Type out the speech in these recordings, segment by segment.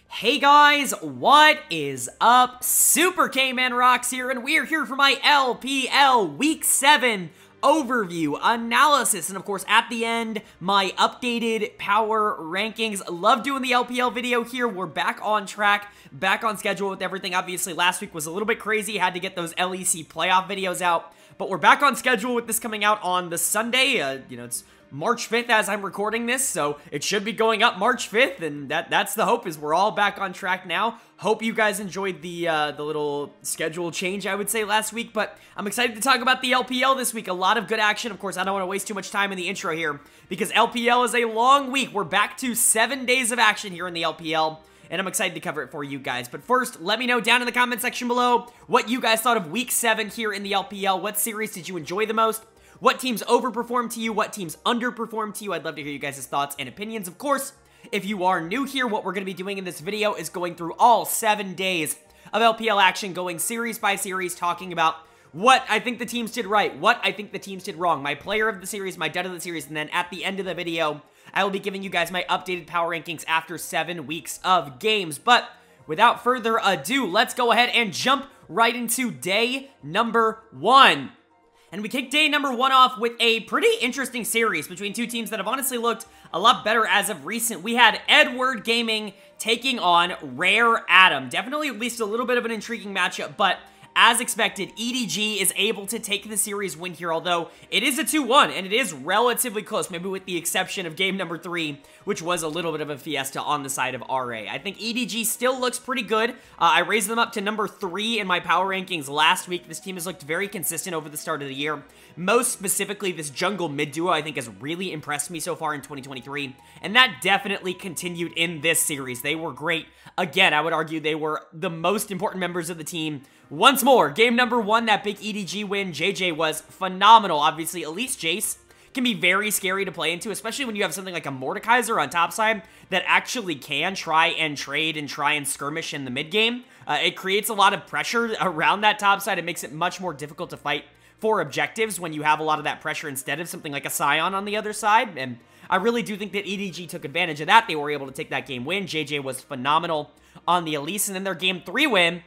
Hey guys, what is up? SuperKmanrocks here, and we are here for my LPL Week 7 overview, analysis, and of course, at the end, my updated power rankings. Love doing the LPL video here. We're back on track, back on schedule with everything. Obviously, last week was a little bit crazy. Had to get those LEC playoff videos out, but we're back on schedule with this coming out on the Sunday. It's March 5th as I'm recording this, so it should be going up March 5th, and that's the hope, is we're all back on track now. Hope you guys enjoyed the little schedule change, I would say, last week, but I'm excited to talk about the LPL this week. A lot of good action. Of course, I don't want to waste too much time in the intro here, because LPL is a long week. We're back to 7 days of action here in the LPL, and I'm excited to cover it for you guys. But first, let me know down in the comment section below what you guys thought of Week 7 here in the LPL. What series did you enjoy the most? What teams overperformed to you? What teams underperformed to you? I'd love to hear you guys' thoughts and opinions. Of course, if you are new here, what we're going to be doing in this video is going through all 7 days of LPL action, going series by series, talking about what I think the teams did right, what I think the teams did wrong, my player of the series, my dud of the series, and then at the end of the video, I will be giving you guys my updated power rankings after 7 weeks of games. But without further ado, let's go ahead and jump right into day number 1. And we kick day number 1 off with a pretty interesting series between two teams that have honestly looked a lot better as of recent. We had Edward Gaming taking on Rare Adam. Definitely at least a little bit of an intriguing matchup, but as expected, EDG is able to take the series win here, although it is a 2-1, and it is relatively close, maybe with the exception of game number 3, which was a little bit of a fiesta on the side of RA. I think EDG still looks pretty good. I raised them up to number 3 in my power rankings last week. This team has looked very consistent over the start of the year. Most specifically, this jungle mid duo I think has really impressed me so far in 2023, and that definitely continued in this series. They were great. Again, I would argue they were the most important members of the team. Once more, game number 1, that big EDG win, JJ was phenomenal. Obviously, Elise Jace can be very scary to play into, especially when you have something like a Mordekaiser on topside that actually can try and trade and try and skirmish in the mid game. It creates a lot of pressure around that topside. It makes it much more difficult to fight for objectives when you have a lot of that pressure instead of something like a Scion on the other side, and I really do think that EDG took advantage of that. They were able to take that game win. JJ was phenomenal on the Elise, and then their game 3 win,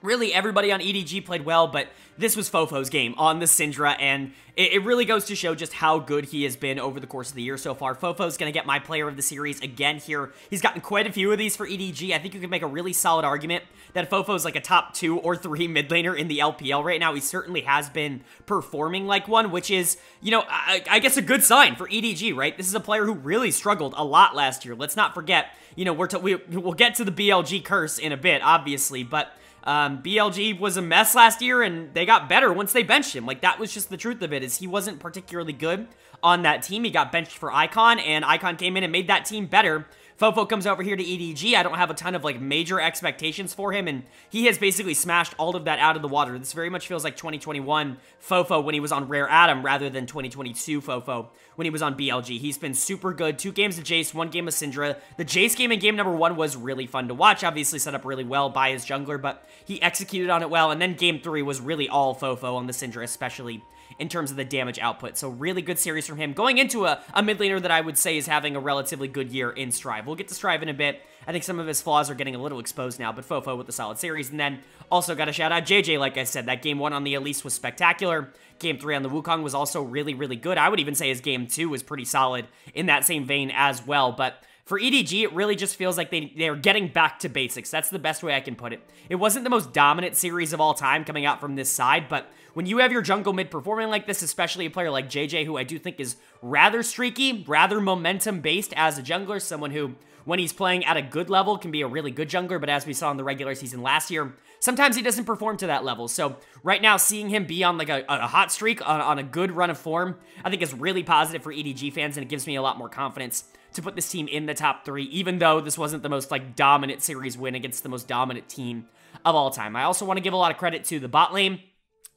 really, everybody on EDG played well, but this was Fofo's game on the Syndra, and it really goes to show just how good he has been over the course of the year so far. Fofo's going to get my player of the series again here. He's gotten quite a few of these for EDG. I think you can make a really solid argument that Fofo's like a top 2 or 3 mid laner in the LPL right now. He certainly has been performing like one, which is, I guess a good sign for EDG, right? This is a player who really struggled a lot last year. Let's not forget, we'll get to the BLG curse in a bit, obviously, but BLG was a mess last year, and they got better once they benched him. Like, that was just the truth of it, is he wasn't particularly good on that team. He got benched for Icon, and Icon came in and made that team better. Fofo comes over here to EDG. I don't have a ton of, major expectations for him, and he has basically smashed all of that out of the water. This very much feels like 2021 Fofo when he was on Rare Adam, rather than 2022 Fofo when he was on BLG. He's been super good. 2 games of Jace, 1 game of Syndra. The Jace game in game number 1 was really fun to watch. Obviously set up really well by his jungler, but he executed on it well, and then game 3 was really all Fofo on the Syndra, especially in terms of the damage output. So really good series from him, going into a mid laner that I would say is having a relatively good year in Strive. We'll get to Strive in a bit. I think some of his flaws are getting a little exposed now, but Fofo with a solid series. And then also got to shout out JJ, like I said. That game 1 on the Elise was spectacular. Game 3 on the Wukong was also really, really good. I would even say his game 2 was pretty solid in that same vein as well. But for EDG, it really just feels like they're getting back to basics. That's the best way I can put it. It wasn't the most dominant series of all time coming out from this side, but when you have your jungle mid performing like this, especially a player like JJ, who I do think is rather streaky, rather momentum-based as a jungler, someone who, when he's playing at a good level, can be a really good jungler, but as we saw in the regular season last year, sometimes he doesn't perform to that level. So right now, seeing him be on a hot streak, on a good run of form, I think is really positive for EDG fans, and it gives me a lot more confidence to put this team in the top 3, even though this wasn't the most dominant series win against the most dominant team of all time. I also want to give a lot of credit to the bot lane.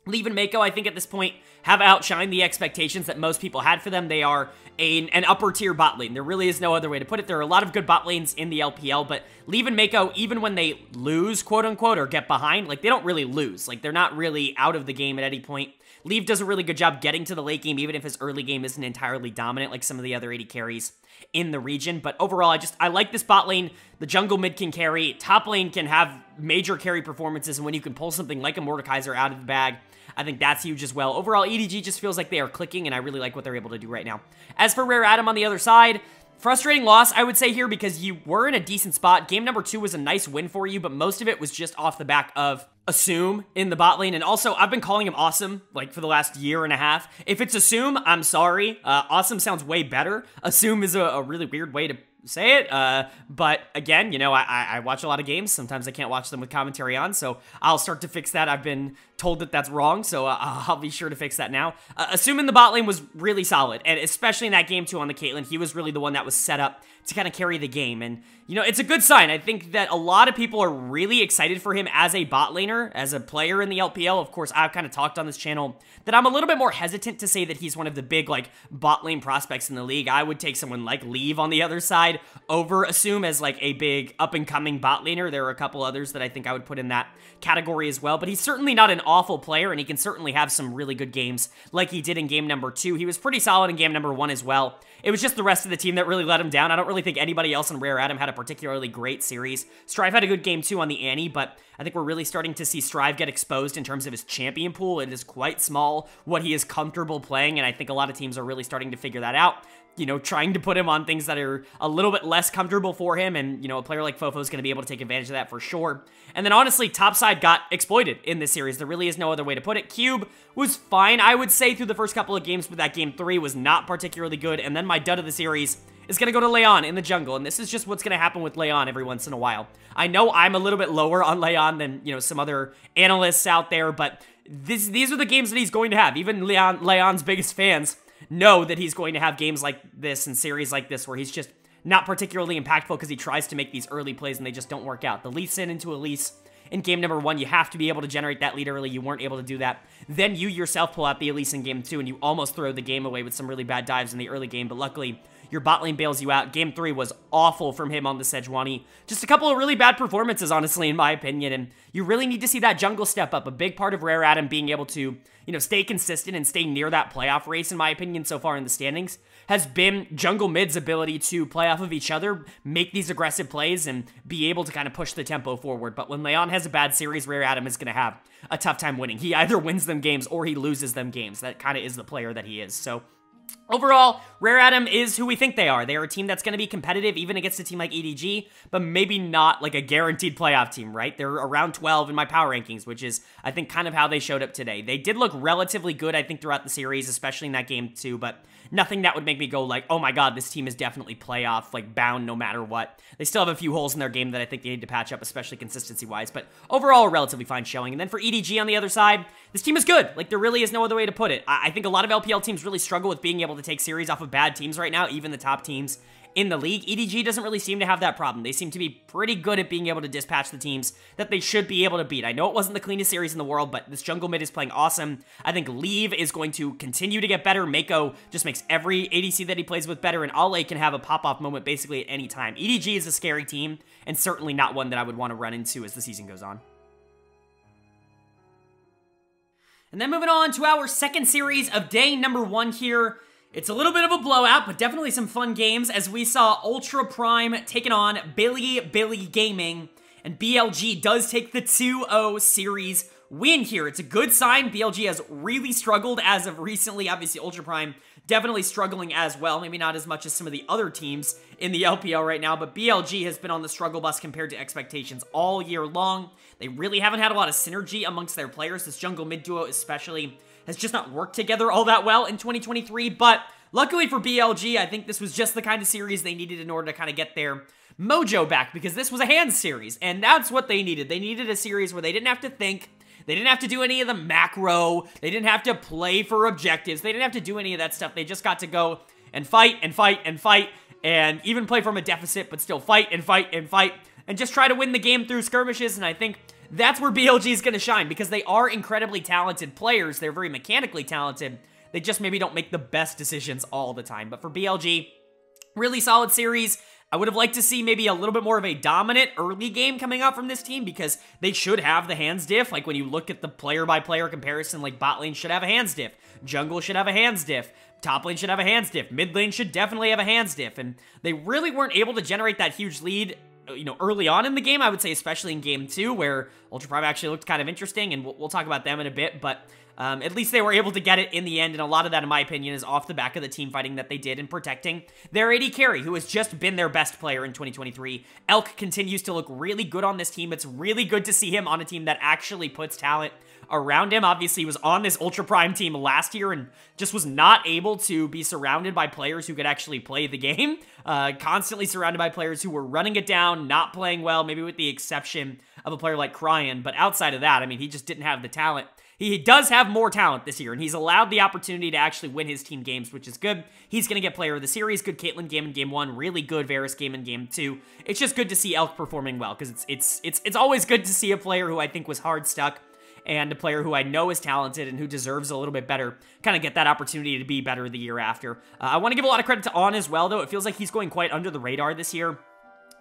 Leave and Mako, I think at this point, have outshined the expectations that most people had for them. They are an upper tier bot lane. There really is no other way to put it. There are a lot of good bot lanes in the LPL, but Leave and Mako, even when they lose, quote unquote, or get behind, they don't really lose. They're not really out of the game at any point. Leave does a really good job getting to the late game, even if his early game isn't entirely dominant like some of the other AD carries in the region. But overall, I like this bot lane. The jungle mid can carry. Top lane can have major carry performances, and when you can pull something like a Mordekaiser out of the bag, I think that's huge as well. Overall, EDG just feels like they are clicking, and I really like what they're able to do right now. As for Rare Adam on the other side, frustrating loss, I would say here, because you were in a decent spot. Game number 2 was a nice win for you, but most of it was just off the back of Assume in the bot lane. And also, I've been calling him Awesome, like, for the last year and a half. If it's Assume, I'm sorry. Awesome sounds way better. Assume is a really weird way to say it, but again, you know, I watch a lot of games. Sometimes I can't watch them with commentary on, so I'll start to fix that. I've been told that that's wrong, so I'll be sure to fix that now. Assuming the bot lane was really solid, and especially in that game 2 on the Caitlyn, he was really the one that was set up to kind of carry the game, and, you know, it's a good sign. I think that a lot of people are really excited for him as a bot laner, as a player in the LPL. Of course, I've kind of talked on this channel that I'm a little bit more hesitant to say that he's one of the big, like, bot lane prospects in the league. I would take someone like Leave on the other side over Assume as, like, a big up-and-coming bot laner. There are a couple others that I think I would put in that category as well, but he's certainly not an awful player, and he can certainly have some really good games like he did in game number 2. He was pretty solid in game number 1 as well. It was just the rest of the team that really let him down. I don't really think anybody else in Rare Adam had a particularly great series. Strive had a good game 2 on the Annie, but I think we're really starting to see Strive get exposed in terms of his champion pool. It is quite small what he is comfortable playing, and I think a lot of teams are really starting to figure that out. You know, trying to put him on things that are a little bit less comfortable for him, and, you know, a player like Fofo is going to be able to take advantage of that for sure. And then, honestly, topside got exploited in this series. There really is no other way to put it. Cube was fine, I would say, through the first couple of games, but that game 3 was not particularly good. And then my dud of the series is going to go to Leon in the jungle, and this is just what's going to happen with Leon every once in a while. I know I'm a little bit lower on Leon than, you know, some other analysts out there, but these are the games that he's going to have. Even Leon's biggest fans know that he's going to have games like this and series like this where he's just not particularly impactful because he tries to make these early plays and they just don't work out. The Lee Sin into Elise in game number 1, you have to be able to generate that lead early. You weren't able to do that. Then you yourself pull out the Elise in game 2 and you almost throw the game away with some really bad dives in the early game, but luckily your bot lane bails you out. Game 3 was awful from him on the Sejuani. Just a couple of really bad performances, honestly, in my opinion, and you really need to see that jungle step up. A big part of Rare Adam being able to, you know, stay consistent and stay near that playoff race, in my opinion, so far in the standings, has been jungle mid's ability to play off of each other, make these aggressive plays, and be able to kind of push the tempo forward. But when Leon has a bad series, Rare Adam is going to have a tough time winning. He either wins them games or he loses them games. That kind of is the player that he is. So overall, Rare Adam is who we think they are. They are a team that's going to be competitive even against a team like EDG, but maybe not like a guaranteed playoff team, right? They're around 12 in my power rankings, which is, I think, kind of how they showed up today. They did look relatively good, I think, throughout the series, especially in that game 2, but nothing that would make me go like, oh my god, this team is definitely playoff, like, bound no matter what. They still have a few holes in their game that I think they need to patch up, especially consistency-wise, but overall, a relatively fine showing. And then for EDG on the other side, this team is good. Like, there really is no other way to put it. I think a lot of LPL teams really struggle with being able to take series off of bad teams right now, even the top teams in the league. EDG doesn't really seem to have that problem. They seem to be pretty good at being able to dispatch the teams that they should be able to beat. I know it wasn't the cleanest series in the world, but this jungle mid is playing awesome. I think Leave is going to continue to get better. Mako just makes every ADC that he plays with better, and Ale can have a pop-off moment basically at any time. EDG is a scary team, and certainly not one that I would want to run into as the season goes on. And then moving on to our second series of day number 1 here. It's a little bit of a blowout, but definitely some fun games as we saw Ultra Prime taking on Bilibili Gaming, and BLG does take the 2-0 series win here. It's a good sign. BLG has really struggled as of recently. Obviously, Ultra Prime definitely struggling as well. Maybe not as much as some of the other teams in the LPL right now, but BLG has been on the struggle bus compared to expectations all year long. They really haven't had a lot of synergy amongst their players. This jungle mid duo especially has just not worked together all that well in 2023, but luckily for BLG, I think this was just the kind of series they needed in order to kind of get their mojo back, because this was a hands series, and that's what they needed. They needed a series where they didn't have to think, they didn't have to do any of the macro, they didn't have to play for objectives, they didn't have to do any of that stuff. They just got to go and fight and fight and fight, and even play from a deficit, but still fight and fight and fight, and just try to win the game through skirmishes, and I think that's where BLG is going to shine, because they are incredibly talented players. They're very mechanically talented. They just maybe don't make the best decisions all the time. But for BLG, really solid series. I would have liked to see maybe a little bit more of a dominant early game coming out from this team because they should have the hands diff. Like when you look at the player-by-player comparison, like bot lane should have a hands diff, jungle should have a hands diff, top lane should have a hands diff, mid lane should definitely have a hands diff, and they really weren't able to generate that huge lead, you know, early on in the game. I would say especially in game 2 where Ultra Prime actually looked kind of interesting, and we'll talk about them in a bit, but at least they were able to get it in the end, and a lot of that, in my opinion, is off the back of the team fighting that they did in protecting their AD carry, who has just been their best player in 2023. Elk continues to look really good on this team. It's really good to see him on a team that actually puts talent around him. Obviously, he was on this Ultra Prime team last year and just was not able to be surrounded by players who could actually play the game. Constantly surrounded by players who were running it down, not playing well, maybe with the exception of a player like Cryan. But outside of that, I mean, he just didn't have the talent. He does have more talent this year, and he's allowed the opportunity to actually win his team games, which is good. He's going to get player of the series, good Caitlyn game in game 1, really good Varus game in game 2. It's just good to see Elk performing well, because it's always good to see a player who I think was hard stuck and a player who I know is talented and who deserves a little bit better, kind of get that opportunity to be better the year after. I want to give a lot of credit to On as well, though. It feels like he's going quite under the radar this year.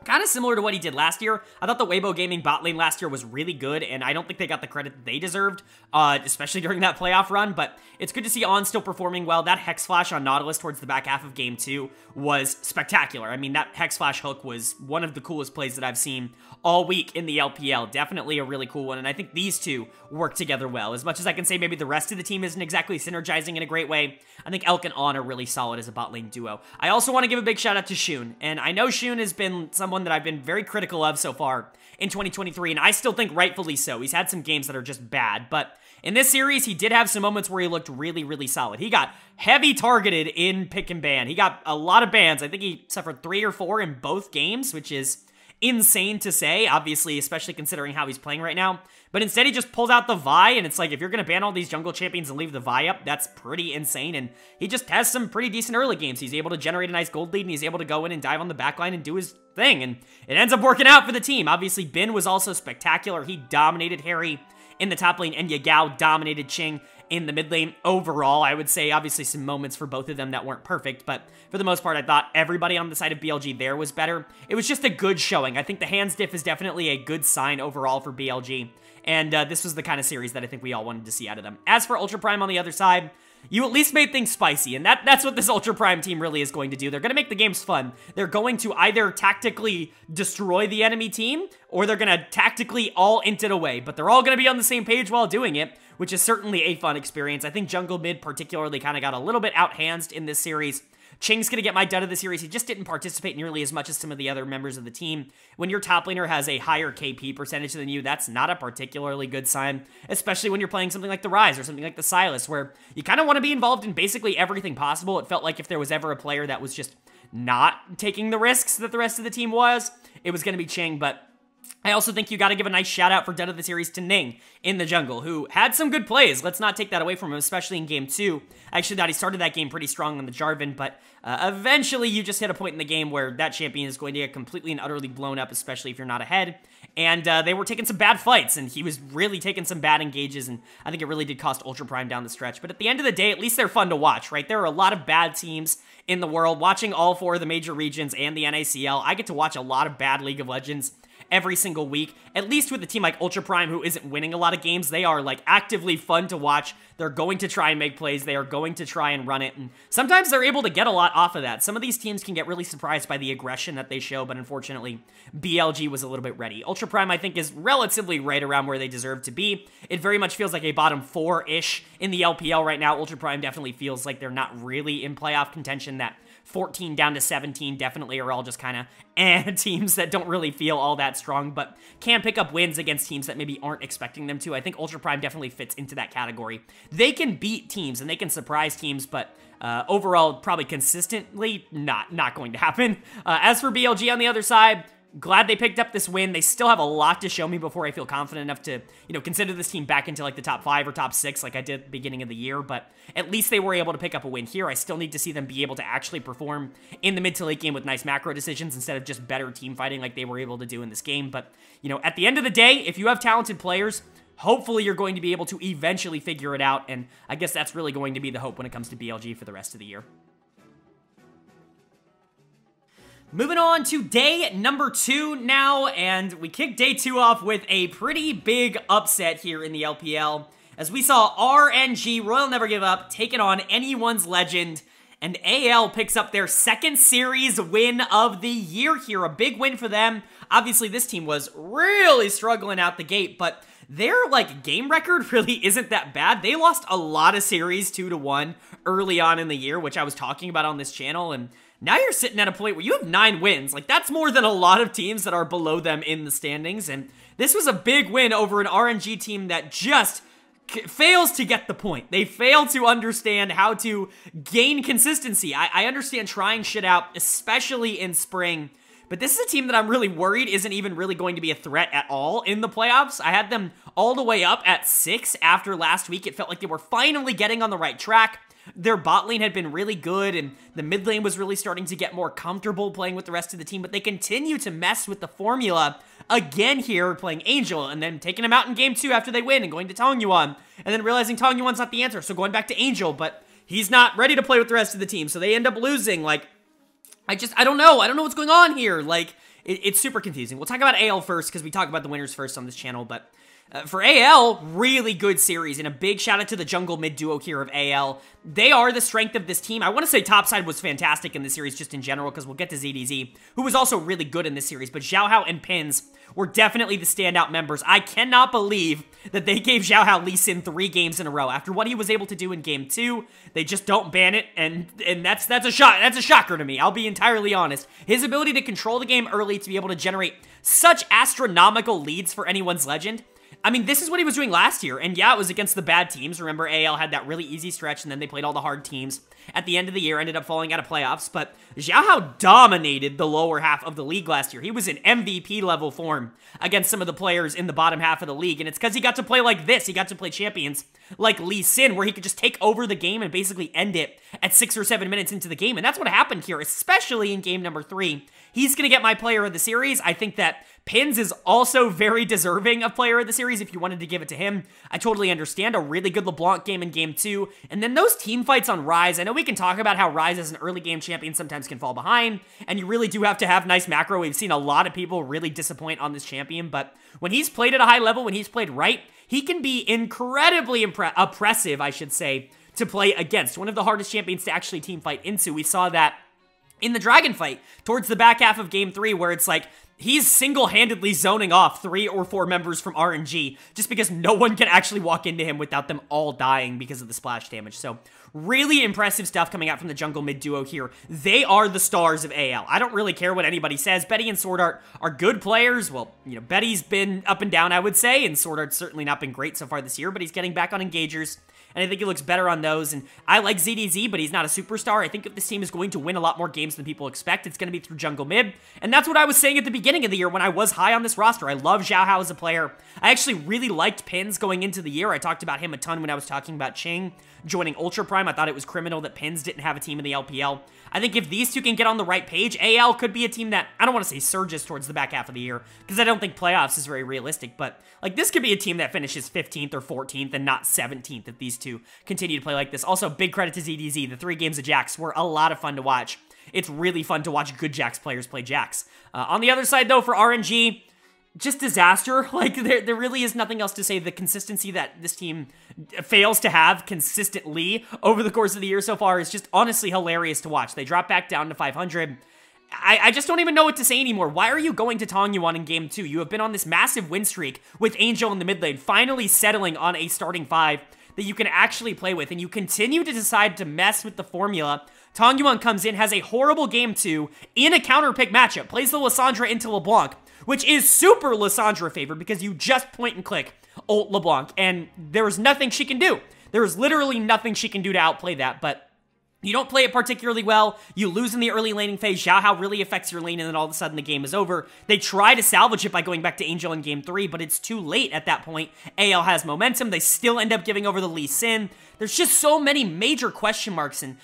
Kind of similar to what he did last year. I thought the Weibo Gaming bot lane last year was really good, and I don't think they got the credit that they deserved, especially during that playoff run, but it's good to see On still performing well. That Hex Flash on Nautilus towards the back half of Game 2 was spectacular. I mean, that Hex Flash hook was one of the coolest plays that I've seen all week in the LPL. Definitely a really cool one, and I think these two work together well. As much as I can say maybe the rest of the team isn't exactly synergizing in a great way, I think Elk and On are really solid as a bot lane duo. I also want to give a big shout out to Shun, and I know Shun has been someone that I've been very critical of so far in 2023, and I still think rightfully so. He's had some games that are just bad, but in this series, he did have some moments where he looked really, really solid. He got heavy targeted in pick and ban. He got a lot of bans. I think he suffered 3 or 4 in both games, which is insane to say, obviously, especially considering how he's playing right now. But instead, he just pulled out the Vi, and it's like, if you're going to ban all these jungle champions and leave the Vi up, that's pretty insane, and he just has some pretty decent early games. He's able to generate a nice gold lead, and he's able to go in and dive on the backline and do his thing, and it ends up working out for the team. Obviously, Bin was also spectacular. He dominated Harry in the top lane, and Yagao dominated Ching in the mid lane. Overall, I would say, obviously, some moments for both of them that weren't perfect, but for the most part, I thought everybody on the side of BLG there was better. It was just a good showing. I think the hands diff is definitely a good sign overall for BLG, and this was the kind of series that I think we all wanted to see out of them. As for Ultra Prime on the other side, you at least made things spicy, and that's what this Ultra Prime team really is going to do. They're going to make the games fun. They're going to either tactically destroy the enemy team, or they're going to tactically all int it away, but they're all going to be on the same page while doing it, which is certainly a fun experience. I think Jungle Mid particularly kind of got a little bit outhandsed in this series. Ching's going to get my dud of the series. He just didn't participate nearly as much as some of the other members of the team. When your top laner has a higher KP percentage than you, that's not a particularly good sign, especially when you're playing something like the Ryze or something like the Sylas, where you kind of want to be involved in basically everything possible. It felt like if there was ever a player that was just not taking the risks that the rest of the team was, it was going to be Ching, but I also think you got to give a nice shout out for dud of the series to Ning in the jungle, who had some good plays. Let's not take that away from him, especially in game 2. I actually thought he started that game pretty strong on the Jarvan, but eventually you just hit a point in the game where that champion is going to get completely and utterly blown up, especially if you're not ahead. And they were taking some bad fights, and he was really taking some bad engages, and I think it really did cost Ultra Prime down the stretch. But at the end of the day, at least they're fun to watch, right? There are a lot of bad teams in the world. Watching all 4 of the major regions and the NACL, I get to watch a lot of bad League of Legends every single week. At least with a team like Ultra Prime, who isn't winning a lot of games, they are like actively fun to watch. They're going to try and make plays. They are going to try and run it, and sometimes they're able to get a lot off of that. Some of these teams can get really surprised by the aggression that they show, but unfortunately, BLG was a little bit ready. Ultra Prime, I think, is relatively right around where they deserve to be. It very much feels like a bottom 4-ish in the LPL right now. Ultra Prime definitely feels like they're not really in playoff contention. That 14 down to 17 definitely are all just kind of teams that don't really feel all that strong, but can pick up wins against teams that maybe aren't expecting them to. I think Ultra Prime definitely fits into that category. They can beat teams and they can surprise teams, but overall, probably consistently not going to happen. As for BLG on the other side, glad they picked up this win. They still have a lot to show me before I feel confident enough to, consider this team back into like the top 5 or top 6 like I did at the beginning of the year, but at least they were able to pick up a win here. I still need to see them be able to actually perform in the mid to late game with nice macro decisions instead of just better team fighting like they were able to do in this game. But, at the end of the day, if you have talented players, hopefully you're going to be able to eventually figure it out, and I guess that's really going to be the hope when it comes to BLG for the rest of the year. Moving on to day number 2 now, and we kicked day 2 off with a pretty big upset here in the LPL, as we saw RNG, Royal Never Give Up, taking on Anyone's Legend, and AL picks up their second series win of the year here. A big win for them. Obviously, this team was really struggling out the gate, but their, game record really isn't that bad. They lost a lot of series 2-1 early on in the year, which I was talking about on this channel, and now you're sitting at a point where you have 9 wins. That's more than a lot of teams that are below them in the standings, and this was a big win over an RNG team that just fails to get the point. They fail to understand how to gain consistency. I understand trying shit out, especially in spring, but this is a team that I'm really worried isn't even really going to be a threat at all in the playoffs. I had them all the way up at 6 after last week. It felt like they were finally getting on the right track. Their bot lane had been really good, and the mid lane was really starting to get more comfortable playing with the rest of the team, but they continue to mess with the formula again here, playing Angel, and then taking him out in game 2 after they win, and going to Tongyuan, and then realizing Tongyuan's not the answer, so going back to Angel, but he's not ready to play with the rest of the team, so they end up losing. I don't know what's going on here. It's super confusing. We'll talk about AL first, because we talk about the winners first on this channel, but for AL, really good series, and a big shout out to the jungle mid duo here of AL. They are the strength of this team. I want to say Topside was fantastic in this series just in general, because we'll get to ZDZ, who was also really good in this series, but Xiaohao and Pins were definitely the standout members. I cannot believe that they gave Xiaohao Lee Sin 3 games in a row. After what he was able to do in game 2, they just don't ban it, and that's a shocker to me. I'll be entirely honest. His ability to control the game early, to be able to generate such astronomical leads for Anyone's Legend, I mean, this is what he was doing last year, and yeah, it was against the bad teams. Remember, AL had that really easy stretch, and then they played all the hard teams. At the end of the year, ended up falling out of playoffs, but Xiaohao dominated the lower half of the league last year. He was in MVP level form against some of the players in the bottom half of the league, and it's because he got to play like this. He got to play champions like Lee Sin, where he could just take over the game and basically end it at 6 or 7 minutes into the game, and that's what happened here, especially in game number 3. He's going to get my player of the series. I think that Pins is also very deserving of player of the series if you wanted to give it to him. I totally understand. A really good LeBlanc game in game 2. And then those team fights on Ryze. I know we can talk about how Ryze as an early game champion sometimes can fall behind, and you really do have to have nice macro. We've seen a lot of people really disappoint on this champion, but when he's played at a high level, when he's played right, he can be incredibly oppressive, I should say, to play against. One of the hardest champions to actually team fight into. We saw that in the Dragon fight towards the back half of game 3, where it's like he's single-handedly zoning off 3 or 4 members from RNG just because no one can actually walk into him without them all dying because of the splash damage. So really impressive stuff coming out from the jungle mid duo here. They are the stars of AL. I don't really care what anybody says. Betty and Sword Art are good players. Well, Betty's been up and down, I would say, and Sword Art's certainly not been great so far this year, but he's getting back on engagers, and I think he looks better on those. And I like ZDZ, but he's not a superstar. I think if this team is going to win a lot more games than people expect, it's going to be through jungle mid. And that's what I was saying at the beginning of the year when I was high on this roster. I love Xiaohao as a player. I actually really liked Pins going into the year. I talked about him a ton when I was talking about Ching joining Ultra Prime. I thought it was criminal that Pins didn't have a team in the LPL. I think if these two can get on the right page, AL could be a team that, I don't want to say surges towards the back half of the year, because I don't think playoffs is very realistic, but this could be a team that finishes 15th or 14th and not 17th if these two continue to play like this. Also, big credit to ZDZ. The 3 games of Jax were a lot of fun to watch. It's really fun to watch good Jax players play Jax. On the other side, though, for RNG, just disaster. There really is nothing else to say. The consistency that this team fails to have consistently over the course of the year so far is just honestly hilarious to watch. They drop back down to 500. I just don't even know what to say anymore. Why are you going to Tongyuan in game 2? You have been on this massive win streak with Angel in the mid lane, finally settling on a starting 5 that you can actually play with, and you continue to decide to mess with the formula. Tongyuan comes in, has a horrible game 2 in a counter pick matchup, plays the Lissandra into LeBlanc, which is super Lissandra favored because you just point and click ult LeBlanc, and there is nothing she can do. There is literally nothing she can do to outplay that, but you don't play it particularly well. You lose in the early laning phase. Xiaohao really affects your lane, and then all of a sudden the game is over. They try to salvage it by going back to Angel in game 3, but it's too late at that point. AL has momentum. They still end up giving over the Lee Sin. There's just so many major question marks, and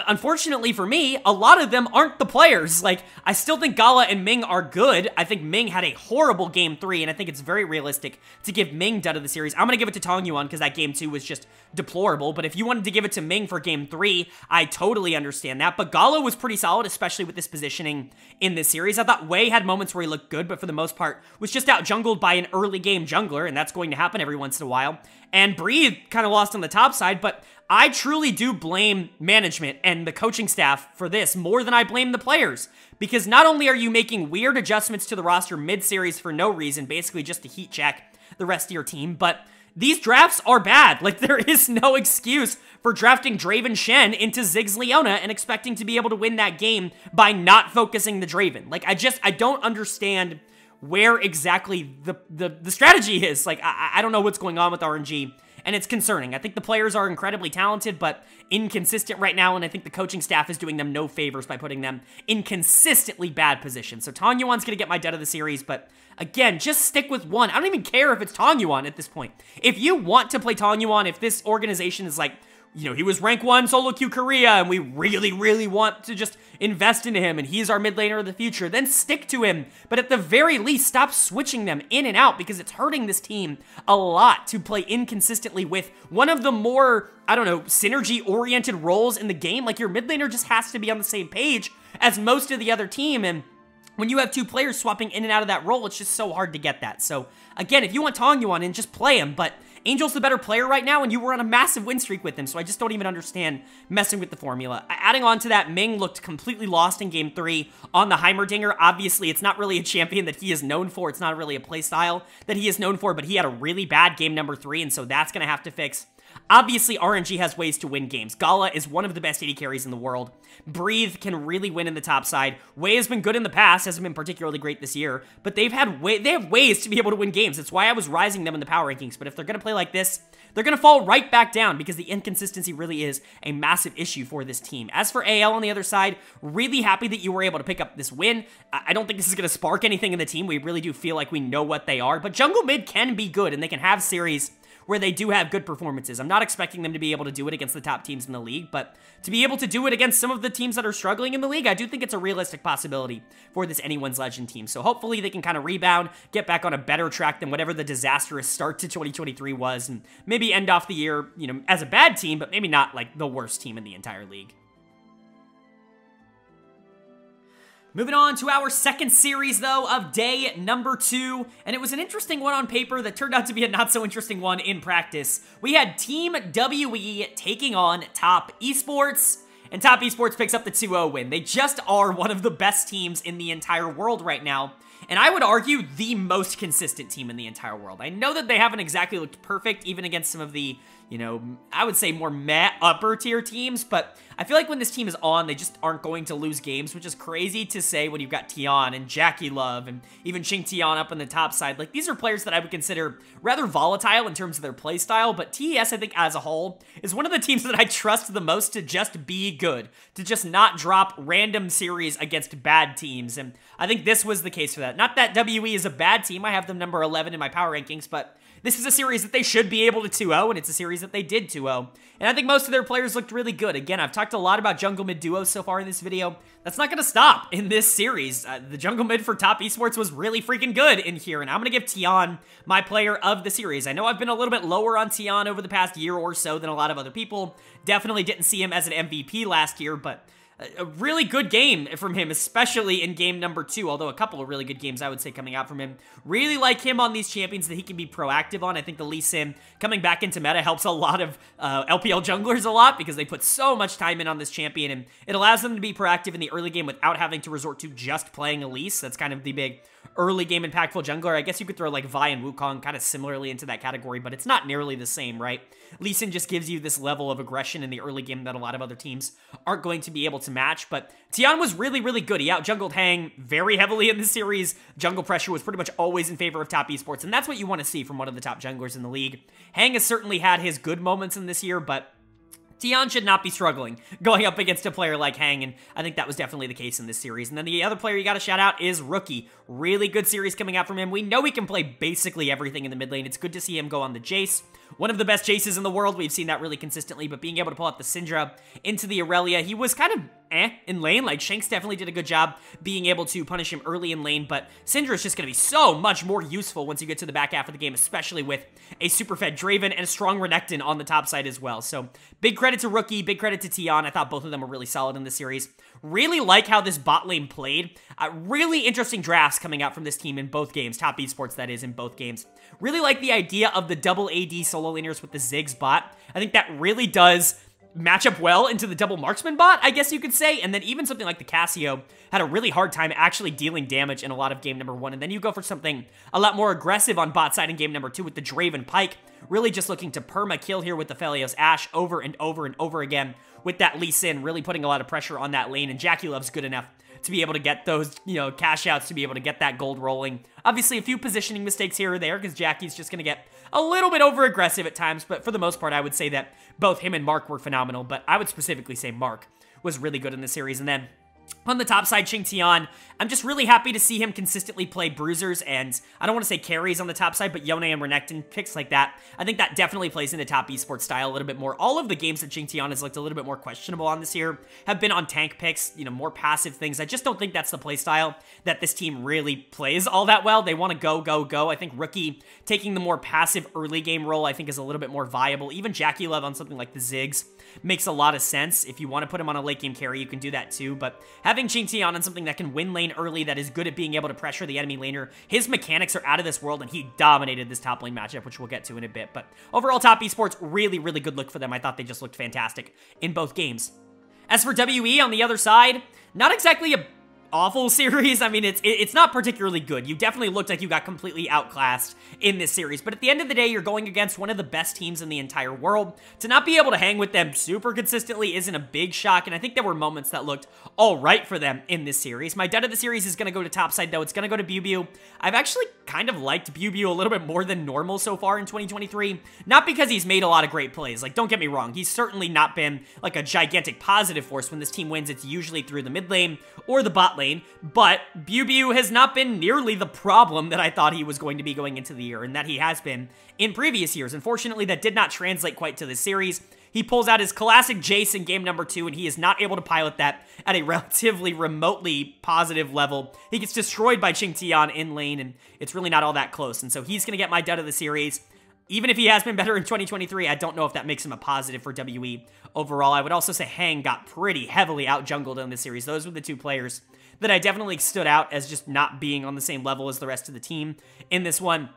unfortunately for me, a lot of them aren't the players. Like, I still think Gala and Ming are good. I think Ming had a horrible Game 3, and I think it's very realistic to give Ming dud of the series. I'm going to give it to Tongyuan because that Game 2 was just deplorable, but if you wanted to give it to Ming for Game 3, I totally understand that. But Gala was pretty solid, especially with this positioning in this series. I thought Wei had moments where he looked good, but for the most part was just out-jungled by an early game jungler, and that's going to happen every once in a while. And Breathe kind of lost on the top side, but I truly do blame management and the coaching staff for this more than I blame the players. Because not only are you making weird adjustments to the roster mid-series for no reason, basically just to heat check the rest of your team, but these drafts are bad. Like, there is no excuse for drafting Draven Shen into Ziggs Leona and expecting to be able to win that game by not focusing the Draven. Like, I don't understand where exactly the strategy is. Like, I don't know what's going on with RNG, and it's concerning. I think the players are incredibly talented, but inconsistent right now, and I think the coaching staff is doing them no favors by putting them in consistently bad positions. So Tongyuan's gonna get my dud of the series, but again, just stick with one. I don't even care if it's Tongyuan at this point. If you want to play Tongyuan, if this organization is like, you know, he was rank 1 solo queue Korea, and we really, really want to just invest into him, and he's our mid laner of the future, then stick to him. But at the very least, stop switching them in and out, because it's hurting this team a lot to play inconsistently with one of the more, I don't know, synergy-oriented roles in the game. Like, your mid laner just has to be on the same page as most of the other team, and when you have two players swapping in and out of that role, it's just so hard to get that. So, again, if you want Tongyuan in, just play him, but Angel's the better player right now, and you were on a massive win streak with him, so I just don't even understand messing with the formula. Adding on to that, Ming looked completely lost in Game 3 on the Heimerdinger. Obviously, it's not really a champion that he is known for. It's not really a playstyle that he is known for, but he had a really bad game number 3, and so that's going to have to fix. Obviously, RNG has ways to win games. Gala is one of the best AD carries in the world. Breathe can really win in the top side. Wei has been good in the past, hasn't been particularly great this year, but they have ways to be able to win games. That's why I was rising them in the power rankings, but if they're going to play like this, they're going to fall right back down because the inconsistency really is a massive issue for this team. As for AL on the other side, really happy that you were able to pick up this win. I don't think this is going to spark anything in the team. We really do feel like we know what they are, but jungle mid can be good, and they can have series where they do have good performances. I'm not expecting them to be able to do it against the top teams in the league, but to be able to do it against some of the teams that are struggling in the league, I do think it's a realistic possibility for this Anyone's Legend team. So hopefully they can kind of rebound, get back on a better track than whatever the disastrous start to 2023 was, and maybe end off the year, you know, as a bad team, but maybe not like the worst team in the entire league. Moving on to our second series, though, of day number 2, and it was an interesting one on paper that turned out to be a not-so-interesting one in practice. We had Team WE taking on Top Esports, and Top Esports picks up the 2-0 win. They just are one of the best teams in the entire world right now, and I would argue the most consistent team in the entire world. I know that they haven't exactly looked perfect, even against some of the, you know, I would say more meh upper tier teams, but I feel like when this team is on, they just aren't going to lose games, which is crazy to say when you've got Tian and Jackie Love and even Ching Tian up on the top side. Like, these are players that I would consider rather volatile in terms of their play style, but TES, I think, as a whole, is one of the teams that I trust the most to just be good, to just not drop random series against bad teams, and I think this was the case for that. Not that WE is a bad team, I have them number 11 in my power rankings, but this is a series that they should be able to 2-0, and it's a series that they did 2-0. And I think most of their players looked really good. Again, I've talked a lot about jungle mid duos so far in this video. That's not going to stop in this series. The jungle mid for Top Esports was really freaking good in here, and I'm going to give Tian my player of the series. I know I've been a little bit lower on Tian over the past year or so than a lot of other people. Definitely didn't see him as an MVP last year, but a really good game from him, especially in game number 2, although a couple of really good games, I would say, coming out from him. Really like him on these champions that he can be proactive on. I think the Lee Sin coming back into meta helps a lot of LPL junglers a lot because they put so much time in on this champion, and it allows them to be proactive in the early game without having to resort to just playing Elise. That's kind of the big early game impactful jungler. I guess you could throw like Vi and Wukong kind of similarly into that category, but it's not nearly the same, right? Lee Sin just gives you this level of aggression in the early game that a lot of other teams aren't going to be able to match, but Tian was really, really good. He out-jungled Hang very heavily in this series. Jungle pressure was pretty much always in favor of Top Esports, and that's what you want to see from one of the top junglers in the league. Hang has certainly had his good moments in this year, but Tian should not be struggling going up against a player like Hang, and I think that was definitely the case in this series. And then the other player you got to shout out is Rookie. Really good series coming out from him. We know he can play basically everything in the mid lane. It's good to see him go on the Jace. One of the best Jaces in the world. We've seen that really consistently, but being able to pull out the Syndra into the Aurelia, he was kind of in lane. Like, Shanks definitely did a good job being able to punish him early in lane, but Syndra is just going to be so much more useful once you get to the back half of the game, especially with a super fed Draven and a strong Renekton on the top side as well. So, big credit to Rookie, big credit to Tian. I thought both of them were really solid in this series. Really like how this bot lane played. Really interesting drafts coming out from this team in both games. Top Esports, that is, in both games. Really like the idea of the double AD solo laners with the Ziggs bot. I think that really does match up well into the double marksman bot, I guess you could say. And then even something like the Cassio had a really hard time actually dealing damage in a lot of game number 1. And then you go for something a lot more aggressive on bot side in game number 2 with the Draven Pike. Really just looking to perma kill here with the Phelios Ashe over and over and over again with that Lee Sin, really putting a lot of pressure on that lane. And Jackie Love's good enough to be able to get those, cash outs, to be able to get that gold rolling. Obviously, a few positioning mistakes here or there, because Jackie's just going to get a little bit over-aggressive at times, but for the most part, I would say that both him and Mark were phenomenal, but I would specifically say Mark was really good in this series. And then on the top side, Tian, I'm just really happy to see him consistently play bruisers, and I don't want to say carries on the top side, but Yone and Renekton, picks like that. I think that definitely plays into top esports style a little bit more. All of the games that Tian has looked a little bit more questionable on this year have been on tank picks, more passive things. I just don't think that's the play style that this team really plays all that well. They want to go, go, go. I think Rookie taking the more passive early game role, I think, is a little bit more viable. Even Jackie Love on something like the Ziggs makes a lot of sense. If you want to put him on a late game carry, you can do that too, but having Tian on something that can win lane early, that is good at being able to pressure the enemy laner, his mechanics are out of this world, and he dominated this top lane matchup, which we'll get to in a bit. But overall, top esports, really, really good look for them. I thought they just looked fantastic in both games. As for WE on the other side, not exactly a awful series. I mean, it's not particularly good. You definitely looked like you got completely outclassed in this series, but at the end of the day, you're going against one of the best teams in the entire world. To not be able to hang with them super consistently isn't a big shock, and I think there were moments that looked all right for them in this series. My dud of the series is going to go to topside, though. It's going to go to BuBu. I've actually kind of liked BuBu a little bit more than normal so far in 2023, not because he's made a lot of great plays. Like, don't get me wrong, he's certainly not been like a gigantic positive force. When this team wins, it's usually through the mid lane or the bot lane, but BuBu has not been nearly the problem that I thought he was going to be going into the year, and that he has been in previous years. Unfortunately, that did not translate quite to this series. He pulls out his classic Jace in game number 2, and he is not able to pilot that at a relatively remotely positive level. He gets destroyed by Tian in lane, and it's really not all that close, and so he's going to get my dud of the series. Even if he has been better in 2023, I don't know if that makes him a positive for WE overall. I would also say Hang got pretty heavily out-jungled in this series. Those were the two players that I definitely stood out as just not being on the same level as the rest of the team in this one.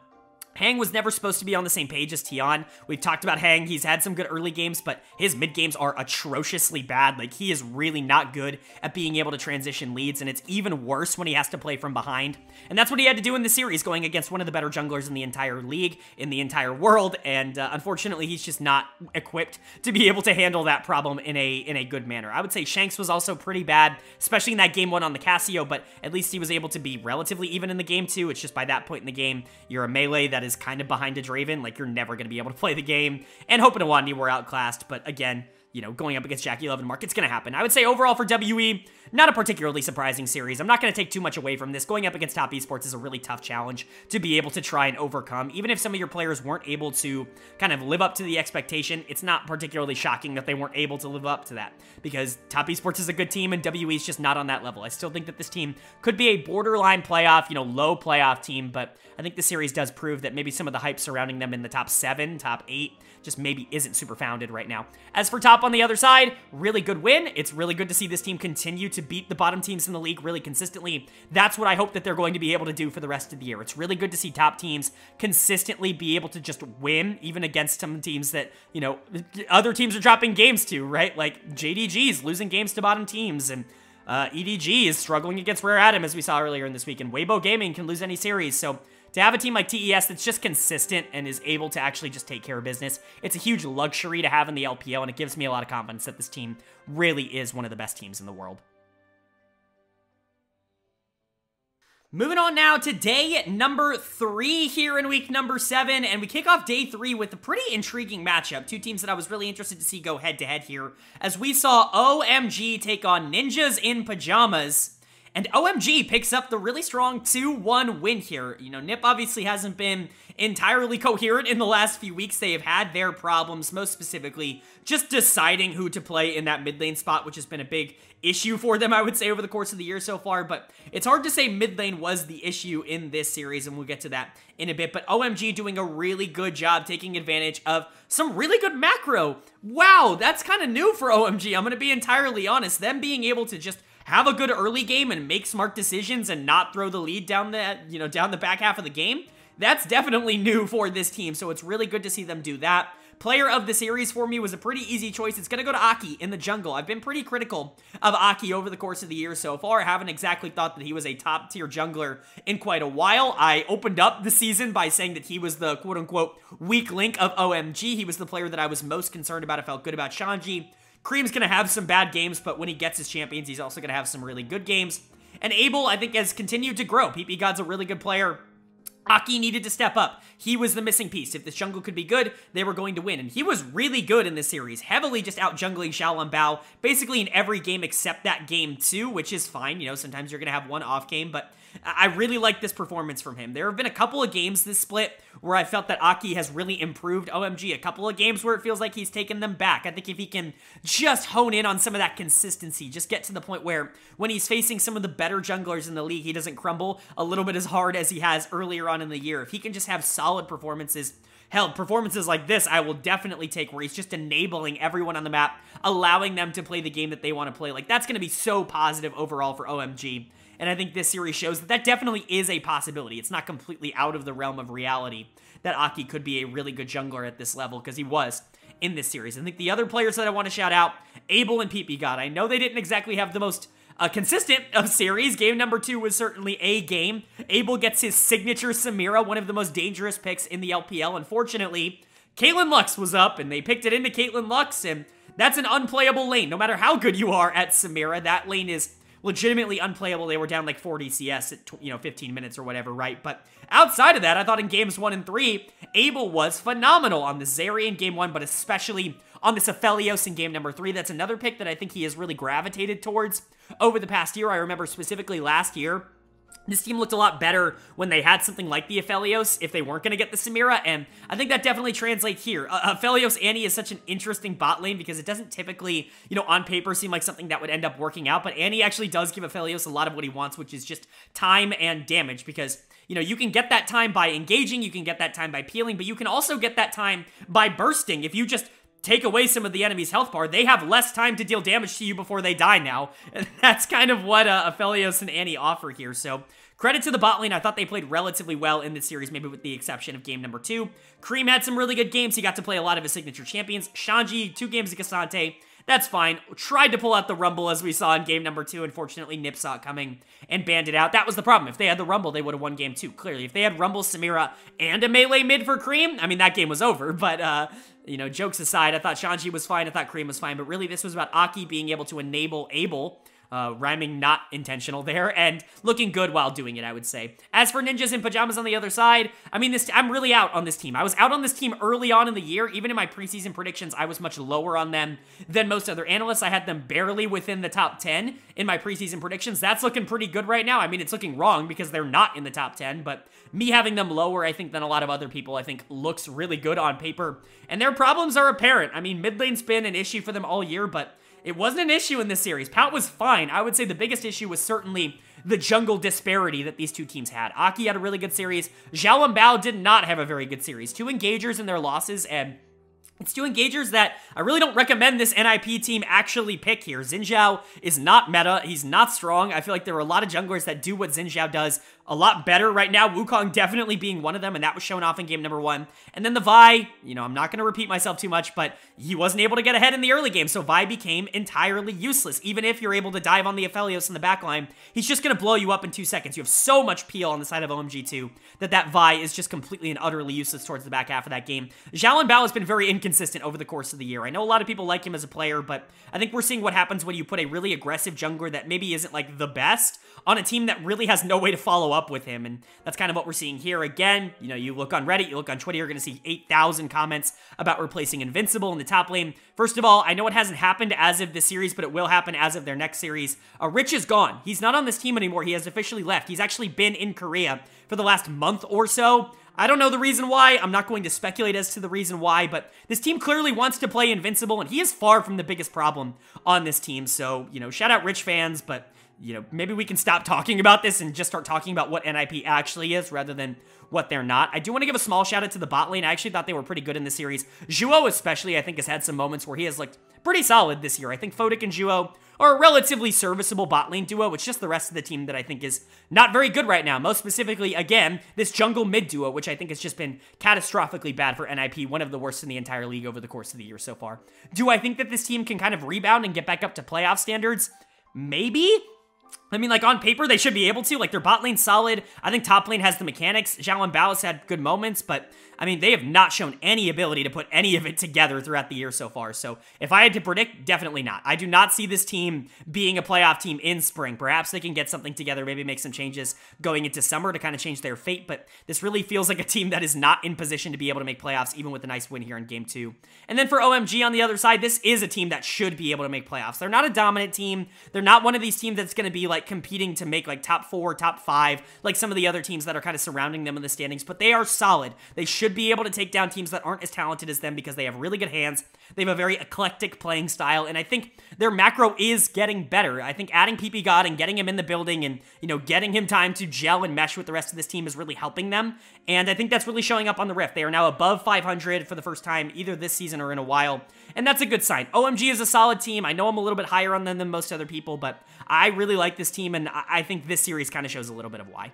Hang was never supposed to be on the same page as Tian. We've talked about Hang. He's had some good early games, but his mid games are atrociously bad. Like, he is really not good at being able to transition leads, and it's even worse when he has to play from behind. And that's what he had to do in the series, going against one of the better junglers in the entire league, in the entire world, and unfortunately, he's just not equipped to be able to handle that problem in a good manner. I would say Shanks was also pretty bad, especially in that game 1 on the Cassio, but at least he was able to be relatively even in the game 2. It's just by that point in the game, you're a melee that is kind of behind a Draven, like, you're never going to be able to play the game, and Hope and Awani were outclassed, but again, going up against Jackie Love and Mark, it's going to happen. I would say overall for WE, not a particularly surprising series. I'm not going to take too much away from this. Going up against top esports is a really tough challenge to be able to try and overcome. Even if some of your players weren't able to kind of live up to the expectation, it's not particularly shocking that they weren't able to live up to that, because top esports is a good team and WE is just not on that level. I still think that this team could be a borderline playoff, low playoff team, but I think the series does prove that maybe some of the hype surrounding them in the top 7, top 8, just maybe isn't super founded right now. As for top on the other side, really good win. It's really good to see this team continue to beat the bottom teams in the league really consistently. That's what I hope that they're going to be able to do for the rest of the year. It's really good to see top teams consistently be able to just win, even against some teams that, other teams are dropping games to, right? Like JDG's losing games to bottom teams, and EDG is struggling against Rare Atom, as we saw earlier in this week, and Weibo Gaming can lose any series. So to have a team like TES that's just consistent and is able to actually just take care of business, it's a huge luxury to have in the LPL, and it gives me a lot of confidence that this team really is one of the best teams in the world. Moving on now to day number 3 here in week number 7, and we kick off day 3 with a pretty intriguing matchup. Two teams that I was really interested to see go head-to-head here, as we saw OMG take on Ninjas in Pyjamas. And OMG picks up the really strong 2-1 win here. You know, NIP obviously hasn't been entirely coherent in the last few weeks. They have had their problems, most specifically just deciding who to play in that mid lane spot, which has been a big issue for them, I would say, over the course of the year so far. But it's hard to say mid lane was the issue in this series, and we'll get to that in a bit. But OMG doing a really good job taking advantage of some really good macro. Wow, that's kind of new for OMG. I'm going to be entirely honest. Them being able to just have a good early game and make smart decisions and not throw the lead down the, down the back half of the game, that's definitely new for this team. So it's really good to see them do that. Player of the series for me was a pretty easy choice. It's going to go to Aki in the jungle. I've been pretty critical of Aki over the course of the year so far. I haven't exactly thought that he was a top-tier jungler in quite a while. I opened up the season by saying that he was the quote-unquote weak link of OMG. He was the player that I was most concerned about. I felt good about Shanji. Cream's going to have some bad games, but when he gets his champions, he's also going to have some really good games. And Abel, I think, has continued to grow. PP God's a really good player. Aki needed to step up. He was the missing piece. If this jungle could be good, they were going to win. And he was really good in this series, heavily just out-jungling Xiao Bao, basically in every game except that game 2, which is fine. You know, sometimes you're going to have one off game, but I really like this performance from him. There have been a couple of games this split where I felt that Aki has really improved OMG. A couple of games where it feels like he's taken them back. I think if he can just hone in on some of that consistency, just get to the point where when he's facing some of the better junglers in the league, he doesn't crumble a little bit as hard as he has earlier on in the year. If he can just have solid performances, hell, performances like this, I will definitely take, where he's just enabling everyone on the map, allowing them to play the game that they want to play. Like, that's going to be so positive overall for OMG. And I think this series shows that that definitely is a possibility. It's not completely out of the realm of reality that Aki could be a really good jungler at this level, because he was in this series. I think the other players that I want to shout out, Abel and PP God. I know they didn't exactly have the most consistent of series. Game number 2 was certainly a game. Abel gets his signature Samira, one of the most dangerous picks in the LPL. Unfortunately, Caitlyn Lux was up, and they picked it into Caitlyn Lux, and that's an unplayable lane. No matter how good you are at Samira, that lane is legitimately unplayable. They were down like 40 CS at 15 minutes or whatever, right? But outside of that, I thought in games 1 and 3, Abel was phenomenal on the Zeri in game 1, but especially on this Aphelios in game number 3. That's another pick that I think he has really gravitated towards over the past year. I remember specifically last year, this team looked a lot better when they had something like the Aphelios if they weren't going to get the Samira, and I think that definitely translates here. Aphelios Annie is such an interesting bot lane because it doesn't typically, on paper seem like something that would end up working out, but Annie actually does give Aphelios a lot of what he wants, which is just time and damage, because you can get that time by engaging, you can get that time by peeling, but you can also get that time by bursting. If you just take away some of the enemy's health bar, they have less time to deal damage to you before they die now. And that's kind of what Aphelios and Annie offer here. So credit to the bot lane. I thought they played relatively well in this series, maybe with the exception of game number 2. Cream had some really good games. He got to play a lot of his signature champions. Shanji, 2 games of Cassante. That's fine. Tried to pull out the Rumble as we saw in game number 2. Unfortunately, Nip saw it coming and banned it out. That was the problem. If they had the Rumble, they would have won game 2, clearly. If they had Rumble, Samira, and a melee mid for Cream, I mean, that game was over. But, jokes aside, I thought Shanji was fine. I thought Cream was fine. But really, this was about Aki being able to enable Abel, rhyming not intentional there, and looking good while doing it, I would say. As for Ninjas in Pyjamas on the other side, I mean, I'm really out on this team. I was out on this team early on in the year. Even in my preseason predictions, I was much lower on them than most other analysts. I had them barely within the top 10 in my preseason predictions. That's looking pretty good right now. I mean, it's looking wrong because they're not in the top 10, but me having them lower, I think, than a lot of other people, I think looks really good on paper. And their problems are apparent. I mean, mid lane's been an issue for them all year, but it wasn't an issue in this series. Pout was fine. I would say the biggest issue was certainly the jungle disparity that these two teams had. Aki had a really good series. Xiao Bao did not have a very good series. 2 engagers in their losses, and it's 2 engagers that I really don't recommend this NIP team actually pick here. Xin Zhao is not meta. He's not strong. I feel like there are a lot of junglers that do what Xin Zhao does a lot better right now. Wukong definitely being one of them, and that was shown off in game number 1. And then the Vi, I'm not going to repeat myself too much, but he wasn't able to get ahead in the early game, so Vi became entirely useless. Even if you're able to dive on the Aphelios in the backline, he's just going to blow you up in 2 seconds. You have so much peel on the side of OMG2 that Vi is just completely and utterly useless towards the back half of that game. Xiao Bao has been very inconsistent consistent over the course of the year. I know a lot of people like him as a player, but I think we're seeing what happens when you put a really aggressive jungler that maybe isn't like the best on a team that really has no way to follow up with him, and that's kind of what we're seeing here. Again, you know, you look on Reddit, you look on Twitter, you're going to see 8,000 comments about replacing Invincible in the top lane. First of all, I know it hasn't happened as of this series, but it will happen as of their next series. Rich is gone. He's not on this team anymore. He has officially left. He's actually been in Korea for the last month or so. I don't know the reason why. I'm not going to speculate as to the reason why, but this team clearly wants to play Invincible, and he is far from the biggest problem on this team. So, you know, shout out Rich fans, but, you know, maybe we can stop talking about this and just start talking about what NIP actually is rather than what they're not. I do want to give a small shout out to the bot lane. I actually thought they were pretty good in this series. Zhuo especially, I think, has had some moments where he has looked pretty solid this year. I think Fodik and Zhuo are a relatively serviceable bot lane duo. It's just the rest of the team that I think is not very good right now. Most specifically, again, this jungle mid duo, which I think has just been catastrophically bad for NIP, one of the worst in the entire league over the course of the year so far. Do I think that this team can kind of rebound and get back up to playoff standards? Maybe? I mean, like, on paper, they should be able to. Like, their bot lane's solid. I think top lane has the mechanics. Zhao and Bao has had good moments, but, I mean, they have not shown any ability to put any of it together throughout the year so far. So, if I had to predict, definitely not. I do not see this team being a playoff team in spring. Perhaps they can get something together, maybe make some changes going into summer to kind of change their fate, but this really feels like a team that is not in position to be able to make playoffs, even with a nice win here in Game 2. And then for OMG on the other side, this is a team that should be able to make playoffs. They're not a dominant team. They're not one of these teams that's going to be, like, competing to make like top 4, top 5, like some of the other teams that are kind of surrounding them in the standings, but they are solid. They should be able to take down teams that aren't as talented as them because they have really good hands. They have a very eclectic playing style, and I think their macro is getting better. I think adding PP God and getting him in the building and, you know, getting him time to gel and mesh with the rest of this team is really helping them, and I think that's really showing up on the Rift. They are now above 500 for the first time either this season or in a while, and that's a good sign. OMG is a solid team. I know I'm a little bit higher on them than most other people, but I really like this team, and I think this series kind of shows a little bit of why.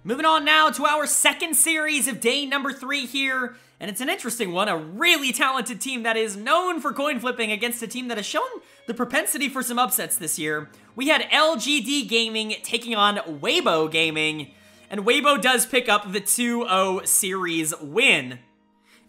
Moving on now to our second series of day number 3 here, and it's an interesting one. A really talented team that is known for coin flipping against a team that has shown the propensity for some upsets this year. We had LGD Gaming taking on Weibo Gaming, and Weibo does pick up the 2-0 series win.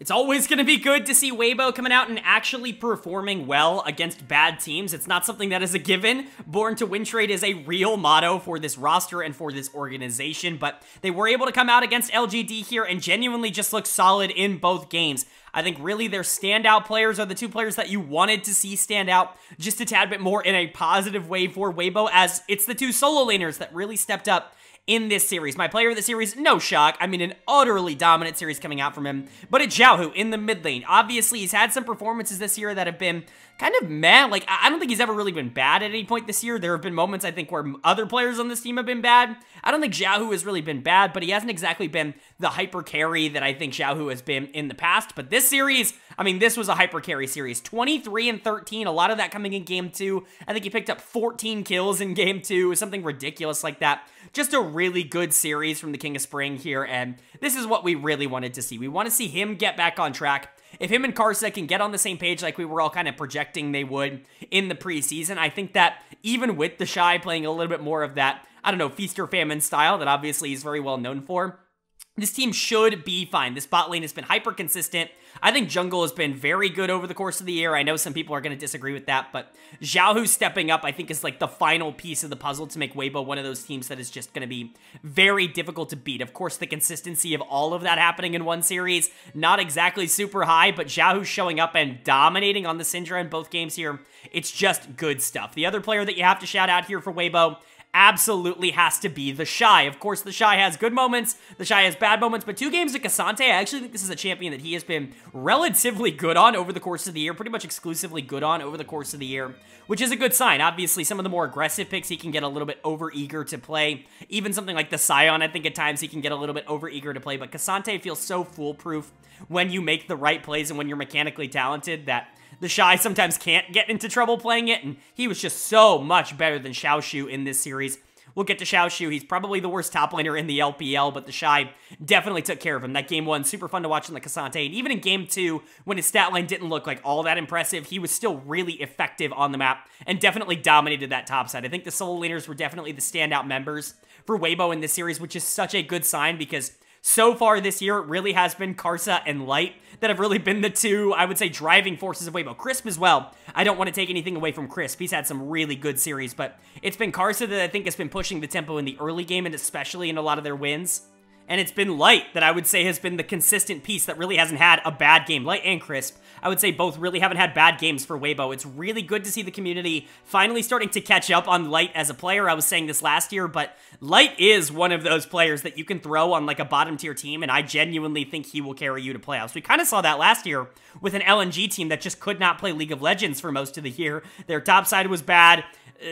It's always going to be good to see Weibo coming out and actually performing well against bad teams. It's not something that is a given. Born to Win Trade is a real motto for this roster and for this organization, but they were able to come out against LGD here and genuinely just look solid in both games. I think really their standout players are the two players that you wanted to see stand out just a tad bit more in a positive way for Weibo, as it's the two solo laners that really stepped up in this series. My player of the series, no shock. I mean, an utterly dominant series coming out from him. But it's Xiaohu in the mid lane. Obviously, he's had some performances this year that have been kind of meh. Like, I don't think he's ever really been bad at any point this year. There have been moments, I think, where other players on this team have been bad. I don't think Xiaohu has really been bad, but he hasn't exactly been the hyper carry that I think Xiaohu has been in the past. But this series, I mean, this was a hyper carry series. 23 and 13, a lot of that coming in Game 2. I think he picked up 14 kills in Game 2, something ridiculous like that. Just a really good series from the King of Spring here, and this is what we really wanted to see. We want to see him get back on track. If him and Karsa can get on the same page like we were all kind of projecting they would in the preseason, I think that even with the Shy playing a little bit more of that, I don't know, feast or famine style that obviously he's very well known for, this team should be fine. This bot lane has been hyper consistent. I think jungle has been very good over the course of the year. I know some people are going to disagree with that, but Xiaohu stepping up, I think, is like the final piece of the puzzle to make Weibo one of those teams that is just going to be very difficult to beat. Of course, the consistency of all of that happening in one series, not exactly super high, but Xiaohu showing up and dominating on the Syndra in both games here, it's just good stuff. The other player that you have to shout out here for Weibo absolutely has to be the Shy. Of course, the Shy has good moments, the Shy has bad moments, but 2 games to Cassante, I actually think this is a champion that he has been relatively good on over the course of the year, pretty much exclusively good on over the course of the year, which is a good sign. Obviously, some of the more aggressive picks, he can get a little bit over-eager to play. Even something like the Scion, I think at times he can get a little bit over-eager to play, but Cassante feels so foolproof when you make the right plays and when you're mechanically talented that the Shy sometimes can't get into trouble playing it, and he was just so much better than Xiaoshu in this series. We'll get to Xiaoshu. He's probably the worst top laner in the LPL, but the Shy definitely took care of him. That Game 1, super fun to watch in the Cassante, and even in Game 2, when his stat line didn't look like all that impressive, he was still really effective on the map, and definitely dominated that top side. I think the solo laners were definitely the standout members for Weibo in this series, which is such a good sign, because so far this year, it really has been Karsa and Light that have really been the two, I would say, driving forces of Weibo. Crisp as well. I don't want to take anything away from Crisp. He's had some really good series, but it's been Karsa that I think has been pushing the tempo in the early game, and especially in a lot of their wins. And it's been Light that I would say has been the consistent piece that really hasn't had a bad game. Light and Crisp, I would say both really haven't had bad games for Weibo. It's really good to see the community finally starting to catch up on Light as a player. I was saying this last year, but Light is one of those players that you can throw on like a bottom tier team, and I genuinely think he will carry you to playoffs. We kind of saw that last year with an LNG team that just could not play League of Legends for most of the year. Their top side was bad.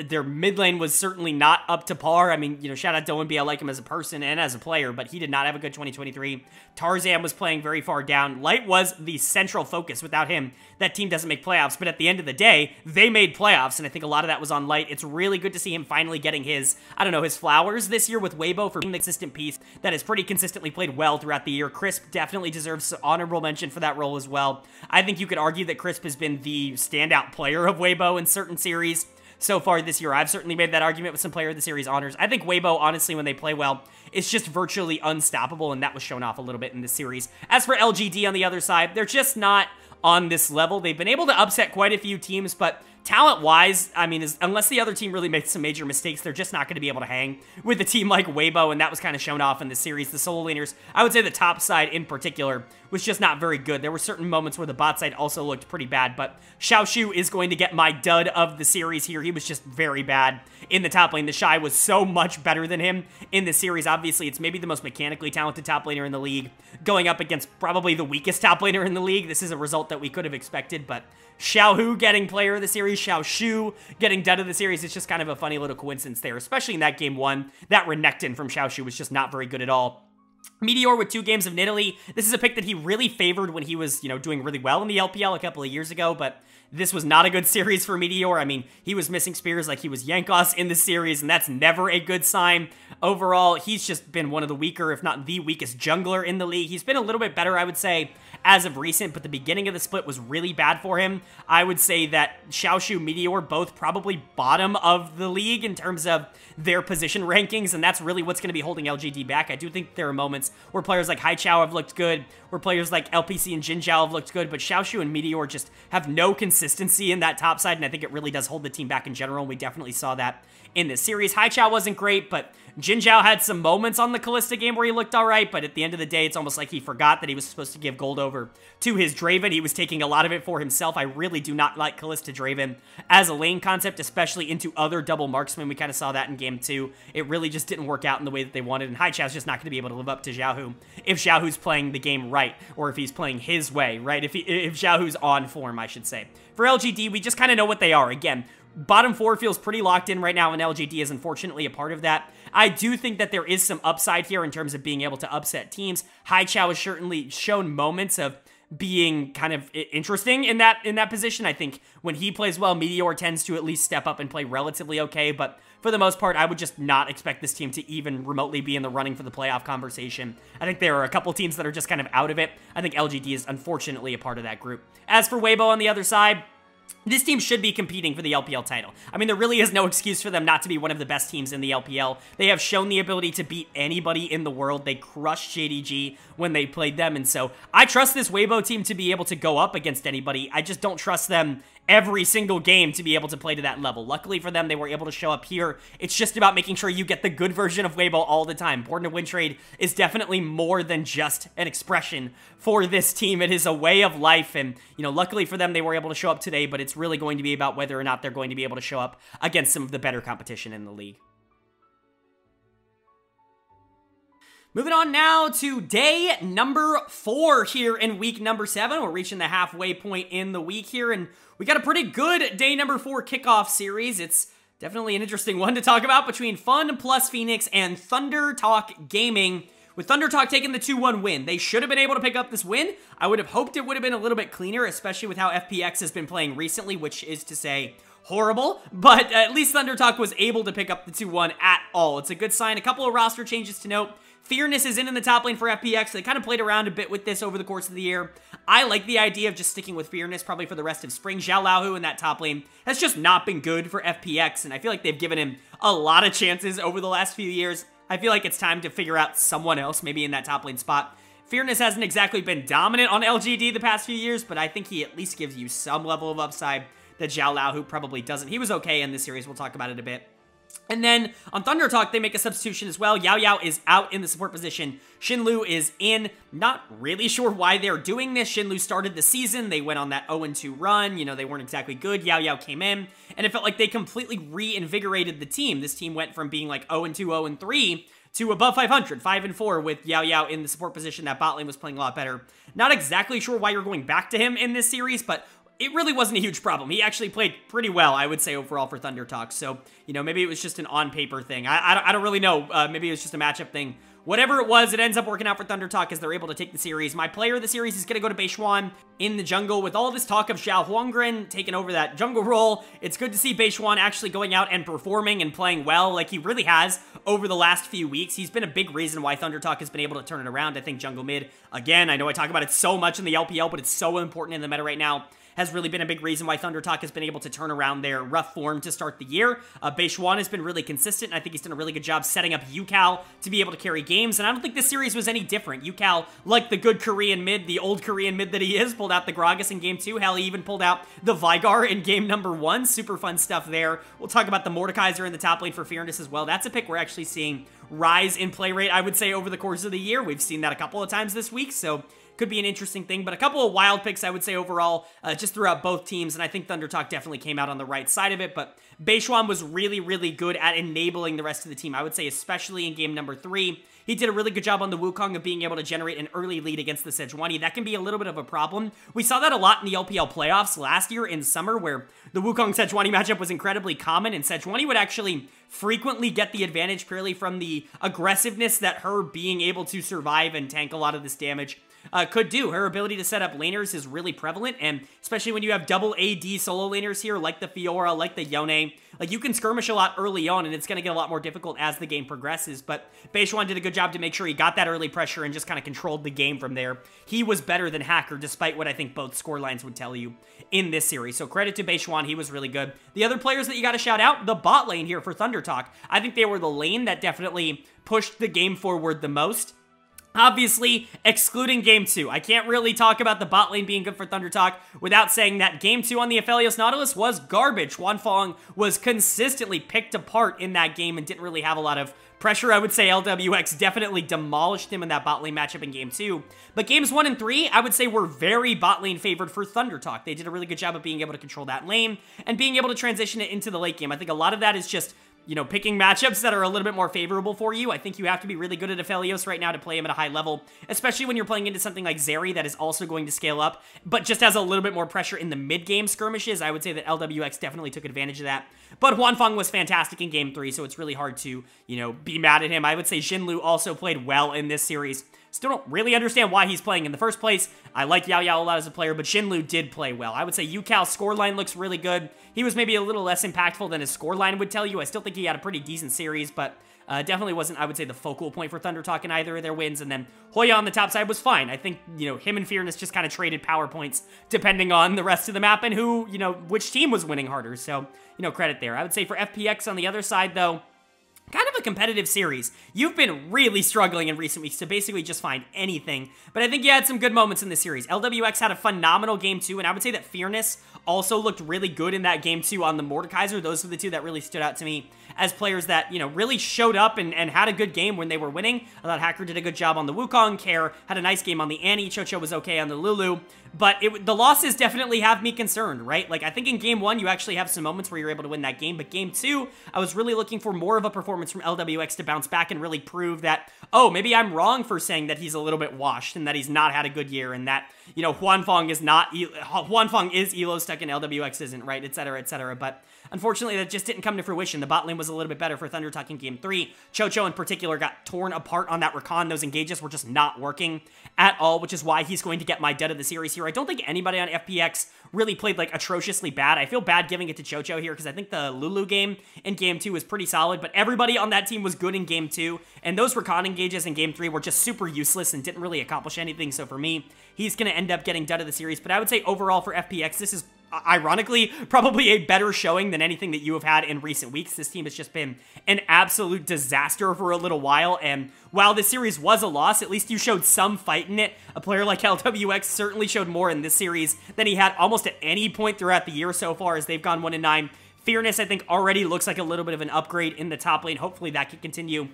Their mid lane was certainly not up to par. I mean, you know, shout out to Owenby. I like him as a person and as a player, but he did not have a good 2023. Tarzan was playing very far down. Light was the central focus. Without him, that team doesn't make playoffs, but at the end of the day, they made playoffs, and I think a lot of that was on Light. It's really good to see him finally getting his, I don't know, his flowers this year with Weibo for being the consistent piece that has pretty consistently played well throughout the year. Crisp definitely deserves honorable mention for that role as well. I think you could argue that Crisp has been the standout player of Weibo in certain series so far this year. I've certainly made that argument with some Player of the Series honors. I think Weibo, honestly, when they play well, it's just virtually unstoppable, and that was shown off a little bit in this series. As for LGD on the other side, they're just not on this level. They've been able to upset quite a few teams, but talent-wise, I mean, unless the other team really makes some major mistakes, they're just not going to be able to hang with a team like Weibo, and that was kind of shown off in this series. The solo laners, I would say the top side in particular, was just not very good. There were certain moments where the bot side also looked pretty bad, but Xiaoshu is going to get my dud of the series here. He was just very bad in the top lane. The Shy was so much better than him in the series. Obviously, it's maybe the most mechanically talented top laner in the league, going up against probably the weakest top laner in the league. This is a result that we could have expected, but Xiaohu getting player of the series, Xiaoshu getting dud of the series, it's just kind of a funny little coincidence there, especially in that game one. That Renekton from Xiaoshu was just not very good at all. Meteor with 2 games of Nidalee. This is a pick that he really favored when he was, you know, doing really well in the LPL a couple of years ago, but this was not a good series for Meteor. I mean, he was missing spears like he was Yankos in the series, and that's never a good sign. Overall, he's just been one of the weaker, if not the weakest jungler in the league. He's been a little bit better, I would say, as of recent, but the beginning of the split was really bad for him. I would say that Xiaoshu, Meteor, both probably bottom of the league in terms of their position rankings, and that's really what's going to be holding LGD back. I do think there are moments where players like Haichao have looked good, where players like LPC and Jinzhao have looked good, but Xiaoshu and Meteor just have no consistency in that top side, and I think it really does hold the team back in general, and we definitely saw that in this series. Haichao wasn't great, but Jinzhao had some moments on the Kalista game where he looked alright, but at the end of the day, it's almost like he forgot that he was supposed to give gold over to his Draven. He was taking a lot of it for himself. I really do not like Kalista Draven as a lane concept, especially into other double marksmen. We kind of saw that in game 2. It really just didn't work out in the way that they wanted, and Haichao's just not going to be able to live up to Xiaohu if Xiaohu's playing the game right, or if he's playing his way, right? If Xiaohu's on form, I should say. For LGD, we just kind of know what they are. Again, bottom 4 feels pretty locked in right now, and LGD is unfortunately a part of that. I do think that there is some upside here in terms of being able to upset teams. Haichao has certainly shown moments of being kind of interesting in that position. I think when he plays well, Meteor tends to at least step up and play relatively okay, but for the most part, I would just not expect this team to even remotely be in the running for the playoff conversation. I think there are a couple teams that are just kind of out of it. I think LGD is unfortunately a part of that group. As for Weibo on the other side, this team should be competing for the LPL title. I mean, there really is no excuse for them not to be one of the best teams in the LPL. They have shown the ability to beat anybody in the world. They crushed JDG when they played them, and so I trust this Weibo team to be able to go up against anybody. I just don't trust them every single game to be able to play to that level. Luckily for them, they were able to show up here. It's just about making sure you get the good version of Weibo all the time. Born to Win trade is definitely more than just an expression for this team. It is a way of life, and, you know, luckily for them, they were able to show up today, but it's really going to be about whether or not they're going to be able to show up against some of the better competition in the league. Moving on now to day number 4 here in week number 7. We're reaching the halfway point in the week here, and we got a pretty good day number 4 kickoff series. It's definitely an interesting one to talk about between FunPlus Phoenix and ThunderTalk Gaming, with ThunderTalk taking the 2-1 win. They should have been able to pick up this win. I would have hoped it would have been a little bit cleaner, especially with how FPX has been playing recently, which is to say horrible, but at least ThunderTalk was able to pick up the 2-1 at all. It's a good sign. A couple of roster changes to note. Fearness is in the top lane for FPX. They kind of played around a bit with this over the course of the year. I like the idea of just sticking with Fearness probably for the rest of spring. Zhao Laohu in that top lane has just not been good for FPX, and I feel like they've given him a lot of chances over the last few years. I feel like it's time to figure out someone else, maybe in that top lane spot. Fearness hasn't exactly been dominant on LGD the past few years, but I think he at least gives you some level of upside that Zhao Lao, who probably doesn't. He was okay in this series. We'll talk about it a bit. And then on ThunderTalk, they make a substitution as well. Yao Yao is out in the support position. Xinlu is in. Not really sure why they're doing this. Xinlu started the season. They went on that 0-2 run. You know, they weren't exactly good. Yao Yao came in, and it felt like they completely reinvigorated the team. This team went from being like 0-2, 0-3 to above 500, 5-4 with Yao Yao in the support position. That bot lane was playing a lot better. Not exactly sure why you're going back to him in this series, but it really wasn't a huge problem. He actually played pretty well, I would say, overall for ThunderTalk. So, you know, maybe it was just an on-paper thing. I don't really know. Maybe it was just a matchup thing. Whatever it was, it ends up working out for ThunderTalk as they're able to take the series. My player of the series is going to go to Beishuan in the jungle. With all this talk of Xiao Huanggren taking over that jungle role, it's good to see Beishuan actually going out and performing and playing well like he really has over the last few weeks. He's been a big reason why ThunderTalk has been able to turn it around. I think jungle mid, again, I know I talk about it so much in the LPL, but it's so important in the meta right now, has really been a big reason why ThunderTalk has been able to turn around their rough form to start the year. Beishuan has been really consistent, and I think he's done a really good job setting up Yucal to be able to carry games, and I don't think this series was any different. Yucal, like the good Korean mid, the old Korean mid that he is, pulled out the Gragas in Game 2. Hell, he even pulled out the Vigar in Game number 1. Super fun stuff there. We'll talk about the Mordekaiser in the top lane for Fearness as well. That's a pick we're actually seeing rise in play rate, I would say, over the course of the year. We've seen that a couple of times this week, so could be an interesting thing, but a couple of wild picks, I would say, overall, just throughout both teams, and I think ThunderTalk definitely came out on the right side of it, but Beishuan was really, really good at enabling the rest of the team, I would say, especially in game number 3. He did a really good job on the Wukong of being able to generate an early lead against the Sejuani. That can be a little bit of a problem. We saw that a lot in the LPL playoffs last year in summer, where the Wukong-Sejuani matchup was incredibly common, and Sejuani would actually frequently get the advantage purely from the aggressiveness that her being able to survive and tank a lot of this damage could do. Her ability to set up laners is really prevalent, and especially when you have double AD solo laners here, like the Fiora, like the Yone, like you can skirmish a lot early on, and it's going to get a lot more difficult as the game progresses, but Beishuan did a good job to make sure he got that early pressure and just kind of controlled the game from there. He was better than Hacker, despite what I think both scorelines would tell you in this series, so credit to Beishuan, he was really good. The other players that you got to shout out, the bot lane here for ThunderTalk. I think they were the lane that definitely pushed the game forward the most. Obviously, excluding Game 2. I can't really talk about the bot lane being good for ThunderTalk without saying that Game 2 on the Aphelios Nautilus was garbage. Huanfeng was consistently picked apart in that game and didn't really have a lot of pressure. I would say LWX definitely demolished him in that bot lane matchup in Game 2. But Games 1 and 3, I would say, were very bot lane favored for ThunderTalk. They did a really good job of being able to control that lane and being able to transition it into the late game. I think a lot of that is just, you know, picking matchups that are a little bit more favorable for you. I think you have to be really good at Aphelios right now to play him at a high level, especially when you're playing into something like Zeri that is also going to scale up, but just has a little bit more pressure in the mid-game skirmishes. I would say that LWX definitely took advantage of that. But Huanfeng was fantastic in Game 3, so it's really hard to, you know, be mad at him. I would say Xinlu also played well in this series. Still don't really understand why he's playing in the first place. I like Yao Yao a lot as a player, but Xinlu did play well. I would say Yucal's scoreline looks really good. He was maybe a little less impactful than his scoreline would tell you. I still think he had a pretty decent series, but definitely wasn't, I would say, the focal point for ThunderTalk in either of their wins. And then Hoya on the top side was fine. I think, you know, him and Fearness just kind of traded power points depending on the rest of the map and who, you know, which team was winning harder. So, you know, credit there. I would say for FPX on the other side, though, kind of a competitive series. You've been really struggling in recent weeks to basically just find anything, but I think you had some good moments in this series. LWX had a phenomenal Game 2, and I would say that Fearness also looked really good in that Game 2 on the Mordekaiser. Those were the two that really stood out to me as players that, you know, really showed up and had a good game when they were winning. I thought Hacker did a good job on the Wukong. Care had a nice game on the Annie. Chocho was okay on the Lulu. But the losses definitely have me concerned, right? Like, I think in Game 1, you actually have some moments where you're able to win that game. But Game 2, I was really looking for more of a performance from LWX to bounce back and really prove that, oh, maybe I'm wrong for saying that he's a little bit washed and that he's not had a good year and that, you know, Huanfeng is Elo stuck in LWX isn't, right? Et cetera, et cetera. But unfortunately, that just didn't come to fruition. The bot lane was a little bit better for ThunderTalk in Game 3. Chocho in particular got torn apart on that Rakan. Those engages were just not working at all, which is why he's going to get my dud of the series here. I don't think anybody on FPX really played, like, atrociously bad. I feel bad giving it to Chocho here because I think the Lulu game in Game 2 was pretty solid, but everybody on that team was good in Game 2, and those Rakan engages in Game 3 were just super useless and didn't really accomplish anything, so for me, he's going to end up getting dud of the series. But I would say overall for FPX, this is ironically, probably a better showing than anything that you have had in recent weeks. This team has just been an absolute disaster for a little while, and while this series was a loss, at least you showed some fight in it. A player like LWX certainly showed more in this series than he had almost at any point throughout the year so far, as they've gone 1-9. Fearness, I think, already looks like a little bit of an upgrade in the top lane. Hopefully that can continue.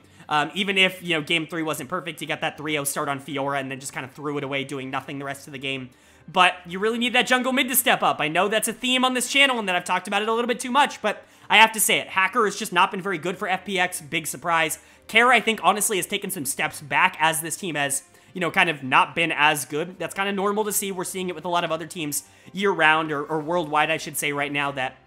Even if, you know, Game 3 wasn't perfect, you got that 3-0 start on Fiora and then just kind of threw it away, doing nothing the rest of the game. But you really need that jungle mid to step up. I know that's a theme on this channel and that I've talked about it a little bit too much, but I have to say it. Hacker has just not been very good for FPX. Big surprise. Kara, I think, honestly, has taken some steps back as this team has, you know, kind of not been as good. That's kind of normal to see. We're seeing it with a lot of other teams year-round, or worldwide, I should say, right now, that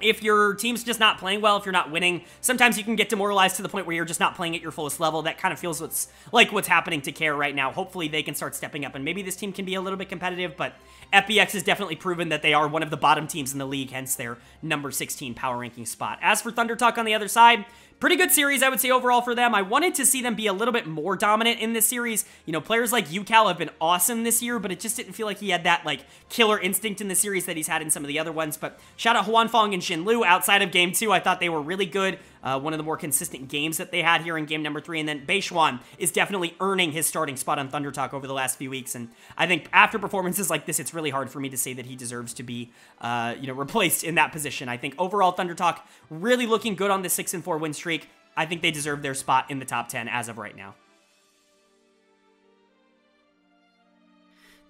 if your team's just not playing well, if you're not winning, sometimes you can get demoralized to the point where you're just not playing at your fullest level. That kind of feels what's happening to Care right now. Hopefully they can start stepping up, and maybe this team can be a little bit competitive, but FPX has definitely proven that they are one of the bottom teams in the league, hence their number 16 power ranking spot. As for ThunderTalk on the other side, pretty good series, I would say, overall for them. I wanted to see them be a little bit more dominant in this series. You know, players like Yucal have been awesome this year, but it just didn't feel like he had that, like, killer instinct in the series that he's had in some of the other ones. But shout out Huanfeng and Xinlu. Outside of Game 2, I thought they were really good. One of the more consistent games that they had here in Game number 3. And then Beishuan is definitely earning his starting spot on ThunderTalk over the last few weeks. And I think after performances like this, it's really hard for me to say that he deserves to be, you know, replaced in that position. I think overall ThunderTalk really looking good on the 6-4 win streak. I think they deserve their spot in the top 10 as of right now.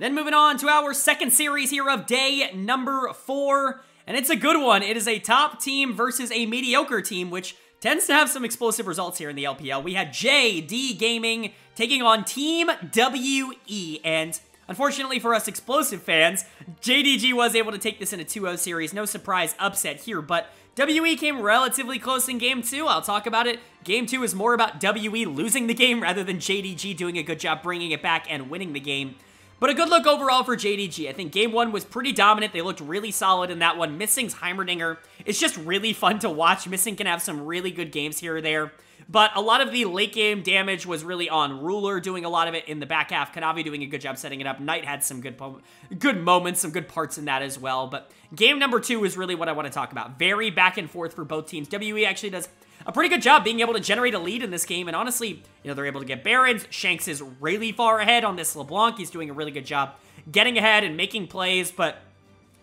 Then moving on to our second series here of day number 4. And it's a good one. It is a top team versus a mediocre team, which tends to have some explosive results here in the LPL. We had JD Gaming taking on Team WE. And unfortunately for us explosive fans, JDG was able to take this in a 2-0 series. No surprise upset here, but WE came relatively close in Game 2. I'll talk about it. Game 2 is more about WE losing the game rather than JDG doing a good job bringing it back and winning the game. But a good look overall for JDG. I think Game 1 was pretty dominant. They looked really solid in that one. Missing's Heimerdinger. It's just really fun to watch. Missing can have some really good games here or there. But a lot of the late game damage was really on Ruler doing a lot of it in the back half. Kanavi doing a good job setting it up. Knight had some good moments, some good parts in that as well. But game number 2 is really what I want to talk about. Very back and forth for both teams. WE actually does a pretty good job being able to generate a lead in this game. And honestly, you know, they're able to get Barons. Shanks is really far ahead on this LeBlanc. He's doing a really good job getting ahead and making plays. But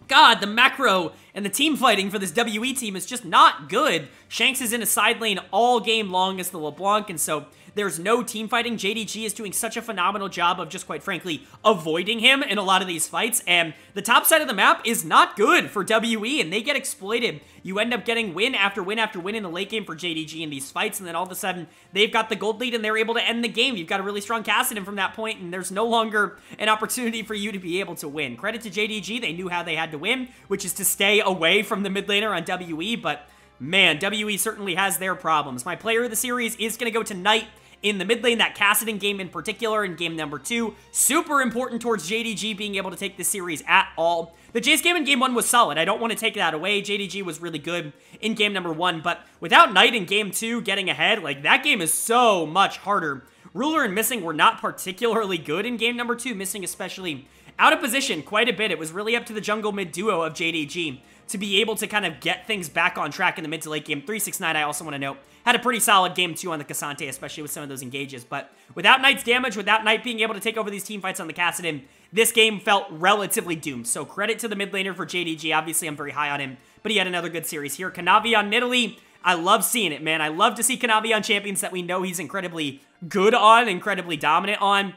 God, the macro and the team fighting for this WE team is just not good. Shanks is in a side lane all game long as the LeBlanc, and so there's no team fighting. JDG is doing such a phenomenal job of just, quite frankly, avoiding him in a lot of these fights, and the top side of the map is not good for WE, and they get exploited. You end up getting win after win after win in the late game for JDG in these fights, and then all of a sudden, they've got the gold lead, and they're able to end the game. You've got a really strong Kassadin from that point, and there's no longer an opportunity for you to be able to win. Credit to JDG, they knew how they had to win, which is to stay away from the mid laner on WE, but man, WE certainly has their problems. My player of the series is going to go to Knight in the mid lane, that Kassadin game in particular in game number 2. Super important towards JDG being able to take this series at all. The Jace game in game 1 was solid. I don't want to take that away. JDG was really good in game number 1, but without Knight in game 2 getting ahead, like, that game is so much harder. Ruler and Missing were not particularly good in game number 2, Missing especially out of position quite a bit. It was really up to the jungle mid duo of JDG to be able to kind of get things back on track in the mid to late game. 369, I also want to note, had a pretty solid game 2 on the Cassante, especially with some of those engages. But without Knight's damage, without Knight being able to take over these team fights on the Kassadin, this game felt relatively doomed. So credit to the mid laner for JDG. Obviously, I'm very high on him, but he had another good series here. Kanavi on Nidalee, I love seeing it, man. I love to see Kanavi on champions that we know he's incredibly good on, incredibly dominant on.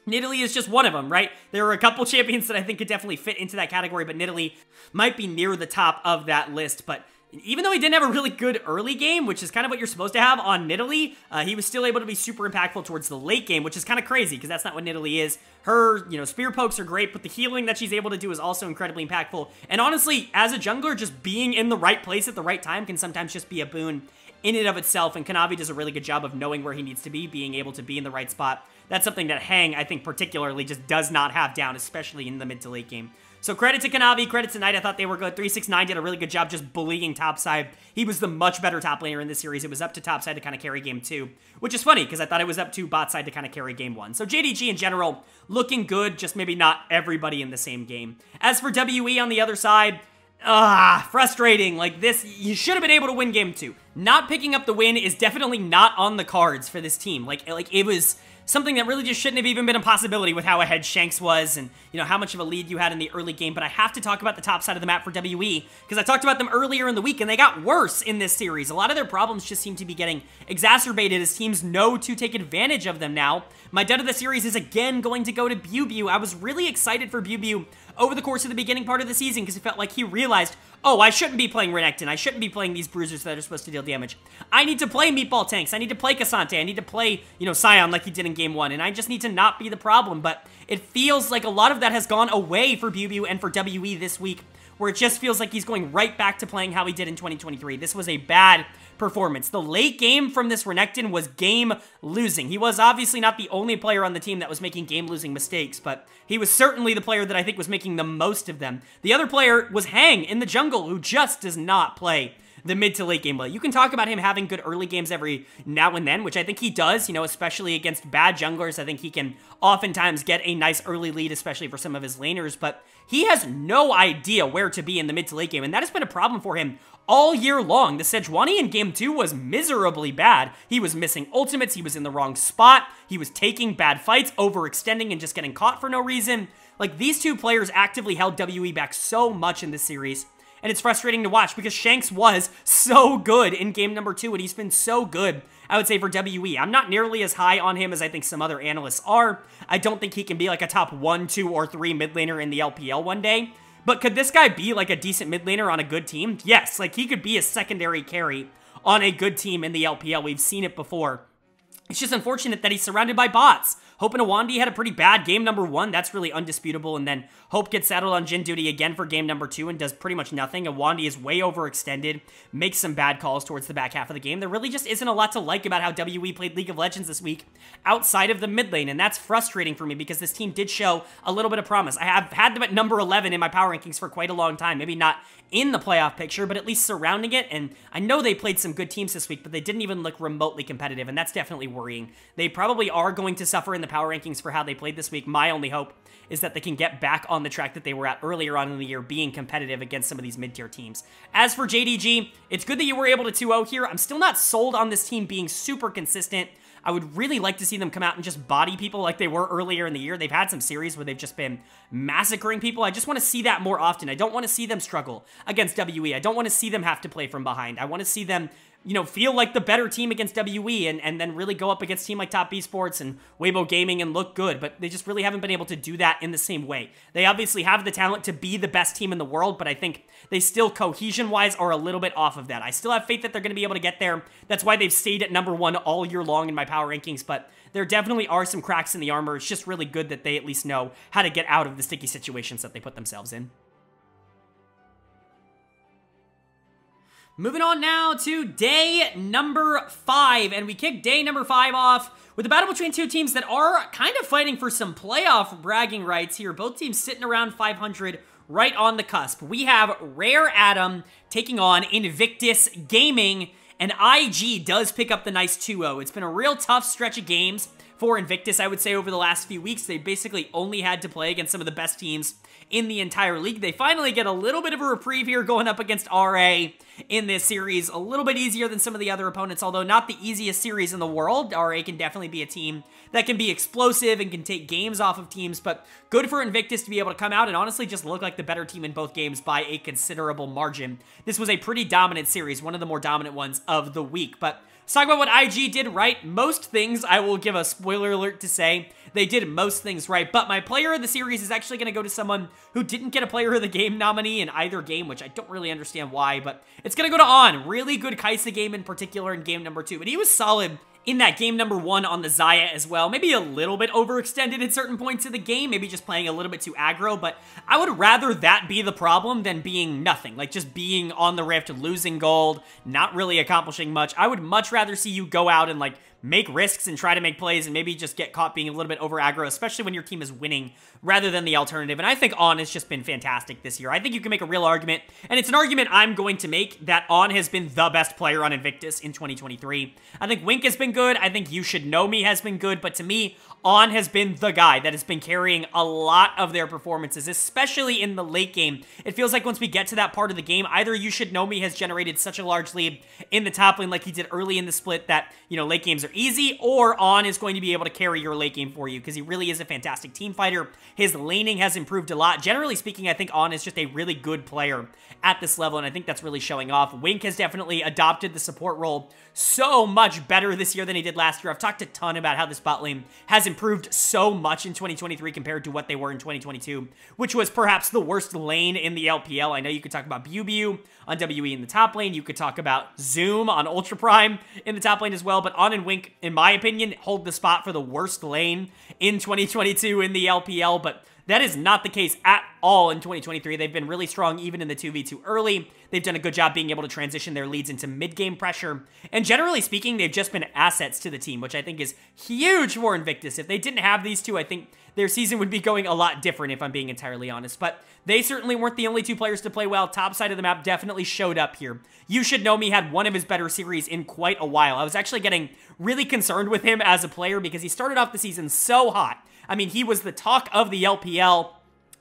Nidalee is just one of them, right? There are a couple champions that I think could definitely fit into that category, but Nidalee might be near the top of that list. But even though he didn't have a really good early game, which is kind of what you're supposed to have on Nidalee, he was still able to be super impactful towards the late game, which is kind of crazy because that's not what Nidalee is. Her, you know, spear pokes are great, but the healing that she's able to do is also incredibly impactful. And honestly, as a jungler, just being in the right place at the right time can sometimes just be a boon in and of itself, and Kanavi does a really good job of knowing where he needs to be, being able to be in the right spot. That's something that Hang, I think, particularly just does not have down, especially in the mid to late game. So credit to Kanavi, credit to Knight. I thought they were good. 369 did a really good job just bullying topside. He was the much better top laner in this series. It was up to topside to kind of carry game 2, which is funny because I thought it was up to bot side to kind of carry game 1. So JDG in general, looking good, just maybe not everybody in the same game. As for WE on the other side, frustrating. Like this, you should have been able to win game 2. Not picking up the win is definitely not on the cards for this team. Like it was something that really just shouldn't have even been a possibility with how ahead Shanks was and, you know, how much of a lead you had in the early game. But I have to talk about the top side of the map for WE because I talked about them earlier in the week and they got worse in this series. A lot of their problems just seem to be getting exacerbated as teams know to take advantage of them now. My dud of the series is again going to go to BuBu. I was really excited for BuBu over the course of the beginning part of the season because it felt like he realized, oh, I shouldn't be playing Renekton. I shouldn't be playing these bruisers that are supposed to deal damage. I need to play Meatball Tanks. I need to play Cassante. I need to play, you know, Sion like he did in game 1. And I just need to not be the problem. But it feels like a lot of that has gone away for BuBu and for WE this week, where it just feels like he's going right back to playing how he did in 2023. This was a bad performance. The late game from this Renekton was game losing. He was obviously not the only player on the team that was making game losing mistakes, but he was certainly the player that I think was making the most of them. The other player was Hang in the jungle, who just does not play the mid to late game play. You can talk about him having good early games every now and then, which I think he does, you know, especially against bad junglers. I think he can oftentimes get a nice early lead, especially for some of his laners, but he has no idea where to be in the mid to late game, and that has been a problem for him all year long. The Sejuani in game 2 was miserably bad. He was missing ultimates, he was in the wrong spot, he was taking bad fights, overextending and just getting caught for no reason. Like, these two players actively held WE back so much in this series. And it's frustrating to watch because Shanks was so good in game number 2, and he's been so good, I would say, for WE. I'm not nearly as high on him as I think some other analysts are. I don't think he can be like a top 1, 2, or 3 mid laner in the LPL one day. But could this guy be like a decent mid laner on a good team? Yes, like he could be a secondary carry on a good team in the LPL. We've seen it before. It's just unfortunate that he's surrounded by bots. Hope and Awandi had a pretty bad game number 1. That's really undisputable. And then Hope gets saddled on Jhin duty again for game number 2 and does pretty much nothing. Awandi is way overextended, makes some bad calls towards the back half of the game. There really just isn't a lot to like about how WE played League of Legends this week outside of the mid lane. And that's frustrating for me because this team did show a little bit of promise. I have had them at number 11 in my power rankings for quite a long time. Maybe not in the playoff picture, but at least surrounding it. And I know they played some good teams this week, but they didn't even look remotely competitive. And that's definitely worrying. They probably are going to suffer in the power rankings for how they played this week. My only hope is that they can get back on the track that they were at earlier on in the year, being competitive against some of these mid-tier teams. As for JDG, it's good that you were able to 2-0 here. I'm still not sold on this team being super consistent. I would really like to see them come out and just body people like they were earlier in the year. They've had some series where they've just been massacring people. I just want to see that more often. I don't want to see them struggle against WE. I don't want to see them have to play from behind. I want to see them, you know, feel like the better team against WE and then really go up against a team like Top Esports and Weibo Gaming and look good, but they just really haven't been able to do that in the same way. They obviously have the talent to be the best team in the world, but I think they still, cohesion-wise, are a little bit off of that. I still have faith that they're going to be able to get there. That's why they've stayed at number 1 all year long in my power rankings, but there definitely are some cracks in the armor. It's just really good that they at least know how to get out of the sticky situations that they put themselves in. Moving on now to day number 5, and we kick day number 5 off with a battle between two teams that are kind of fighting for some playoff bragging rights here. Both teams sitting around 500, right on the cusp. We have Rare Adam taking on Invictus Gaming, and IG does pick up the nice 2-0. It's been a real tough stretch of games for Invictus, I would say, over the last few weeks. They basically only had to play against some of the best teams in the entire league. They finally get a little bit of a reprieve here going up against RA in this series. A little bit easier than some of the other opponents, although not the easiest series in the world. RA can definitely be a team that can be explosive and can take games off of teams, but good for Invictus to be able to come out and honestly just look like the better team in both games by a considerable margin. This was a pretty dominant series, one of the more dominant ones of the week, but let's talk about what IG did right. Most things, I will give a spoiler alert to say, they did most things right, but my player of the series is actually going to go to someone who didn't get a player of the game nominee in either game, which I don't really understand why, but it's going to go to On. Really good Kaisa game in particular in game number 2, and he was solid in that game number 1 on the Xayah as well. Maybe a little bit overextended at certain points of the game, maybe just playing a little bit too aggro, but I would rather that be the problem than being nothing, like just being on the rift, losing gold, not really accomplishing much. I would much rather see you go out and like make risks and try to make plays and maybe just get caught being a little bit over aggro, especially when your team is winning rather than the alternative. And I think On has just been fantastic this year. I think you can make a real argument, and it's an argument I'm going to make, that On has been the best player on Invictus in 2023. I think Wink has been good. I think You Should Know Me has been good, but to me, On has been the guy that has been carrying a lot of their performances, especially in the late game. It feels like once we get to that part of the game, either You Should Know Me has generated such a large lead in the top lane like he did early in the split that, you know, late games are easy, or On is going to be able to carry your late game for you because he really is a fantastic team fighter. His laning has improved a lot. Generally speaking, I think On is just a really good player at this level, and I think that's really showing off. Wink has definitely adopted the support role so much better this year than he did last year. I've talked a ton about how this bot lane has improved so much in 2023 compared to what they were in 2022, which was perhaps the worst lane in the LPL. I know you could talk about Bilibili on WE in the top lane. You could talk about Zoom on Ultra Prime in the top lane as well, but On and Wink, in my opinion, hold the spot for the worst lane in 2022 in the LPL, but that is not the case at all in 2023. They've been really strong even in the 2v2 early. They've done a good job being able to transition their leads into mid-game pressure. And generally speaking, they've just been assets to the team, which I think is huge for Invictus. If they didn't have these two, I think their season would be going a lot different, if I'm being entirely honest. But they certainly weren't the only two players to play well. Top side of the map definitely showed up here. You Should Know Me had one of his better series in quite a while. I was actually getting really concerned with him as a player because he started off the season so hot. I mean, he was the talk of the LPL.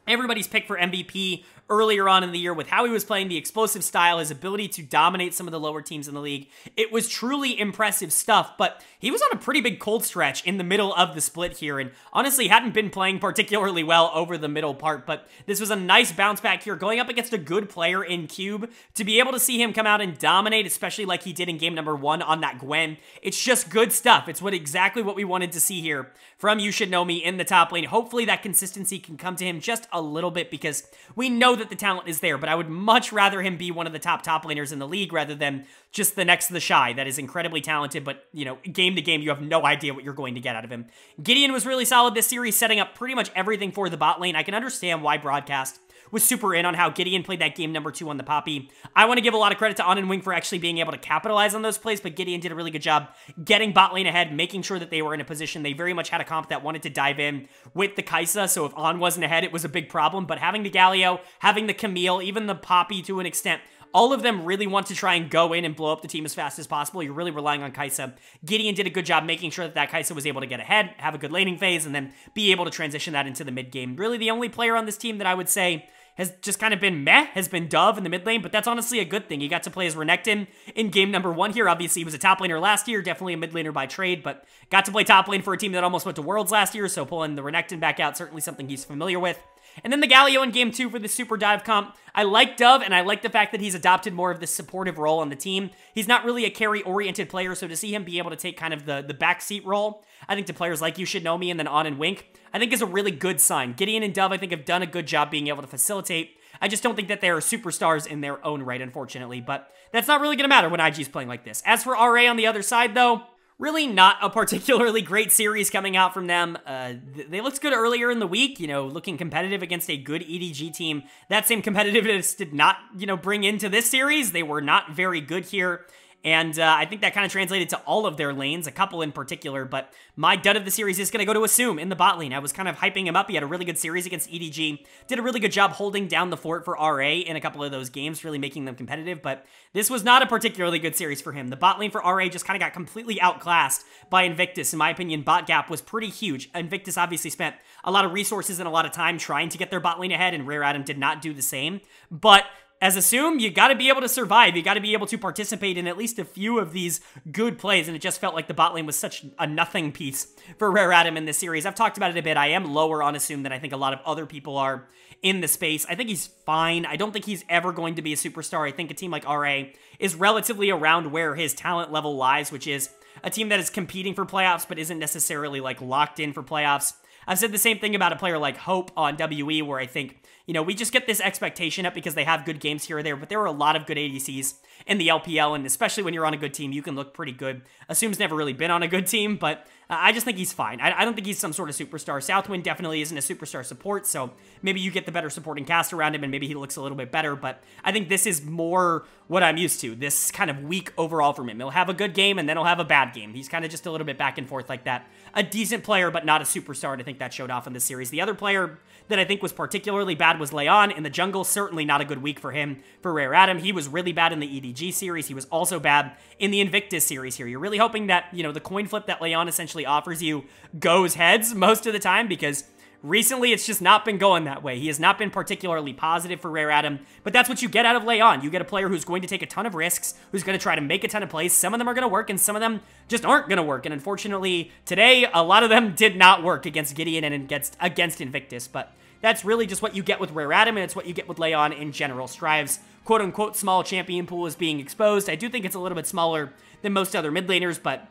Everybody's pick for MVP earlier on in the year with how he was playing, the explosive style, his ability to dominate some of the lower teams in the league. It was truly impressive stuff, but he was on a pretty big cold stretch in the middle of the split here, and honestly hadn't been playing particularly well over the middle part, but this was a nice bounce back here, going up against a good player in Cube. To be able to see him come out and dominate, especially like he did in game number 1 on that Gwen, it's just good stuff. It's exactly what we wanted to see here from You Should Know Me in the top lane. Hopefully that consistency can come to him just a little bit because we know that the talent is there, but I would much rather him be one of the top laners in the league rather than just the next to the Shy that is incredibly talented, but, you know, game to game, you have no idea what you're going to get out of him. Gideon was really solid this series, setting up pretty much everything for the bot lane. I can understand why Broadcast was super in on how Gideon played that game number 2 on the Poppy. I want to give a lot of credit to On and Wing for actually being able to capitalize on those plays, but Gideon did a really good job getting bot lane ahead, making sure that they were in a position. They very much had a comp that wanted to dive in with the Kai'Sa, so if On wasn't ahead, it was a big problem, but having the Galio, having the Camille, even the Poppy to an extent, all of them really want to try and go in and blow up the team as fast as possible. You're really relying on Kai'Sa. Gideon did a good job making sure that Kai'Sa was able to get ahead, have a good laning phase, and then be able to transition that into the mid game. Really the only player on this team that I would say has just kind of been meh, has been Dove in the mid lane, but that's honestly a good thing. He got to play as Renekton in game number 1 here. Obviously, he was a top laner last year, definitely a mid laner by trade, but got to play top lane for a team that almost went to Worlds last year, so pulling the Renekton back out, certainly something he's familiar with. And then the Galio in game 2 for the super dive comp. I like Dove, and I like the fact that he's adopted more of this supportive role on the team. He's not really a carry-oriented player, so to see him be able to take kind of the backseat role, I think to players like You Should Know Me and then On and Wink, I think is a really good sign. Gideon and Dove, I think, have done a good job being able to facilitate. I just don't think that they're superstars in their own right, unfortunately, but that's not really going to matter when IG's playing like this. As for RA on the other side, though, really not a particularly great series coming out from them. They looked good earlier in the week, you know, looking competitive against a good EDG team. That same competitiveness did not, you know, bring into this series. They were not very good here. And I think that kind of translated to all of their lanes, a couple in particular, but my dud of the series is going to go to Assume in the bot lane. I was kind of hyping him up. He had a really good series against EDG, did a really good job holding down the fort for RA in a couple of those games, really making them competitive, but this was not a particularly good series for him. The bot lane for RA just kind of got completely outclassed by Invictus. In my opinion, bot gap was pretty huge. Invictus obviously spent a lot of resources and a lot of time trying to get their bot lane ahead, and Rare Adam did not do the same, but as Assume, you got to be able to survive. You got to be able to participate in at least a few of these good plays, and it just felt like the bot lane was such a nothing piece for Rare Adam in this series. I've talked about it a bit. I am lower on Assume than I think a lot of other people are in the space. I think he's fine. I don't think he's ever going to be a superstar. I think a team like RA is relatively around where his talent level lies, which is a team that is competing for playoffs but isn't necessarily like locked in for playoffs. I've said the same thing about a player like Hope on WE, where I think, you know, we just get this expectation up because they have good games here or there, but there are a lot of good ADCs in the LPL, and especially when you're on a good team, you can look pretty good. Assume's never really been on a good team, but I just think he's fine. I don't think he's some sort of superstar. Southwind definitely isn't a superstar support, so maybe you get the better supporting cast around him and maybe he looks a little bit better, but I think this is more what I'm used to. This kind of weak overall from him. He'll have a good game and then he'll have a bad game. He's kind of just a little bit back and forth like that. A decent player, but not a superstar, and I think that showed off in this series. The other player that I think was particularly bad was Leon in the jungle. Certainly not a good week for him. For Rare Adam, he was really bad in the EDG series. He was also bad in the Invictus series here. You're really hoping that, you know, the coin flip that Leon essentially offers you goes heads most of the time, because recently it's just not been going that way. He has not been particularly positive for Rare Adam, but that's what you get out of Leon. You get a player who's going to take a ton of risks, who's going to try to make a ton of plays. Some of them are going to work, and some of them just aren't going to work. And unfortunately, today, a lot of them did not work against Gideon and against Invictus, but that's really just what you get with Rare Adam, and it's what you get with Leon in general. Strive's quote-unquote small champion pool is being exposed. I do think it's a little bit smaller than most other mid laners, but,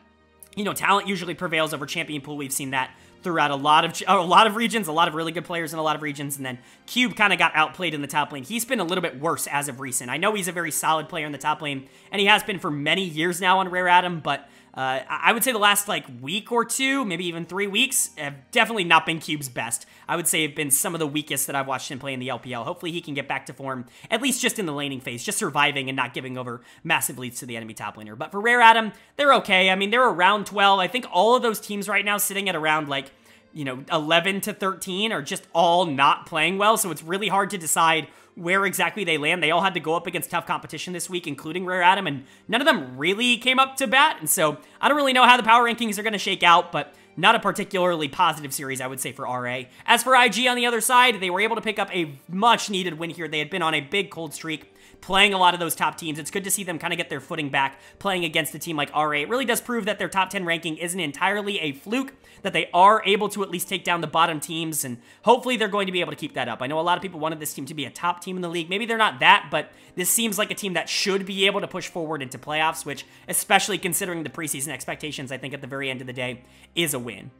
you know, talent usually prevails over champion pool. We've seen that throughout a lot of regions, a lot of really good players in a lot of regions, and then Cube kind of got outplayed in the top lane. He's been a little bit worse as of recent. I know he's a very solid player in the top lane, and he has been for many years now on Rare Adam, but I would say the last, like, week or two, maybe even 3 weeks, have definitely not been Cube's best. I would say have been some of the weakest that I've watched him play in the LPL. Hopefully he can get back to form, at least just in the laning phase, just surviving and not giving over massive leads to the enemy top laner. But for Rare Adam, they're okay. I mean, they're around 12. I think all of those teams right now sitting at around, like, you know, 11 to 13 are just all not playing well, so it's really hard to decide where exactly they land. They all had to go up against tough competition this week, including Rare Adam, and none of them really came up to bat, and so I don't really know how the power rankings are going to shake out, but not a particularly positive series, I would say, for RA. As for IG on the other side, they were able to pick up a much-needed win here. They had been on a big cold streak, playing a lot of those top teams. It's good to see them kind of get their footing back, playing against a team like RA. It really does prove that their top 10 ranking isn't entirely a fluke, that they are able to at least take down the bottom teams, and hopefully they're going to be able to keep that up. I know a lot of people wanted this team to be a top team in the league. Maybe they're not that, but this seems like a team that should be able to push forward into playoffs, which, especially considering the preseason expectations, I think at the very end of the day, is a win.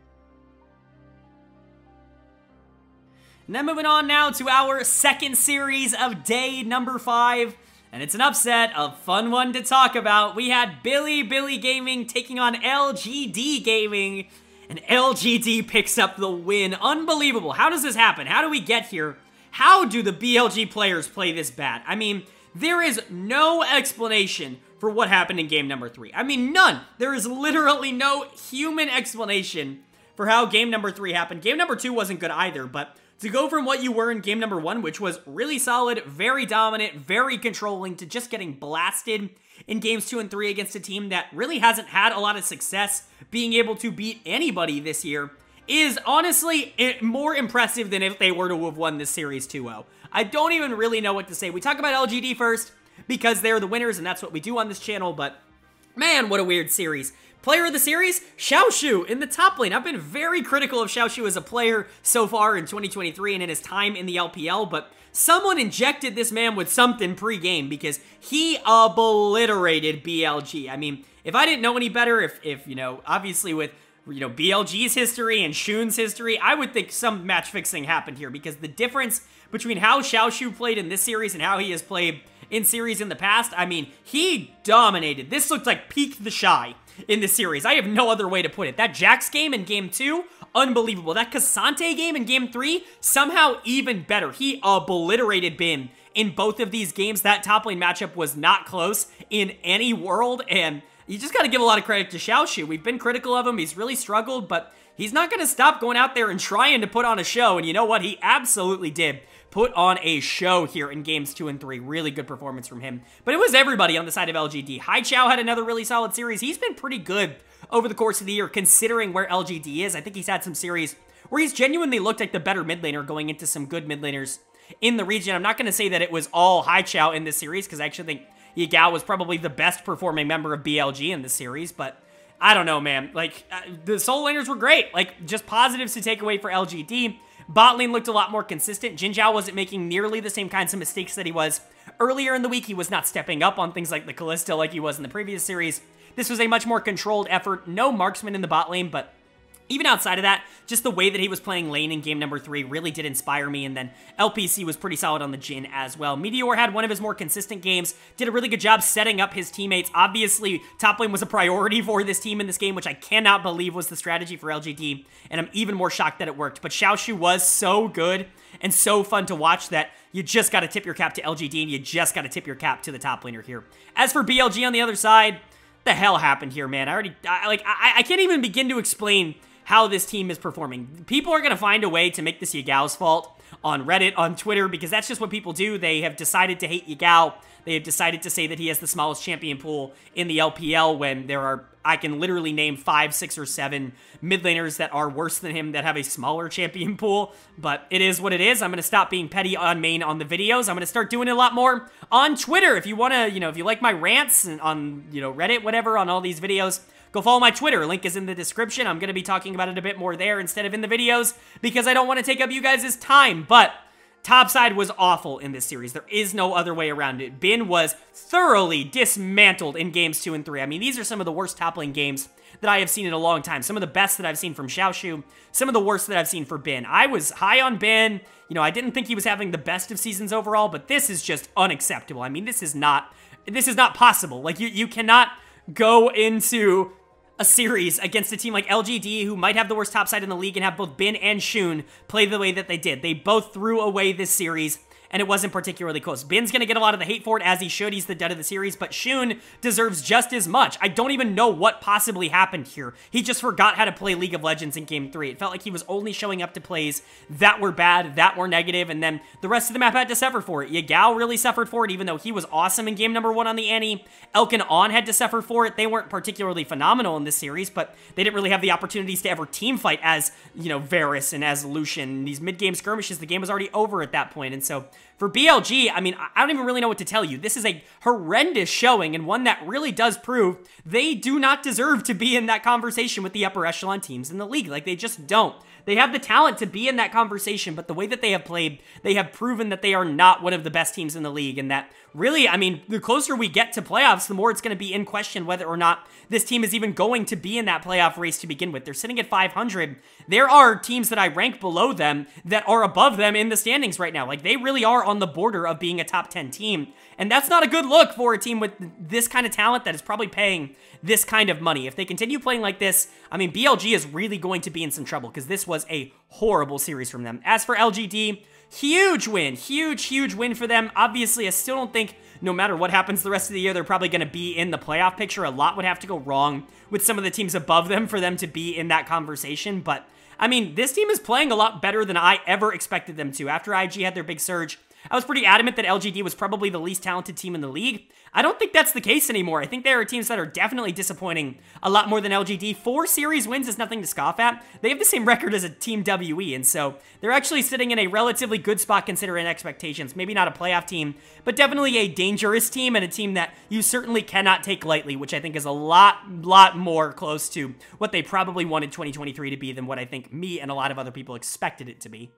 And then moving on now to our second series of day number 5. And it's an upset, a fun one to talk about. We had Bilibili Gaming taking on LGD Gaming. And LGD picks up the win. Unbelievable. How does this happen? How do we get here? How do the BLG players play this bad? I mean, there is no explanation for what happened in game number 3. I mean, none. There is literally no human explanation for how game number 3 happened. Game number 2 wasn't good either, but to go from what you were in game number 1, which was really solid, very dominant, very controlling, to just getting blasted in games 2 and 3 against a team that really hasn't had a lot of success being able to beat anybody this year, is honestly more impressive than if they were to have won this series 2-0. I don't even really know what to say. We talk about LGD first because they're the winners, and that's what we do on this channel, but man, what a weird series. Player of the series, Xiaoshu in the top lane. I've been very critical of Xiaoshu as a player so far in 2023 and in his time in the LPL, but someone injected this man with something pre-game because he obliterated BLG. I mean, if I didn't know any better, if you know, obviously with, you know, BLG's history and Shun's history, I would think some match fixing happened here, because the difference between how Xiaoshu played in this series and how he has played in series in the past, I mean, he dominated. This looked like peak the Shy in this series. I have no other way to put it. That Jax game in game 2, unbelievable. That Cassante game in game 3, somehow even better. He obliterated Bin in both of these games. That top lane matchup was not close in any world, and you just got to give a lot of credit to Xiaoshu. We've been critical of him. He's really struggled, but he's not going to stop going out there and trying to put on a show, and you know what? He absolutely did put on a show here in games 2 and 3. Really good performance from him. But it was everybody on the side of LGD. Haichao had another really solid series. He's been pretty good over the course of the year, considering where LGD is. I think he's had some series where he's genuinely looked like the better mid laner, going into some good mid laners in the region. I'm not going to say that it was all Haichao in this series, because I actually think Yagao was probably the best performing member of BLG in this series, but I don't know, man. Like, the solo laners were great. Like, just positives to take away for LGD. Bot lane looked a lot more consistent. Jinzhao wasn't making nearly the same kinds of mistakes that he was earlier in the week. He was not stepping up on things like the Kalista like he was in the previous series. This was a much more controlled effort. No marksman in the bot lane, but Even outside of that, just the way that he was playing lane in game number 3 really did inspire me, and then LPC was pretty solid on the Jhin as well. Meteor had one of his more consistent games, did a really good job setting up his teammates. Obviously, top lane was a priority for this team in this game, which I cannot believe was the strategy for LGD, and I'm even more shocked that it worked. But Xiaoshu was so good and so fun to watch that you just got to tip your cap to LGD, and you just got to tip your cap to the top laner here. As for BLG on the other side, the hell happened here, man? I can't even begin to explain how this team is performing. People are going to find a way to make this Yagao's fault on Reddit, on Twitter, because that's just what people do. They have decided to hate Yagao. They have decided to say that he has the smallest champion pool in the LPL when there are, I can literally name 5, 6, or 7 mid laners that are worse than him that have a smaller champion pool. But it is what it is. I'm going to stop being petty on main on the videos. I'm going to start doing it a lot more on Twitter. If you want to, if you like my rants on, Reddit, whatever, on all these videos, go follow my Twitter. Link is in the description. I'm going to be talking about it a bit more there instead of in the videos because I don't want to take up you guys' time. But topside was awful in this series. There is no other way around it. Bin was thoroughly dismantled in games 2 and 3. I mean, these are some of the worst top lane games that I have seen in a long time. Some of the best that I've seen from Xiaoshu. Some of the worst that I've seen for Bin. I was high on Bin. I didn't think he was having the best of seasons overall, but this is just unacceptable. I mean, this is not possible. Like, you cannot go into a series against a team like LGD, who might have the worst topside in the league, and have both Bin and Shun play the way that they did. They both threw away this series, and it wasn't particularly close. Bin's going to get a lot of the hate for it, as he should. He's the dud of the series, but Shun deserves just as much. I don't even know what possibly happened here. He just forgot how to play League of Legends in Game 3. It felt like he was only showing up to plays that were bad, that were negative, and then the rest of the map had to suffer for it. Yagao really suffered for it, even though he was awesome in Game number 1 on the Annie. Elk and On had to suffer for it. They weren't particularly phenomenal in this series, but they didn't really have the opportunities to ever team fight as, Varus and as Lucian. These mid-game skirmishes, the game was already over at that point, and so for BLG, I mean, I don't even really know what to tell you. This is a horrendous showing, and one that really does prove they do not deserve to be in that conversation with the upper echelon teams in the league. Like, they just don't. They have the talent to be in that conversation, but the way that they have played, they have proven that they are not one of the best teams in the league, and that really, I mean, the closer we get to playoffs, the more it's going to be in question whether or not this team is even going to be in that playoff race to begin with. They're sitting at 500. There are teams that I rank below them that are above them in the standings right now. Like, they really are on the border of being a top 10 team, and that's not a good look for a team with this kind of talent that is probably paying this kind of money. If they continue playing like this, I mean, BLG is really going to be in some trouble because this was a horrible series from them. As for LGD, huge win. Huge win for them. Obviously, I still don't think no matter what happens the rest of the year, they're probably going to be in the playoff picture. A lot would have to go wrong with some of the teams above them for them to be in that conversation. But, I mean, this team is playing a lot better than I ever expected them to. After IG had their big surge, I was pretty adamant that LGD was probably the least talented team in the league. I don't think that's the case anymore. I think there are teams that are definitely disappointing a lot more than LGD. 4 series wins is nothing to scoff at. They have the same record as a Team WE, and so they're actually sitting in a relatively good spot considering expectations. Maybe not a playoff team, but definitely a dangerous team and a team that you certainly cannot take lightly, which I think is a lot more close to what they probably wanted 2023 to be than what I think me and a lot of other people expected it to be.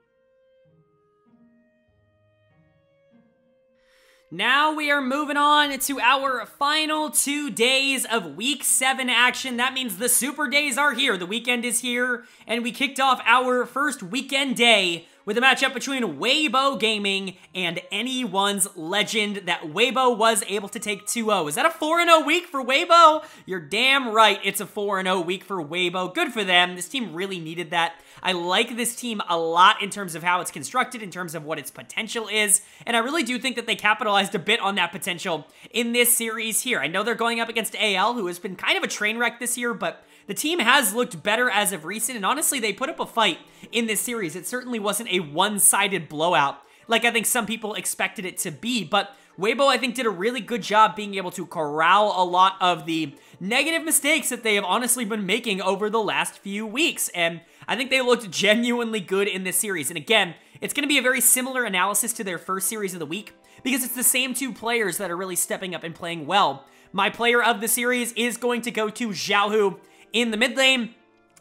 Now we are moving on to our final 2 days of Week 7 action. That means the Super Days are here. The weekend is here, and we kicked off our first weekend day with a matchup between Weibo Gaming and Anyone's Legend that Weibo was able to take 2-0. Is that a 4-0 week for Weibo? You're damn right it's a 4-0 week for Weibo. Good for them. This team really needed that. I like this team a lot in terms of how it's constructed, in terms of what its potential is, and I really do think that they capitalized a bit on that potential in this series here. I know they're going up against AL, who has been kind of a train wreck this year, but the team has looked better as of recent, and honestly, they put up a fight in this series. It certainly wasn't a one-sided blowout like I think some people expected it to be, but Weibo, I think, did a really good job being able to corral a lot of the negative mistakes that they have honestly been making over the last few weeks, and I think they looked genuinely good in this series. And again, it's going to be a very similar analysis to their first series of the week because it's the same 2 players that are really stepping up and playing well. My player of the series is going to go to Xiaohu in the mid lane.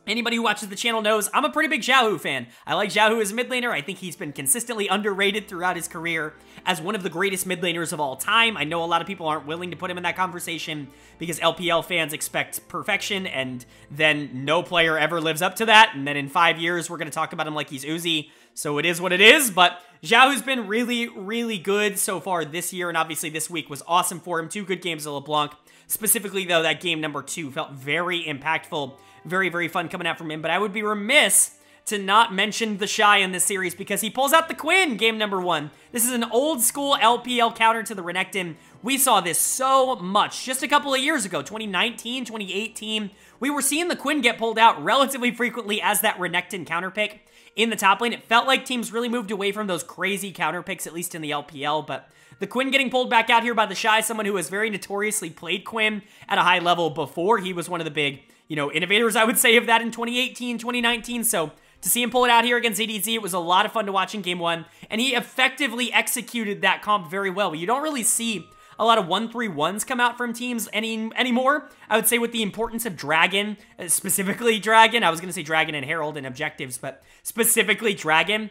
Anybody who watches the channel knows I'm a pretty big Xiaohu fan. I like Xiaohu as a mid laner. I think he's been consistently underrated throughout his career as one of the greatest mid laners of all time. I know a lot of people aren't willing to put him in that conversation because LPL fans expect perfection, and then no player ever lives up to that, and then in 5 years, we're going to talk about him like he's Uzi. So it is what it is, but Xiaohu's been really, really good so far this year, and obviously this week was awesome for him. 2 good games of LeBlanc. Specifically, though, that game number 2 felt very impactful. Very, very fun coming out from him, but I would be remiss to not mention the Shy in this series because he pulls out the Quinn game number 1. This is an old school LPL counter to the Renekton. We saw this so much just a couple of years ago, 2019, 2018. We were seeing the Quinn get pulled out relatively frequently as that Renekton counter pick in the top lane. It felt like teams really moved away from those crazy counter picks, at least in the LPL, but the Quinn getting pulled back out here by the Shy, someone who has very notoriously played Quinn at a high level before. He was one of the big, innovators, I would say, of that in 2018, 2019. So to see him pull it out here against ZDZ, it was a lot of fun to watch in game 1. And he effectively executed that comp very well. You don't really see a lot of 1-3-1s come out from teams anymore. I would say with the importance of Dragon, specifically Dragon. I was going to say Dragon and Herald and objectives, but specifically Dragon.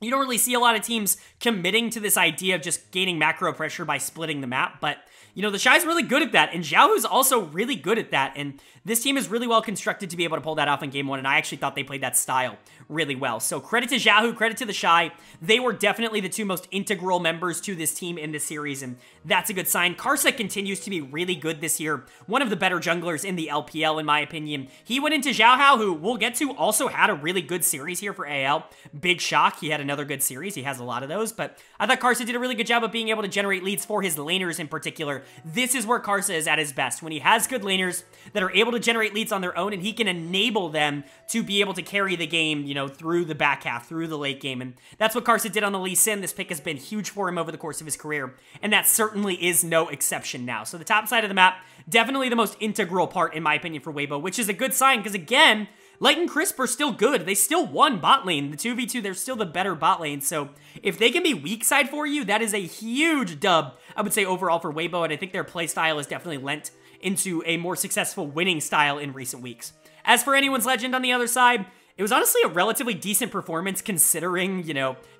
You don't really see a lot of teams committing to this idea of just gaining macro pressure by splitting the map, but the Shy's really good at that, and Xiaohu's also really good at that, and this team is really well constructed to be able to pull that off in game 1, and I actually thought they played that style really well. So credit to Xiaohu, credit to the Shy. They were definitely the 2 most integral members to this team in this series, and that's a good sign. Karsa continues to be really good this year. One of the better junglers in the LPL, in my opinion. He went into Xiaohao, who we'll get to, also had a really good series here for AL. Big shock, he had another good series. He has a lot of those, but I thought Karsa did a really good job of being able to generate leads for his laners in particular. This is where Karsa is at his best, when he has good laners that are able to generate leads on their own, and he can enable them to be able to carry the game, through the back half, through the late game, and that's what Karsa did on the Lee Sin. This pick has been huge for him over the course of his career, and that certainly is no exception now. So the top side of the map, definitely the most integral part, in my opinion, for Weibo, which is a good sign, because again, Light and Crisp are still good. They still won bot lane. The 2v2, they're still the better bot lane. So if they can be weak side for you, that is a huge dub, I would say, overall for Weibo. And I think their play style has definitely lent into a more successful winning style in recent weeks. As for anyone's Legend on the other side, it was honestly a relatively decent performance considering,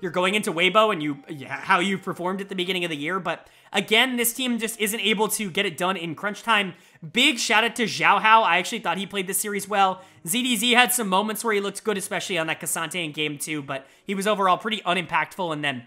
you're going into Weibo and how you performed at the beginning of the year. But again, this team just isn't able to get it done in crunch time. Big shout out to Xiaohao. I actually thought he played this series well. ZDZ had some moments where he looked good, especially on that Cassante in game 2, but he was overall pretty unimpactful. And then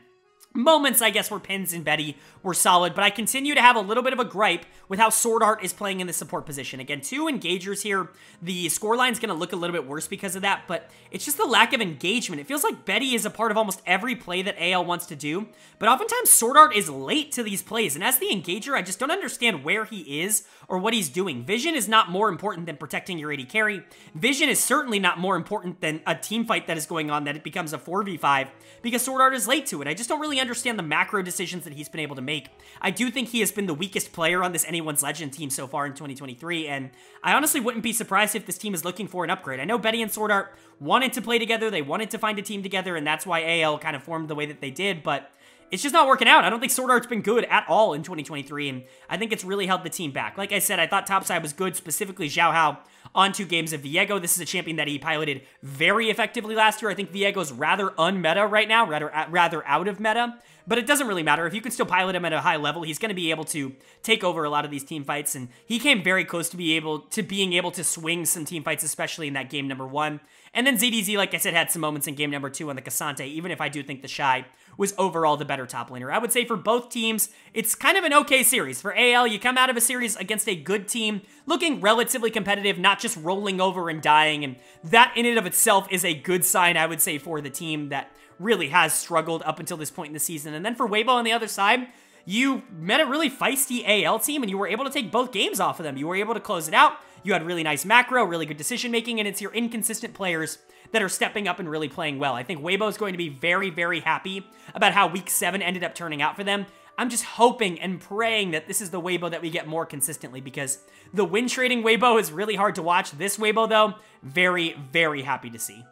moments, I guess, where Pins and Betty were solid, but I continue to have a little bit of a gripe with how Sword Art is playing in the support position. Again, 2 engagers here. The scoreline's going to look a little bit worse because of that, but it's just the lack of engagement. It feels like Betty is a part of almost every play that AL wants to do, but oftentimes Sword Art is late to these plays, and as the engager, I just don't understand where he is or what he's doing. Vision is not more important than protecting your AD carry. Vision is certainly not more important than a team fight that is going on that it becomes a 4v5 because Sword Art is late to it. I just don't really understand the macro decisions that he's been able to make. I do think he has been the weakest player on this Anyone's Legend team so far in 2023, and I honestly wouldn't be surprised if this team is looking for an upgrade. I know Betty and Sword Art wanted to play together, they wanted to find a team together, and that's why AL kind of formed the way that they did, but it's just not working out. I don't think Sword Art's been good at all in 2023, and I think it's really held the team back. Like I said, I thought topside was good, specifically Xiaohao on 2 games of Viego. This is a champion that he piloted very effectively last year. I think Viego's rather unmeta right now, rather out of meta, but it doesn't really matter. If you can still pilot him at a high level, he's going to be able to take over a lot of these team fights, and he came very close to being able to swing some team fights, especially in that game number 1. And then ZDZ, like I said, had some moments in game number 2 on the Cassante, even if I do think the Shy was overall the better top laner. I would say for both teams, it's kind of an okay series. For AL, you come out of a series against a good team, looking relatively competitive, not just rolling over and dying, and that in and of itself is a good sign, I would say, for the team that really has struggled up until this point in the season. And then for Weibo on the other side, you met a really feisty AL team, and you were able to take both games off of them. You were able to close it out. You had really nice macro, really good decision-making, and it's your inconsistent players that are stepping up and really playing well. I think Weibo is going to be very, very happy about how Week 7 ended up turning out for them. I'm just hoping and praying that this is the Weibo that we get more consistently, because the win trading Weibo is really hard to watch. This Weibo, though, very, very happy to see.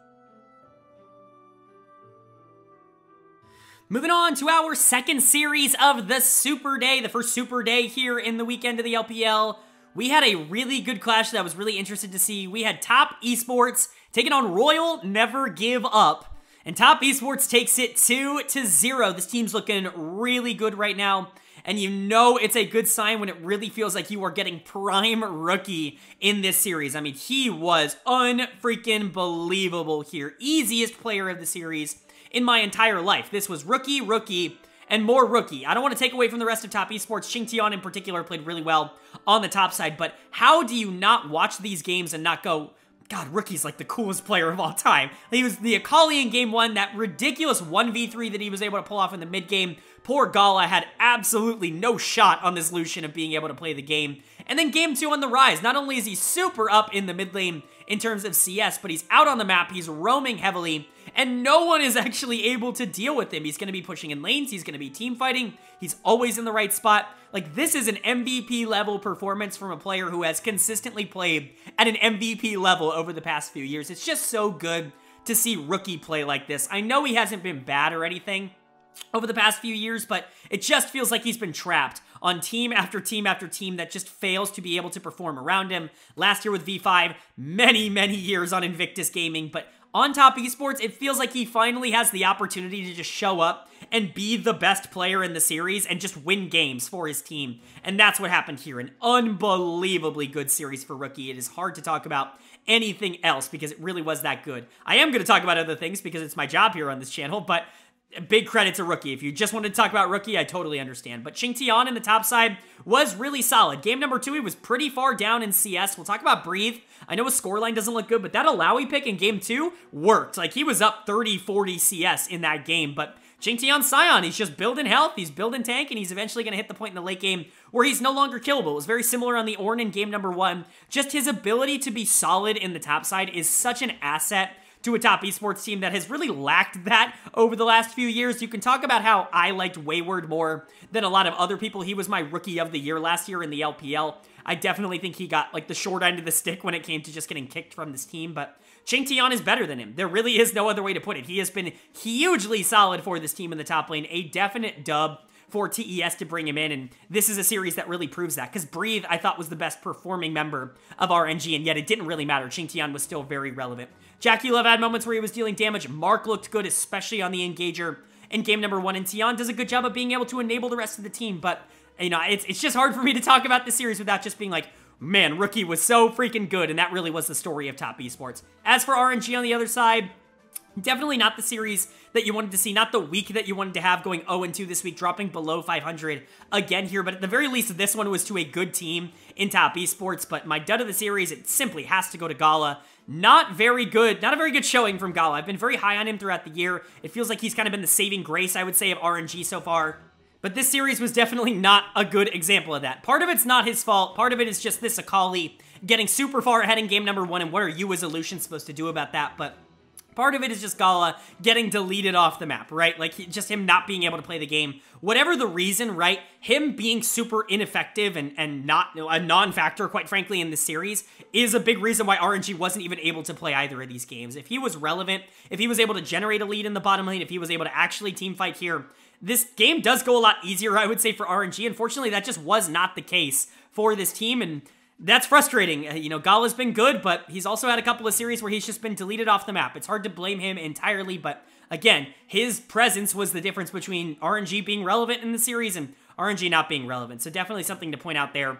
Moving on to our second series of the Super Day, the first Super Day here in the weekend of the LPL. we had a really good clash that I was really interested to see. We had Top Esports taking on Royal Never Give Up, and Top Esports takes it 2-0. This team's looking really good right now, and you know it's a good sign when it really feels like you are getting prime Rookie in this series. I mean, he was unfreaking believable here. Easiest player of the series in my entire life. This was Rookie, and more Rookie. I don't want to take away from the rest of Top Esports. Xingtian in particular played really well on the top side, but how do you not watch these games and not go, God, Rookie's like the coolest player of all time. He was the Akali in game 1, that ridiculous 1v3 that he was able to pull off in the mid game. Poor Gala had absolutely no shot on this Lucian of being able to play the game. And then game 2 on the rise. Not only is he super up in the mid lane in terms of CS, but he's out on the map, he's roaming heavily, and no one is actually able to deal with him. He's going to be pushing in lanes, he's going to be team fighting, he's always in the right spot. Like, this is an MVP level performance from a player who has consistently played at an MVP level over the past few years. It's just so good to see Rookie play like this. I know he hasn't been bad or anything over the past few years, but it just feels like he's been trapped on team after team after team that just fails to be able to perform around him. Last year with V5, many years on Invictus Gaming, but on Top Esports, it feels like he finally has the opportunity to just show up and be the best player in the series and just win games for his team. And that's what happened here. An unbelievably good series for Rookie. It is hard to talk about anything else because it really was that good. I am going to talk about other things because it's my job here on this channel, but big credit to Rookie. If you just wanted to talk about Rookie, I totally understand. But Xingtian in the top side was really solid. Game number 2, he was pretty far down in CS. We'll talk about Breathe. I know his scoreline doesn't look good, but that Alawi pick in game 2 worked. Like, he was up 30-40 CS in that game, but Xingtian Sion, he's just building health, he's building tank, and he's eventually going to hit the point in the late game where he's no longer killable. It was very similar on the Ornn in game number 1. Just his ability to be solid in the top side is such an asset to a Top Esports team that has really lacked that over the last few years. You can talk about how I liked Wayward more than a lot of other people. He was my Rookie of the Year last year in the LPL. I definitely think he got like the short end of the stick when it came to just getting kicked from this team, but Xingtian is better than him. There really is no other way to put it. He has been hugely solid for this team in the top lane. A definite dub for TES to bring him in, and this is a series that really proves that, because Breathe, I thought, was the best performing member of RNG, and yet it didn't really matter. Xingtian was still very relevant. Jackie Love had moments where he was dealing damage. Mark looked good, especially on the Engager in game number 1, and Tian does a good job of being able to enable the rest of the team, but, you know, it's just hard for me to talk about this series without just being like, man, Rookie was so freaking good, and that really was the story of Top Esports. As for RNG on the other side, definitely not the series that you wanted to see, not the week that you wanted to have, going 0-2 this week, dropping below 500 again here, but at the very least, this one was to a good team in Top Esports. But my dud of the series, it simply has to go to Gala. Not very good, not a very good showing from Gala. I've been very high on him throughout the year. It feels like he's kind of been the saving grace, I would say, of RNG so far. But this series was definitely not a good example of that. Part of it's not his fault, part of it is just this Akali getting super far ahead in game number 1, and what are you as a Lucian supposed to do about that? But part of it is just Gala getting deleted off the map, right? Like, just him not being able to play the game. Whatever the reason, right? Him being super ineffective and not a non-factor, quite frankly, in this series is a big reason why RNG wasn't even able to play either of these games. If he was relevant, if he was able to generate a lead in the bottom lane, if he was able to actually team fight here, this game does go a lot easier, I would say, for RNG. Unfortunately, that just was not the case for this team, and that's frustrating. You know, Gala's been good, but he's also had a couple of series where he's just been deleted off the map. It's hard to blame him entirely, but again, his presence was the difference between RNG being relevant in the series and RNG not being relevant. So definitely something to point out there.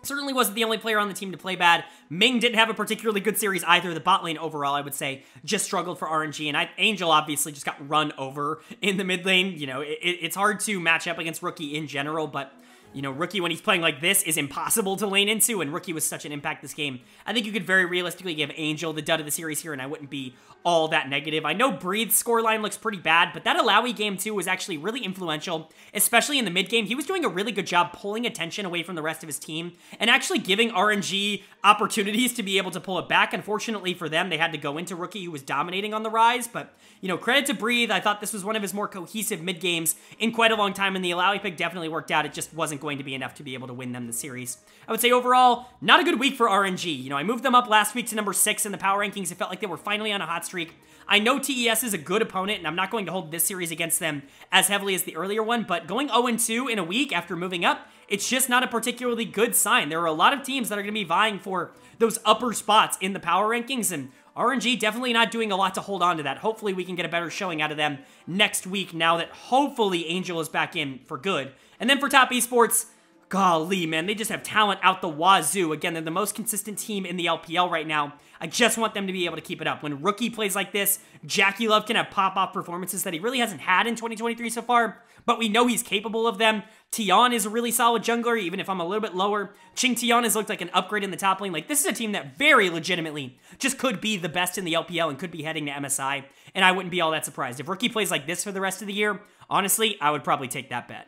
Certainly wasn't the only player on the team to play bad. Ming didn't have a particularly good series either. The bot lane overall, I would say, just struggled for RNG. And Angel obviously just got run over in the mid lane. You know, it's hard to match up against Rookie in general, but you know, Rookie, when he's playing like this, is impossible to lane into, and Rookie was such an impact this game. I think you could very realistically give Angel the dud of the series here, and I wouldn't be all that negative. I know Breathe's scoreline looks pretty bad, but that Alawi game too was actually really influential, especially in the mid game. He was doing a really good job pulling attention away from the rest of his team, and actually giving RNG opportunities to be able to pull it back. Unfortunately for them, they had to go into Rookie, who was dominating on the rise, but, you know, credit to Breathe. I thought this was one of his more cohesive mid games in quite a long time, and the Alawi pick definitely worked out. It just wasn't going to be enough to be able to win them the series. I would say overall, not a good week for RNG. You know, I moved them up last week to number 6 in the power rankings. It felt like they were finally on a hot streak. I know TES is a good opponent, and I'm not going to hold this series against them as heavily as the earlier one, but going 0-2 in a week after moving up, it's just not a particularly good sign. There are a lot of teams that are going to be vying for those upper spots in the power rankings, and RNG definitely not doing a lot to hold on to that. Hopefully we can get a better showing out of them next week now that hopefully Angel is back in for good. And then for top esports, golly, man, they just have talent out the wazoo. Again, they're the most consistent team in the LPL right now. I just want them to be able to keep it up. When Rookie plays like this, Jackie Love can have pop-off performances that he really hasn't had in 2023 so far, but we know he's capable of them. Tion is a really solid jungler, even if I'm a little bit lower. Ching Tion has looked like an upgrade in the top lane. Like, this is a team that very legitimately just could be the best in the LPL and could be heading to MSI, and I wouldn't be all that surprised. If Rookie plays like this for the rest of the year, honestly, I would probably take that bet.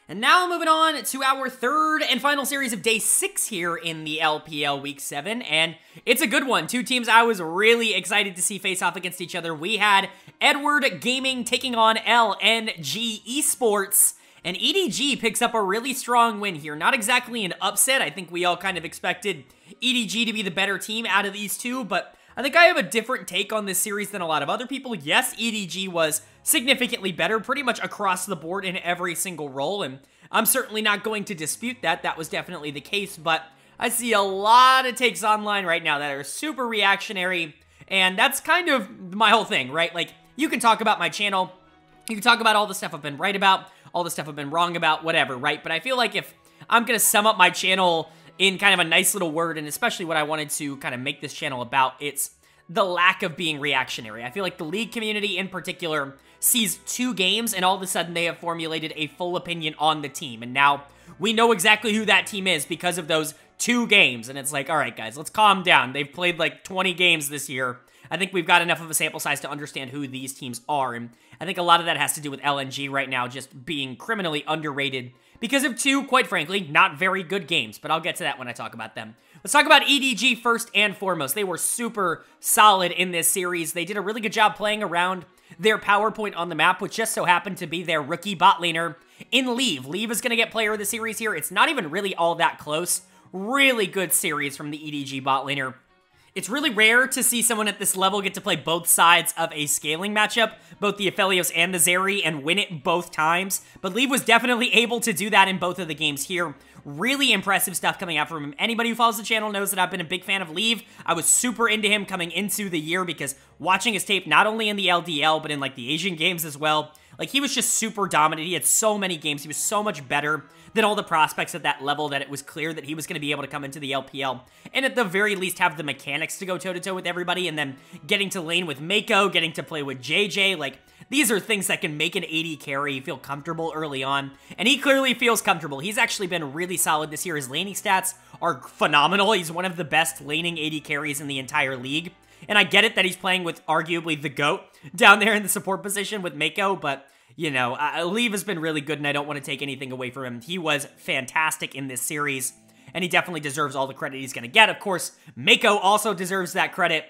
And now moving on to our third and final series of day 6 here in the LPL Week 7, and it's a good one. Two teams I was really excited to see face off against each other. We had Edward Gaming taking on LNG Esports, and EDG picks up a really strong win here. Not exactly an upset. I think we all kind of expected EDG to be the better team out of these two, but I think I have a different take on this series than a lot of other people. Yes, EDG was significantly better pretty much across the board in every single role, and I'm certainly not going to dispute that. That was definitely the case, but I see a lot of takes online right now that are super reactionary, and that's kind of my whole thing, right? Like, you can talk about my channel, you can talk about all the stuff I've been right about, all the stuff I've been wrong about, whatever, right? But I feel like if I'm gonna sum up my channel in kind of a nice little word, and especially what I wanted to kind of make this channel about, it's the lack of being reactionary. I feel like the League community in particular sees 2 games, and all of a sudden they have formulated a full opinion on the team, and now we know exactly who that team is because of those 2 games, and it's like, all right, guys, let's calm down. They've played like 20 games this year. I think we've got enough of a sample size to understand who these teams are, and I think a lot of that has to do with LNG right now just being criminally underrated because of 2, quite frankly, not very good games, but I'll get to that when I talk about them. Let's talk about EDG first and foremost. They were super solid in this series. They did a really good job playing around their power point on the map, which just so happened to be their rookie bot laner in Leave. Leave is going to get player of the series here. It's not even really all that close. Really good series from the EDG bot laner. It's really rare to see someone at this level get to play both sides of a scaling matchup, both the Aphelios and the Zeri, and win it both times. But Leave was definitely able to do that in both of the games here. Really impressive stuff coming out from him. Anybody who follows the channel knows that I've been a big fan of Leave. I was super into him coming into the year because watching his tape not only in the LDL, but in like the Asian games as well, like he was just super dominant. He had so many games. He was so much better than all the prospects at that level that it was clear that he was going to be able to come into the LPL and at the very least have the mechanics to go toe-to-toe with everybody, and then getting to lane with Mako, getting to play with JJ, like these are things that can make an AD carry feel comfortable early on, and he clearly feels comfortable. He's actually been really solid this year. His laning stats are phenomenal. He's one of the best laning AD carries in the entire league, and I get it that he's playing with arguably the GOAT down there in the support position with Mako, but you know, Leave has been really good, and I don't want to take anything away from him. He was fantastic in this series, and he definitely deserves all the credit he's going to get. Of course, Mako also deserves that credit.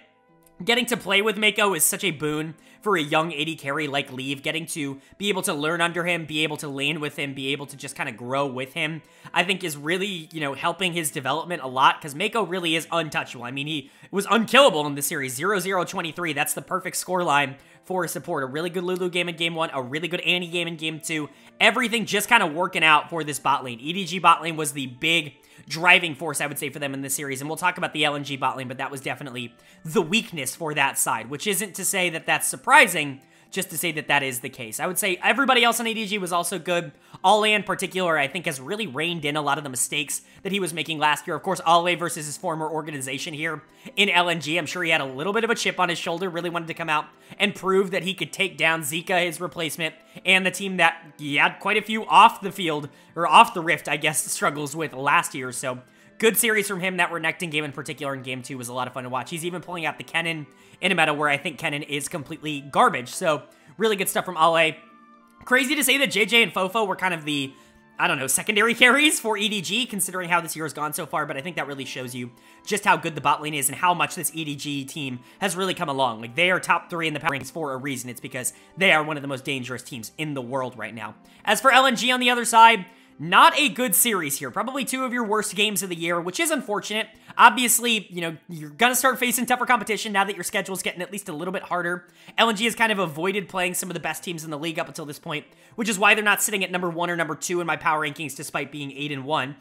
Getting to play with Mako is such a boon for a young AD carry like Leave. Getting to be able to learn under him, be able to lane with him, be able to just kind of grow with him, I think is really, you know, helping his development a lot, because Mako really is untouchable. I mean, he was unkillable in this series. 0-0-23, that's the perfect scoreline for a support. A really good Lulu game in Game 1, a really good Annie game in Game 2. Everything just kind of working out for this bot lane. EDG bot lane was the big driving force, I would say, for them in this series, and we'll talk about the LNG bot lane, but that was definitely the weakness for that side, which isn't to say that that's surprising, just to say that that is the case. I would say everybody else on ADG was also good. Ale in particular, I think, has really reined in a lot of the mistakes that he was making last year. Of course, Ale versus his former organization here in LNG. I'm sure he had a little bit of a chip on his shoulder, really wanted to come out and prove that he could take down Zika, his replacement, and the team that he had quite a few off the field, or off the rift, I guess, struggles with last year. So good series from him. That Renekton game in particular in Game 2 was a lot of fun to watch. He's even pulling out the Kennen in a meta where I think Kennen is completely garbage. So really good stuff from Ale. Crazy to say that JJ and Fofo were kind of the, I don't know, secondary carries for EDG, considering how this year has gone so far, but I think that really shows you just how good the bot lane is and how much this EDG team has really come along. Like, they are top 3 in the power rankings for a reason. It's because they are one of the most dangerous teams in the world right now. As for LNG on the other side, Not a good series here. Probably 2 of your worst games of the year, which is unfortunate. Obviously, you know, you're going to start facing tougher competition now that your schedule's getting at least a little bit harder. LNG has kind of avoided playing some of the best teams in the league up until this point, which is why they're not sitting at number 1 or number 2 in my power rankings despite being 8-1.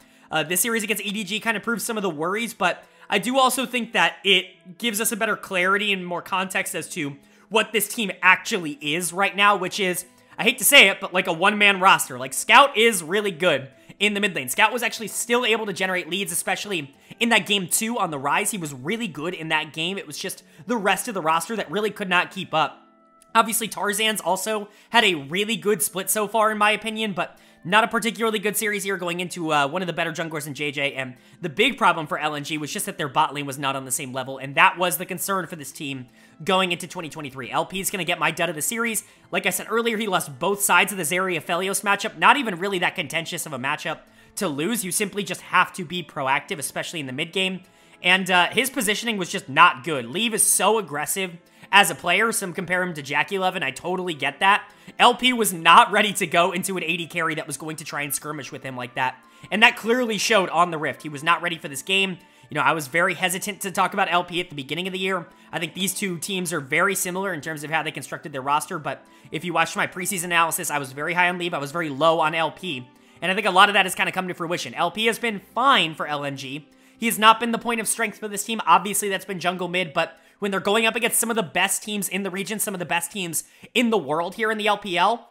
This series against EDG kind of proves some of the worries, but I do also think that it gives us a better clarity and more context as to what this team actually is right now, which is, I hate to say it, but like a one-man roster. Like, Scout is really good in the mid lane. Scout was actually still able to generate leads, especially in that game 2 on the Rise. He was really good in that game. It was just the rest of the roster that really could not keep up. Obviously, Tarzan's also had a really good split so far, in my opinion, but not a particularly good series here going into one of the better junglers in JJ, and the big problem for LNG was just that their bot lane was not on the same level, and that was the concern for this team going into 2023. LP is going to get my dud of the series. Like I said earlier, he lost both sides of the Zarya-Felios matchup. Not even really that contentious of a matchup to lose. You simply just have to be proactive, especially in the mid game, and his positioning was just not good. Leave is so aggressive as a player. Some compare him to Jackie Love, and I totally get that. LP was not ready to go into an AD carry that was going to try and skirmish with him like that, and that clearly showed on the Rift. He was not ready for this game. You know, I was very hesitant to talk about LP at the beginning of the year. I think these two teams are very similar in terms of how they constructed their roster, but if you watched my preseason analysis, I was very high on Leave. I was very low on LP, and I think a lot of that has kind of come to fruition. LP has been fine for LNG. He has not been the point of strength for this team. Obviously, that's been jungle mid, but when they're going up against some of the best teams in the region, some of the best teams in the world here in the LPL,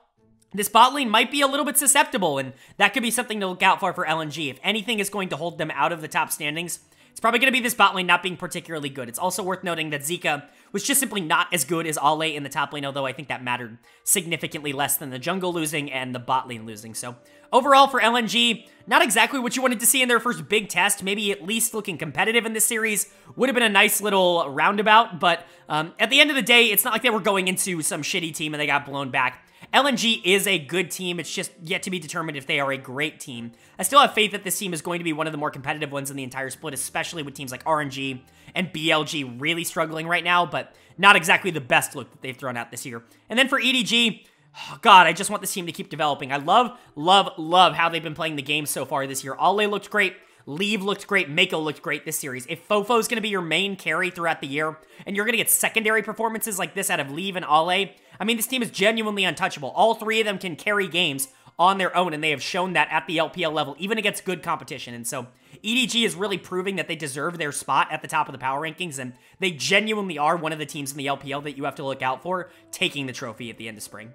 this bot lane might be a little bit susceptible, and that could be something to look out for LNG. If anything is going to hold them out of the top standings, it's probably going to be this bot lane not being particularly good. It's also worth noting that Zika was just simply not as good as Ale in the top lane, although I think that mattered significantly less than the jungle losing and the bot lane losing. So overall for LNG, not exactly what you wanted to see in their first big test. Maybe at least looking competitive in this series would have been a nice little roundabout, but at the end of the day, it's not like they were going into some shitty team and they got blown back. LNG is a good team. It's just yet to be determined if they are a great team. I still have faith that this team is going to be one of the more competitive ones in the entire split, especially with teams like RNG and BLG really struggling right now, but not exactly the best look that they've thrown out this year. And then for EDG, oh God, I just want this team to keep developing. I love how they've been playing the game so far this year. Ale looked great. Leave looked great. Mako looked great this series. If Fofo's going to be your main carry throughout the year, and you're going to get secondary performances like this out of Leave and Ale, I mean, this team is genuinely untouchable. All 3 of them can carry games on their own, and they have shown that at the LPL level, even against good competition. And so EDG is really proving that they deserve their spot at the top of the power rankings, and they genuinely are one of the teams in the LPL that you have to look out for taking the trophy at the end of spring.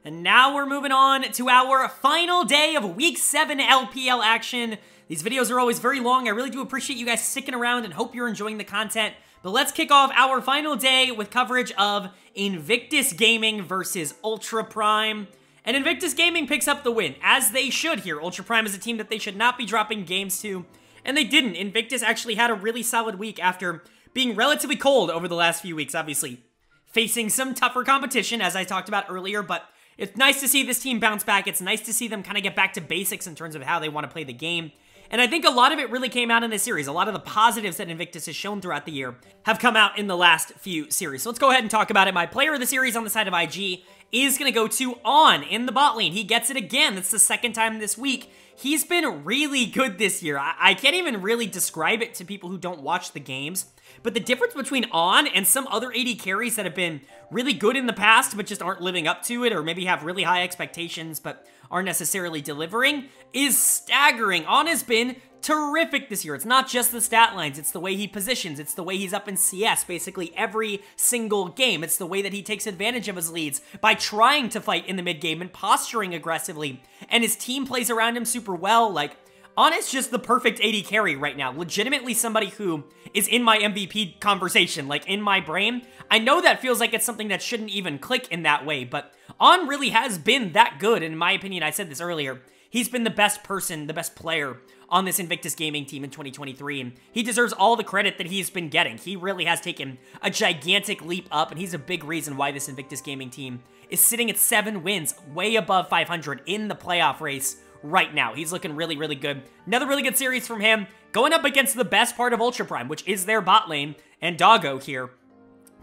And now we're moving on to our final day of Week 7 LPL action. These videos are always very long. I really do appreciate you guys sticking around and hope you're enjoying the content. But let's kick off our final day with coverage of Invictus Gaming versus Ultra Prime. And Invictus Gaming picks up the win, as they should here. Ultra Prime is a team that they should not be dropping games to, and they didn't. Invictus actually had a really solid week after being relatively cold over the last few weeks, obviously facing some tougher competition, as I talked about earlier, but it's nice to see this team bounce back. It's nice to see them kind of get back to basics in terms of how they want to play the game. And I think a lot of it really came out in this series. A lot of the positives that Invictus has shown throughout the year have come out in the last few series. So let's go ahead and talk about it. My player of the series on the side of IG is going to go to On in the bot lane. He gets it again. That's the second time this week. He's been really good this year. I can't even really describe it to people who don't watch the games. But the difference between On and some other AD carries that have been really good in the past but just aren't living up to it, or maybe have really high expectations but aren't necessarily delivering, is staggering. On has been terrific this year. It's not just the stat lines, it's the way he positions, it's the way he's up in CS basically every single game. It's the way that he takes advantage of his leads by trying to fight in the mid game and posturing aggressively, and his team plays around him super well. Like, On is just the perfect AD carry right now. Legitimately somebody who is in my MVP conversation, like in my brain. I know that feels like it's something that shouldn't even click in that way, but On really has been that good, and in my opinion, I said this earlier, he's been the best person, the best player on this Invictus Gaming team in 2023, and he deserves all the credit that he's been getting. He really has taken a gigantic leap up, and he's a big reason why this Invictus Gaming team is sitting at 7 wins, way above 500 in the playoff race right now. He's looking really, really good. Another really good series from him, going up against the best part of Ultra Prime, which is their bot lane, and Doggo here.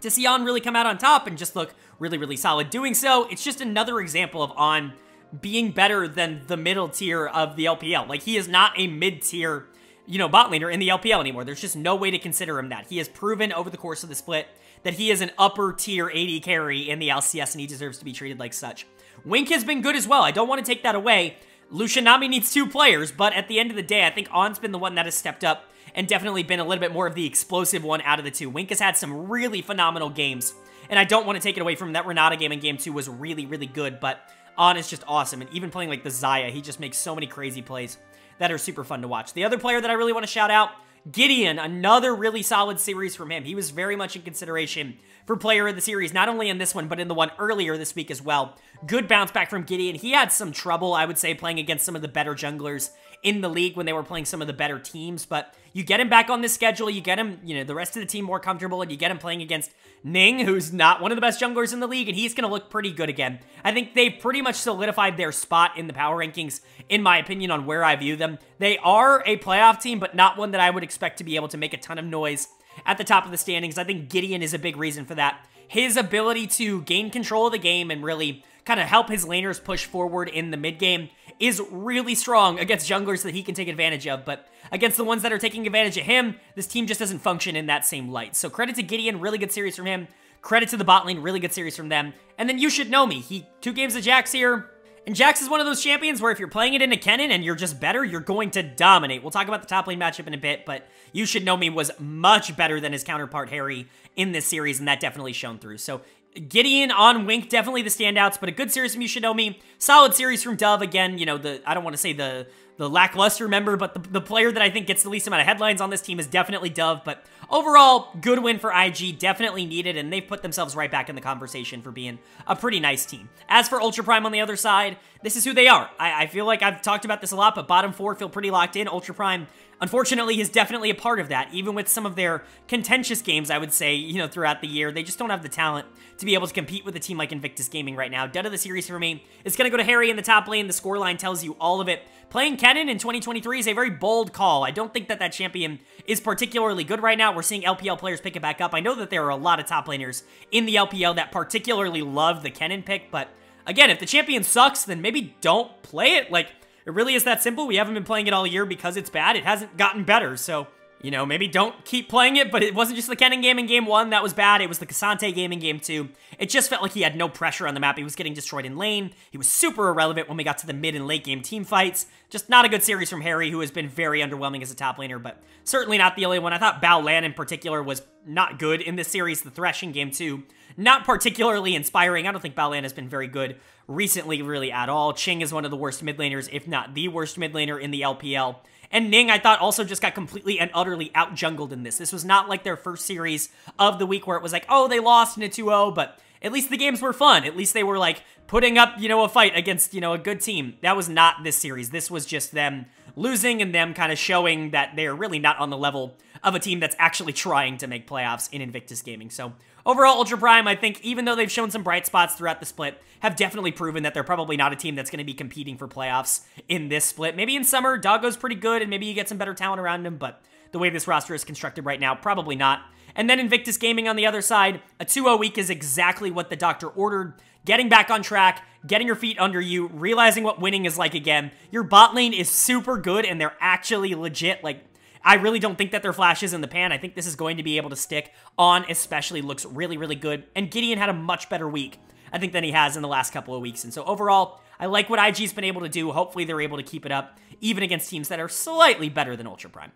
to see On really come out on top and just look really, really solid doing so. It's just another example of On being better than the middle tier of the LPL. Like, he is not a mid-tier, you know, bot laner in the LPL anymore. There's just no way to consider him that. He has proven over the course of the split that he is an upper-tier AD carry in the LCS, and he deserves to be treated like such. Wink has been good as well. I don't want to take that away. Lucianami needs 2 players, but at the end of the day, I think On's been the one that has stepped up and definitely been a little bit more of the explosive one out of the 2. Wink has had some really phenomenal games, and I don't want to take it away from him. That Renata game in Game 2 was really, really good, but On is just awesome, and even playing like the Xayah, he just makes so many crazy plays that are super fun to watch. The other player that I really want to shout out, Gideon, another really solid series from him. He was very much in consideration for player of the series, not only in this one, but in the one earlier this week as well. Good bounce back from Gideon. He had some trouble, I would say, playing against some of the better junglers in the league when they were playing some of the better teams, but you get him back on this schedule, you get him, you know, the rest of the team more comfortable, and you get him playing against Ning, who's not one of the best junglers in the league, and he's going to look pretty good again. I think they've pretty much solidified their spot in the power rankings, in my opinion, on where I view them. They are a playoff team, but not one that I would expect to be able to make a ton of noise at the top of the standings. I think Gideon is a big reason for that. His ability to gain control of the game and really kind of help his laners push forward in the mid game is really strong against junglers that he can take advantage of, but against the ones that are taking advantage of him, this team just doesn't function in that same light. So credit to Gideon, really good series from him. Credit to the bot lane, really good series from them. And then You Should Know Me. 2 games of Jax here. And Jax is one of those champions where if you're playing it into Kennen and you're just better, you're going to dominate. We'll talk about the top lane matchup in a bit, but You Should Know Me was much better than his counterpart Harry in this series, and that definitely shone through. So Gideon, On, Wink, definitely the standouts, but a good series from You Should Know Me. Solid series from Dove. Again, you know, I don't want to say the lackluster member, but the player that I think gets the least amount of headlines on this team is definitely Dove, but overall, good win for IG, definitely needed, and they've put themselves right back in the conversation for being a pretty nice team. As for Ultra Prime on the other side, this is who they are. I feel like I've talked about this a lot, but bottom 4 feel pretty locked in. Ultra Prime, unfortunately, is definitely a part of that. Even with some of their contentious games, I would say, you know, throughout the year, they just don't have the talent to be able to compete with a team like Invictus Gaming right now. Dud of the series for me is going to go to Harry in the top lane. The scoreline tells you all of it. Playing Kennen in 2023 is a very bold call. I don't think that that champion is particularly good right now. We're seeing LPL players pick it back up. I know that there are a lot of top laners in the LPL that particularly love the Kennen pick, but again, if the champion sucks, then maybe don't play it. Like, it really is that simple. We haven't been playing it all year because it's bad. It hasn't gotten better, so you know, maybe don't keep playing it, but it wasn't just the Kennen game in Game 1 that was bad. It was the Cassante game in Game 2. It just felt like he had no pressure on the map. He was getting destroyed in lane. He was super irrelevant when we got to the mid and late game team fights. Just not a good series from Harry, who has been very underwhelming as a top laner, but certainly not the only one. I thought Bao Lan in particular was not good in this series. The Thresh in Game 2, not particularly inspiring. I don't think Bao Lan has been very good recently, really, at all. Ching is one of the worst mid laners, if not the worst mid laner in the LPL. And Ning, I thought, also just got completely and utterly out-jungled in this. This was not like their first series of the week where it was like, oh, they lost in a 2-0, but at least the games were fun. At least they were, like, putting up, you know, a fight against, you know, a good team. That was not this series. This was just them losing and them kind of showing that they're really not on the level of a team that's actually trying to make playoffs in Invictus Gaming. So overall, Ultra Prime, I think, even though they've shown some bright spots throughout the split, have definitely proven that they're probably not a team that's going to be competing for playoffs in this split. Maybe in summer, Doggo's pretty good, and maybe you get some better talent around him, but the way this roster is constructed right now, probably not. And then Invictus Gaming on the other side, a 2-0 week is exactly what the doctor ordered. Getting back on track, getting your feet under you, realizing what winning is like again. Your bot lane is super good, and they're actually legit. Like, I really don't think that they're flashes in the pan. I think this is going to be able to stick. On especially looks really, really good. And Gideon had a much better week, I think, than he has in the last couple of weeks. And so overall, I like what IG's been able to do. Hopefully they're able to keep it up, even against teams that are slightly better than Ultra Prime.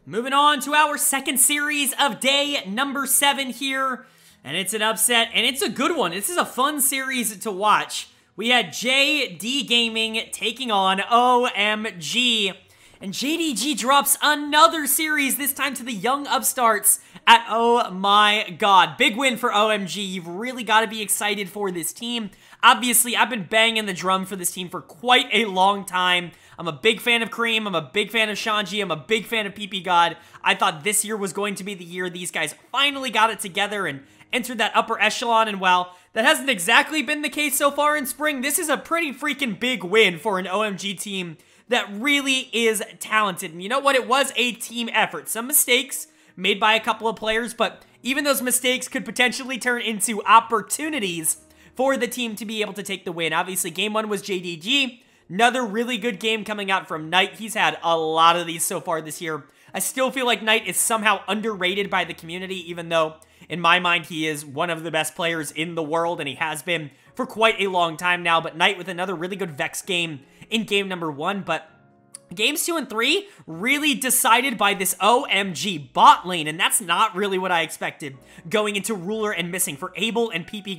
Moving on to our second series of day number 7 here. And it's an upset, and it's a good one. This is a fun series to watch. We had JD Gaming taking on OMG. And JDG drops another series, this time to the young upstarts at Oh My God. Big win for OMG. You've really got to be excited for this team. Obviously, I've been banging the drum for this team for quite a long time. I'm a big fan of Cream. I'm a big fan of Shanji. I'm a big fan of PP God. I thought this year was going to be the year these guys finally got it together and entered that upper echelon. And while that hasn't exactly been the case so far in spring, this is a pretty freaking big win for an OMG team that really is talented. And you know what? It was a team effort. Some mistakes made by a couple of players, but even those mistakes could potentially turn into opportunities for the team to be able to take the win. Obviously, game 1 was JDG. Another really good game coming out from Knight. He's had a lot of these so far this year. I still feel like Knight is somehow underrated by the community, even though, in my mind, he is one of the best players in the world, and he has been for quite a long time now. But Knight with another really good Vex game in game number 1, but games 2 and 3 really decided by this OMG bot lane, and that's not really what I expected going into Ruler and Missing for Abel and PP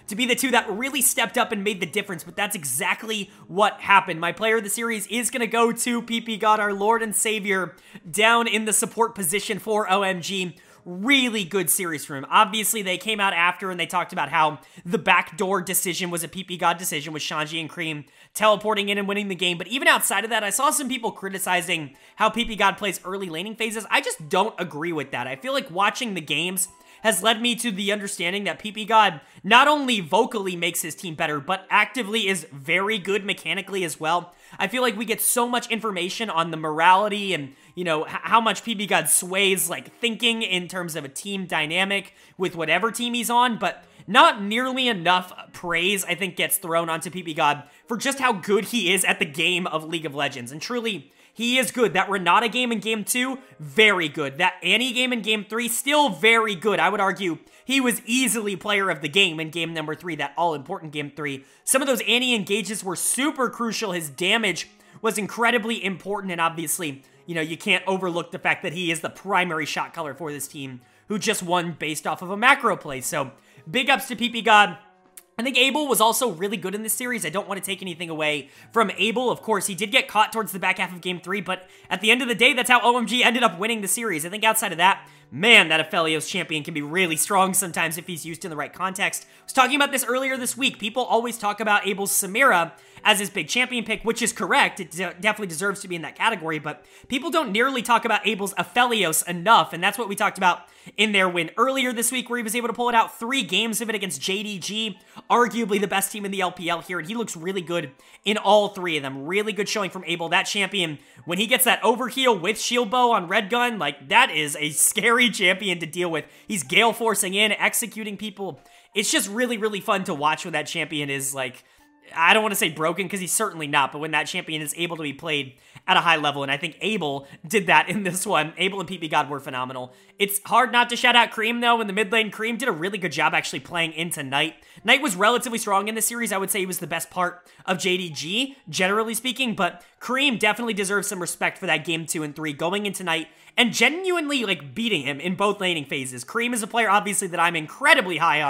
to be the two that really stepped up and made the difference, but that's exactly what happened. My player of the series is going to go to PP, our Lord and Savior, down in the support position for OMG. Really good series for him. Obviously, they came out after and they talked about how the backdoor decision was a PP decision with Shanji and Cream teleporting in and winning the game. But even outside of that, I saw some people criticizing how PP plays early laning phases. I just don't agree with that. I feel like watching the games has led me to the understanding that PP not only vocally makes his team better, but actively is very good mechanically as well. I feel like we get so much information on the morality and, you know, how much PP sways, like, thinking in terms of a team dynamic with whatever team he's on, but not nearly enough praise, I think, gets thrown onto PP for just how good he is at the game of League of Legends. And truly, he is good. That Renata game in game 2, very good. That Annie game in game 3, still very good. I would argue he was easily player of the game in game number 3, that all-important game 3. Some of those Annie engages were super crucial. His damage was incredibly important, and obviously, you know, you can't overlook the fact that he is the primary shot caller for this team, who just won based off of a macro play. So, big ups to PP. I think Abel was also really good in this series. I don't want to take anything away from Abel. Of course, he did get caught towards the back half of game 3, but at the end of the day, that's how OMG ended up winning the series. I think outside of that, man, that Aphelios champion can be really strong sometimes if he's used in the right context. I was talking about this earlier this week. People always talk about Abel's Samira as his big champion pick, which is correct. It definitely deserves to be in that category, but people don't nearly talk about Abel's Aphelios enough, and that's what we talked about in their win earlier this week, where he was able to pull it out 3 games of it against JDG, arguably the best team in the LPL here, and he looks really good in all 3 of them. Really good showing from Abel. That champion, when he gets that overheal with shield bow on Red Gun, like, that is a scary champion to deal with. He's gale forcing in, executing people. It's just really, really fun to watch when that champion is, like, I don't want to say broken, because he's certainly not, but when that champion is able to be played at a high level, and I think Abel did that in this one. Abel and PP were phenomenal. It's hard not to shout out Cream, though, in the mid lane. Cream did a really good job actually playing into Knight. Knight was relatively strong in this series. I would say he was the best part of JDG, generally speaking, but Cream definitely deserves some respect for that game 2 and 3, going into Knight, and genuinely, like, beating him in both laning phases. Cream is a player, obviously, that I'm incredibly high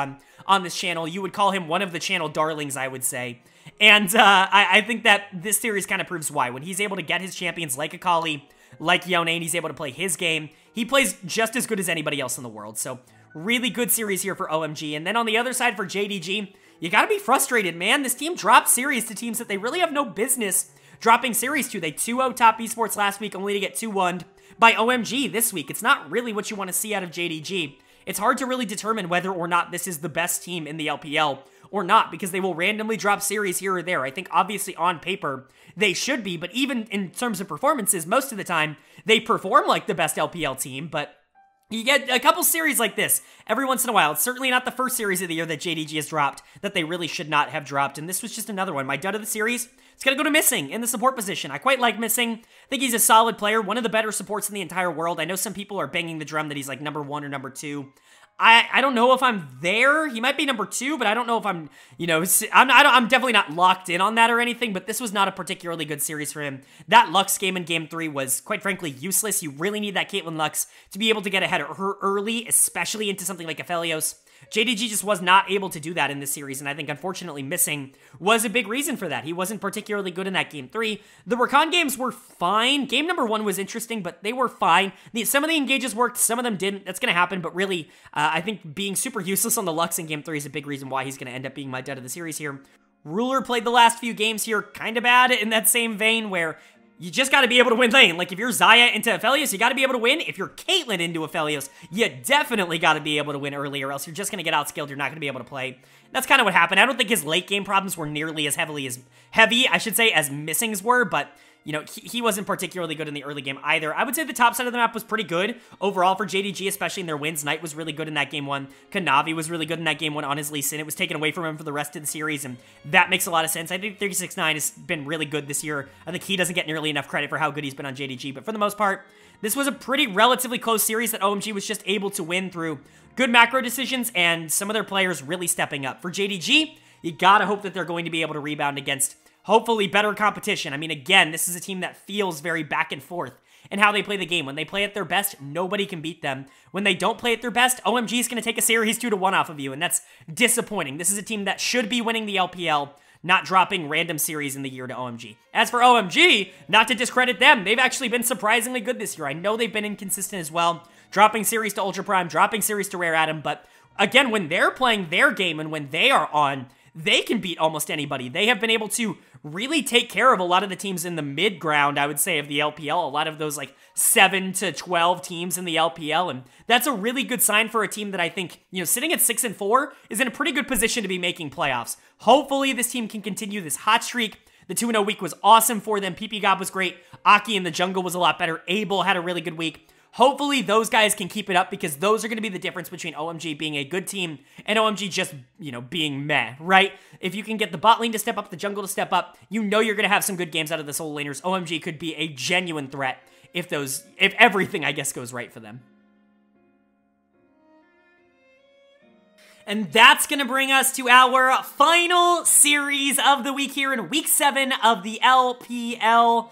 on this channel. You would call him one of the channel darlings, I would say. And I think that this series kind of proves why. When he's able to get his champions like Akali, like Yone, and he's able to play his game, he plays just as good as anybody else in the world. So, really good series here for OMG. And then on the other side for JDG, you gotta be frustrated, man. This team dropped series to teams that they really have no business dropping series to. They 2-0 top Esports last week, only to get 2-1'd by OMG this week. It's not really what you want to see out of JDG. It's hard to really determine whether or not this is the best team in the LPL or not, because they will randomly drop series here or there. I think obviously on paper they should be, but even in terms of performances, most of the time they perform like the best LPL team, but you get a couple series like this every once in a while. It's certainly not the first series of the year that JDG has dropped that they really should not have dropped, and this was just another one. My dud of the series, it's going to go to Missing in the support position. I quite like Missing. I think he's a solid player, one of the better supports in the entire world. I know some people are banging the drum that he's like number 1 or number 2. I don't know if I'm there. He might be number 2, but I don't know if I'm, you know, I'm definitely not locked in on that or anything, but this was not a particularly good series for him. That Lux game in game 3 was, quite frankly, useless. You really need that Caitlyn Lux to be able to get ahead of her early, especially into something like Aphelios. JDG just was not able to do that in this series, and I think, unfortunately, Missing was a big reason for that. He wasn't particularly good in that game 3. The Rakan games were fine. Game number 1 was interesting, but they were fine. Some of the engages worked, some of them didn't. That's going to happen, but really, I think being super useless on the Lux in game 3 is a big reason why he's going to end up being my dud of the series here. Ruler played the last few games here kind of bad in that same vein, where you just got to be able to win lane. Like, if you're Xayah into Aphelios, you got to be able to win. If you're Caitlyn into Aphelios, you definitely got to be able to win early, or else you're just going to get outskilled. You're not going to be able to play. That's kind of what happened. I don't think his late game problems were nearly as heavy, I should say, as Missing's were, but you know, he wasn't particularly good in the early game either. I would say the top side of the map was pretty good overall for JDG, especially in their wins. Knight was really good in that game 1. Kanavi was really good in that game 1 on his Lee Sin. It was taken away from him for the rest of the series, and that makes a lot of sense. I think 36-9 has been really good this year. I think he doesn't get nearly enough credit for how good he's been on JDG, but for the most part, this was a pretty relatively close series that OMG was just able to win through good macro decisions and some of their players really stepping up. For JDG, you gotta hope that they're going to be able to rebound against hopefully better competition. I mean, again, this is a team that feels very back and forth in how they play the game. When they play at their best, nobody can beat them. When they don't play at their best, OMG is going to take a series 2-1 off of you, and that's disappointing. This is a team that should be winning the LPL, not dropping random series in the year to OMG. As for OMG, not to discredit them, they've actually been surprisingly good this year. I know they've been inconsistent as well, dropping series to Ultra Prime, dropping series to Rare Atom, but again, when they're playing their game and when they are on, they can beat almost anybody. They have been able to really take care of a lot of the teams in the mid-ground, I would say, of the LPL. A lot of those, like, 7 to 12 teams in the LPL, and that's a really good sign for a team that I think, you know, sitting at 6-4 is in a pretty good position to be making playoffs. Hopefully, this team can continue this hot streak. The 2-0 week was awesome for them. PP God was great. Aki in the jungle was a lot better. Abel had a really good week. Hopefully, those guys can keep it up because those are going to be the difference between OMG being a good team and OMG just, you know, being meh, right? If you can get the bot lane to step up, the jungle to step up, you know you're going to have some good games out of the solo laners. OMG could be a genuine threat if everything, I guess, goes right for them. And that's going to bring us to our final series of the week here in week 7 of the LPL.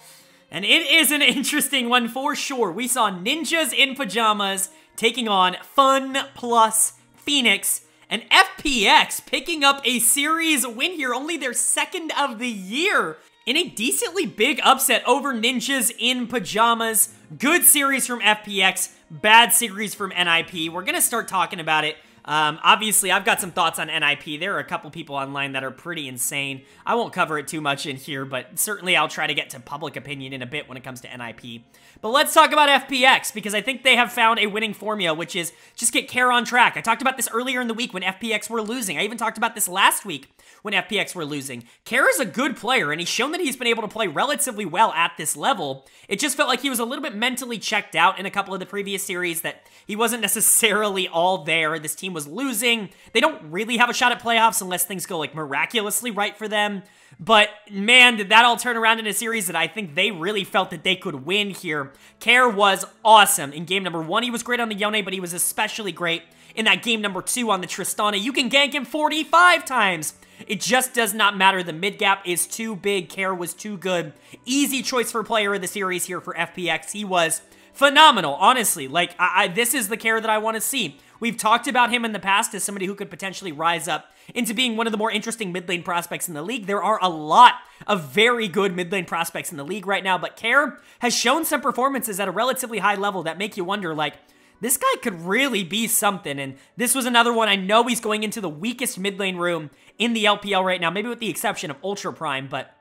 And it is an interesting one for sure. We saw Ninjas in Pyjamas taking on FunPlus Phoenix, and FPX picking up a series win here, only their 2nd of the year, in a decently big upset over Ninjas in Pyjamas. Good series from FPX, bad series from NIP. We're gonna start talking about it. Obviously, I've got some thoughts on NIP. There are a couple people online that are pretty insane. I won't cover it too much in here, but certainly I'll try to get to public opinion in a bit when it comes to NIP. But let's talk about FPX, because I think they have found a winning formula, which is just get Care on track. I talked about this earlier in the week when FPX were losing. I even talked about this last week when FPX were losing. Care is a good player, and he's shown that he's been able to play relatively well at this level. It just felt like he was a little bit mentally checked out in a couple of the previous series, that he wasn't necessarily all there. This team was losing. They don't really have a shot at playoffs unless things go, like, miraculously right for them. But, man, did that all turn around in a series that I think they really felt that they could win here. Care was awesome. In game number 1, he was great on the Yone, but he was especially great in that game number 2 on the Tristana. You can gank him 45 times. It just does not matter. The mid gap is too big. Care was too good. Easy choice for player of the series here for FPX. He was phenomenal, honestly. Like, this is the Care that I want to see. We've talked about him in the past as somebody who could potentially rise up into being one of the more interesting mid lane prospects in the league. There are a lot of very good mid lane prospects in the league right now, but Care has shown some performances at a relatively high level that make you wonder, like, this guy could really be something, and this was another one. I know he's going into the weakest mid lane room in the LPL right now, maybe with the exception of Ultra Prime, but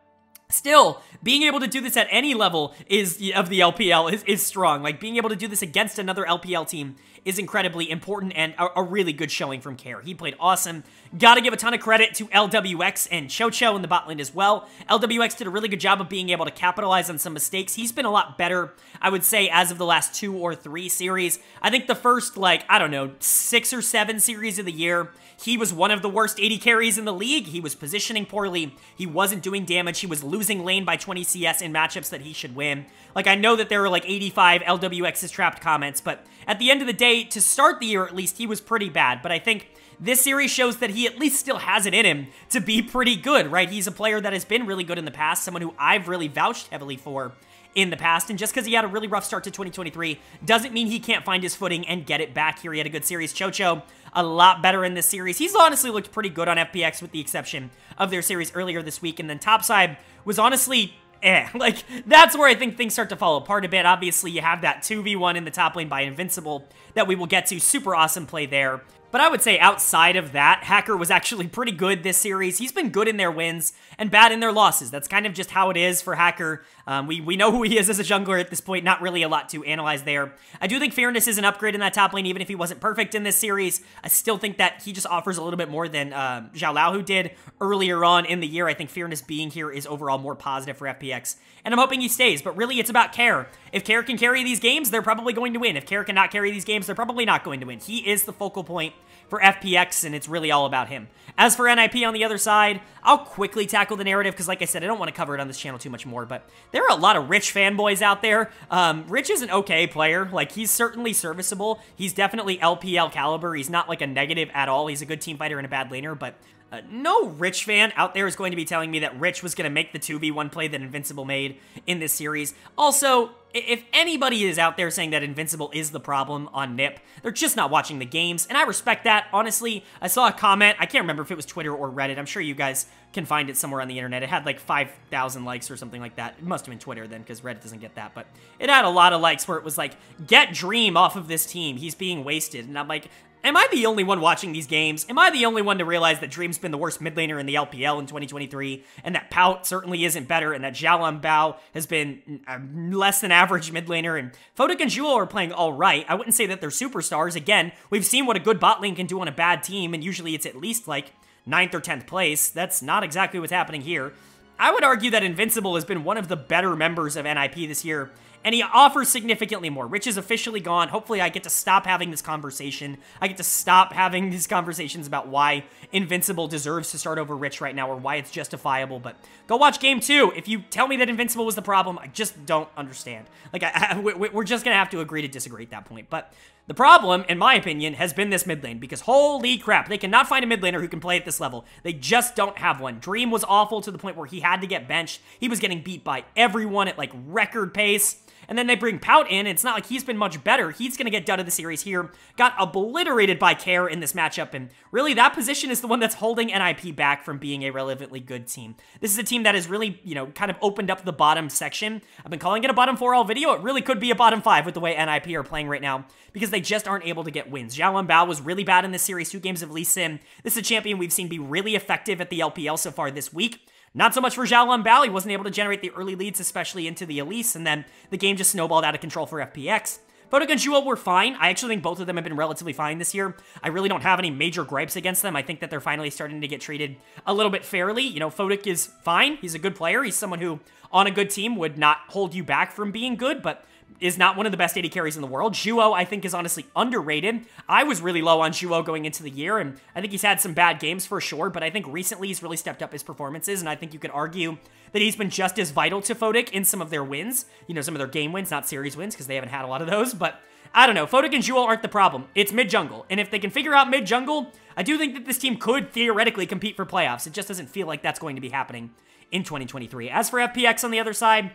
still, being able to do this at any level of the LPL is strong. Like, being able to do this against another LPL team is incredibly important and a really good showing from Care. He played awesome. Gotta give a ton of credit to LWX and Chocho in the bot lane as well. LWX did a really good job of being able to capitalize on some mistakes. He's been a lot better, I would say, as of the last 2 or 3 series. I think the first, like, I don't know, 6 or 7 series of the year, he was one of the worst AD carries in the league. He was positioning poorly. He wasn't doing damage. He was losing lane by 20 CS in matchups that he should win. Like, I know that there were like 85 LWX's trapped comments, but at the end of the day, to start the year at least, he was pretty bad. But I think this series shows that he at least still has it in him to be pretty good, right? He's a player that has been really good in the past, someone who I've really vouched heavily for in the past, and just because he had a really rough start to 2023 doesn't mean he can't find his footing and get it back here. He had a good series. Chocho, a lot better in this series. He's honestly looked pretty good on FPX with the exception of their series earlier this week, and then Topside was honestly like, that's where I think things start to fall apart a bit. Obviously, you have that 2v1 in the top lane by Invincible that we will get to. Super awesome play there. But I would say outside of that, Hacker was actually pretty good this series. He's been good in their wins and bad in their losses. That's kind of just how it is for Hacker. We know who he is as a jungler at this point. Not really a lot to analyze there. I do think Fairness is an upgrade in that top lane, even if he wasn't perfect in this series. I still think that he just offers a little bit more than Zhao Lao, who did earlier on in the year. I think Fairness being here is overall more positive for FPX, and I'm hoping he stays. But really, it's about Care. If Care can carry these games, they're probably going to win. If Care cannot carry these games, they're probably not going to win. He is the focal point for FPX, and it's really all about him. As for NIP on the other side, I'll quickly tackle the narrative, because like I said, I don't want to cover it on this channel too much more, but there are a lot of Rich fanboys out there. Rich is an okay player. Like, he's certainly serviceable. He's definitely LPL caliber. He's not, like, a negative at all. He's a good team fighter and a bad laner, but no Rich fan out there is going to be telling me that Rich was going to make the 2v1 play that Invincible made in this series. Also, if anybody is out there saying that Invincible is the problem on NIP, they're just not watching the games, and I respect that. Honestly, I saw a comment, I can't remember if it was Twitter or Reddit, I'm sure you guys can find it somewhere on the internet. It had like 5,000 likes or something like that. It must have been Twitter then, because Reddit doesn't get that, but it had a lot of likes where it was like, get Dream off of this team, he's being wasted, and I'm like, am I the only one watching these games? Am I the only one to realize that Dream's been the worst mid laner in the LPL in 2023, and that Pout certainly isn't better, and that Zhao Bao has been less than average mid laner, and Photic and Jewel are playing all right. I wouldn't say that they're superstars. Again, we've seen what a good bot lane can do on a bad team, and usually it's at least like 9th or 10th place. That's not exactly what's happening here. I would argue that Invincible has been one of the better members of NIP this year, and he offers significantly more. Rich is officially gone. Hopefully I get to stop having this conversation. I get to stop having these conversations about why Invincible deserves to start over Rich right now, or why it's justifiable. But go watch Game 2. If you tell me that Invincible was the problem, I just don't understand. Like, we're just going to have to agree to disagree at that point. But the problem, in my opinion, has been this mid lane, because holy crap, they cannot find a mid laner who can play at this level. They just don't have one. Dream was awful to the point where he had to get benched. He was getting beat by everyone at, like, record pace. And then they bring Pout in, and it's not like he's been much better. He's going to get done of the series here. Got obliterated by Care in this matchup, and really that position is the one that's holding NIP back from being a relevantly good team. This is a team that has really, you know, kind of opened up the bottom section. I've been calling it a bottom 4-all video. It really could be a bottom 5 with the way NIP are playing right now, because they just aren't able to get wins. Zhao Bao was really bad in this series, 2 games of Lee Sin. This is a champion we've seen be really effective at the LPL so far this week. Not so much for Zhao Bao. He wasn't able to generate the early leads, especially into the Elise, and then the game just snowballed out of control for FPX. Photic and Jewel were fine. I actually think both of them have been relatively fine this year. I really don't have any major gripes against them. I think that they're finally starting to get treated a little bit fairly. You know, Photic is fine. He's a good player. He's someone who, on a good team, would not hold you back from being good, but is not one of the best AD carries in the world. Juo, I think, is honestly underrated. I was really low on Juo going into the year, and I think he's had some bad games for sure, but I think recently he's really stepped up his performances, and I think you could argue that he's been just as vital to Photic in some of their wins. You know, some of their game wins, not series wins, because they haven't had a lot of those, but I don't know. Photic and Juo aren't the problem. It's mid-jungle, and if they can figure out mid-jungle, I do think that this team could theoretically compete for playoffs. It just doesn't feel like that's going to be happening in 2023. As for FPX on the other side,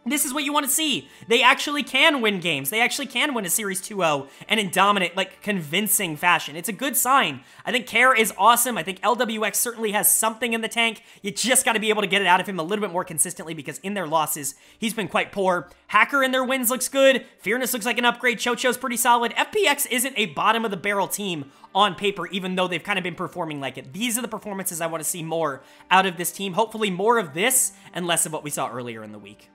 this is what you want to see. They actually can win games. They actually can win a Series 2-0 and in dominant, like, convincing fashion. It's a good sign. I think Care is awesome. I think LWX certainly has something in the tank. You just got to be able to get it out of him a little bit more consistently, because in their losses, he's been quite poor. Hacker in their wins looks good. Fearness looks like an upgrade. Chocho's pretty solid. FPX isn't a bottom-of-the-barrel team on paper, even though they've kind of been performing like it. These are the performances I want to see more out of this team. Hopefully more of this and less of what we saw earlier in the week.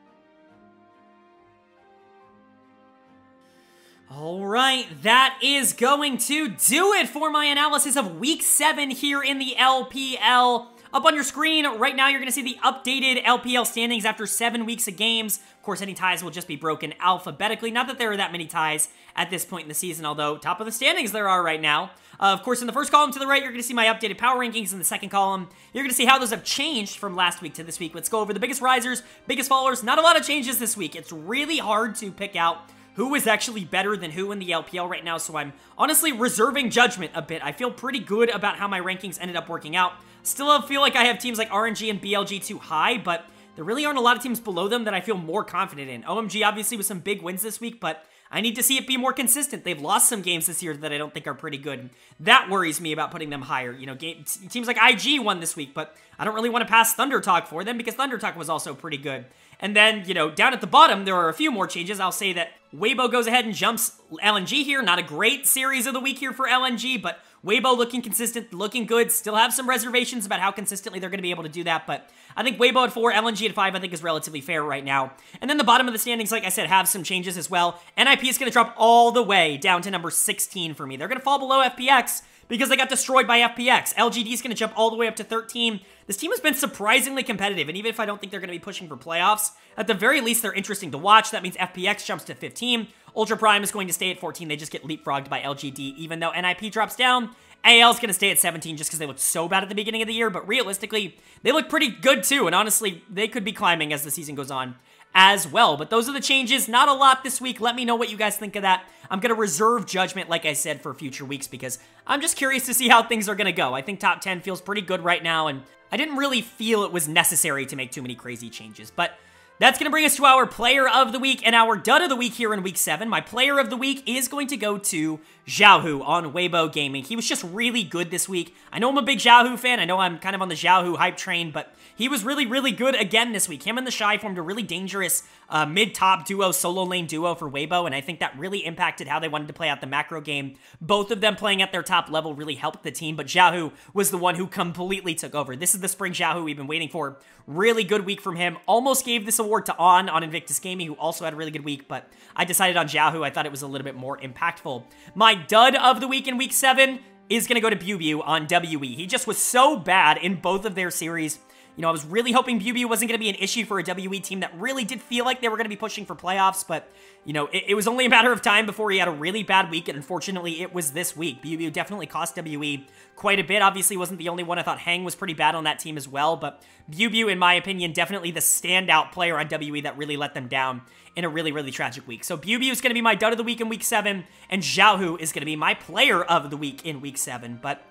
Alright, that is going to do it for my analysis of Week 7 here in the LPL. Up on your screen right now, you're going to see the updated LPL standings after 7 weeks of games. Of course, any ties will just be broken alphabetically. Not that there are that many ties at this point in the season, although top of the standings there are right now. Of course, in the first column to the right, you're going to see my updated power rankings. In the second column, you're going to see how those have changed from last week to this week. Let's go over the biggest risers, biggest fallers. Not a lot of changes this week. It's really hard to pick out who is actually better than who in the LPL right now, so I'm honestly reserving judgment a bit. I feel pretty good about how my rankings ended up working out. Still feel like I have teams like RNG and BLG too high, but there really aren't a lot of teams below them that I feel more confident in. OMG obviously with some big wins this week, but I need to see it be more consistent. They've lost some games this year that I don't think are pretty good. That worries me about putting them higher. You know, teams like IG won this week, but I don't really want to pass ThunderTalk for them because ThunderTalk was also pretty good. And then, you know, down at the bottom, there are a few more changes. I'll say that Weibo goes ahead and jumps LNG here. Not a great series of the week here for LNG, but Weibo looking consistent, looking good. Still have some reservations about how consistently they're going to be able to do that, but I think Weibo at 4, LNG at 5, I think is relatively fair right now. And then the bottom of the standings, like I said, have some changes as well. NIP is going to drop all the way down to number 16 for me. They're going to fall below FPX because they got destroyed by FPX. LGD is going to jump all the way up to 13. This team has been surprisingly competitive, and even if I don't think they're going to be pushing for playoffs, at the very least, they're interesting to watch. That means FPX jumps to 15. Ultra Prime is going to stay at 14. They just get leapfrogged by LGD, even though NIP drops down. AL is going to stay at 17 just because they looked so bad at the beginning of the year, but realistically, they look pretty good too, and honestly, they could be climbing as the season goes on as well. But those are the changes. Not a lot this week. Let me know what you guys think of that. I'm going to reserve judgment, like I said, for future weeks because I'm just curious to see how things are going to go. I think top 10 feels pretty good right now, and I didn't really feel it was necessary to make too many crazy changes, but that's going to bring us to our Player of the Week and our Dud of the Week here in Week 7. My Player of the Week is going to go to Xiaohu on Weibo Gaming. He was just really good this week. I know I'm a big Xiaohu fan. I know I'm kind of on the Xiaohu hype train, but he was really, really good again this week. Him and the Shy formed a really dangerous mid-top duo, solo lane duo for Weibo, and I think that really impacted how they wanted to play out the macro game. Both of them playing at their top level really helped the team, but Xiaohu was the one who completely took over. This is the spring Xiaohu we've been waiting for. Really good week from him. Almost gave this award to on Invictus Gaming, who also had a really good week, but I decided on Xiaohu. I thought it was a little bit more impactful. My dud of the week in Week 7 is going to go to Biubiu on WE. He just was so bad in both of their series. You know, I was really hoping Biubiu wasn't going to be an issue for a WE team that really did feel like they were going to be pushing for playoffs, but, you know, it was only a matter of time before he had a really bad week, and unfortunately, it was this week. Biubiu definitely cost WE quite a bit. Obviously, wasn't the only one. I thought Hang was pretty bad on that team as well, but Biubiu, in my opinion, definitely the standout player on WE that really let them down in a really, really tragic week. So Biubiu is going to be my dud of the week in Week 7, and Xiaohu is going to be my player of the week in Week 7, but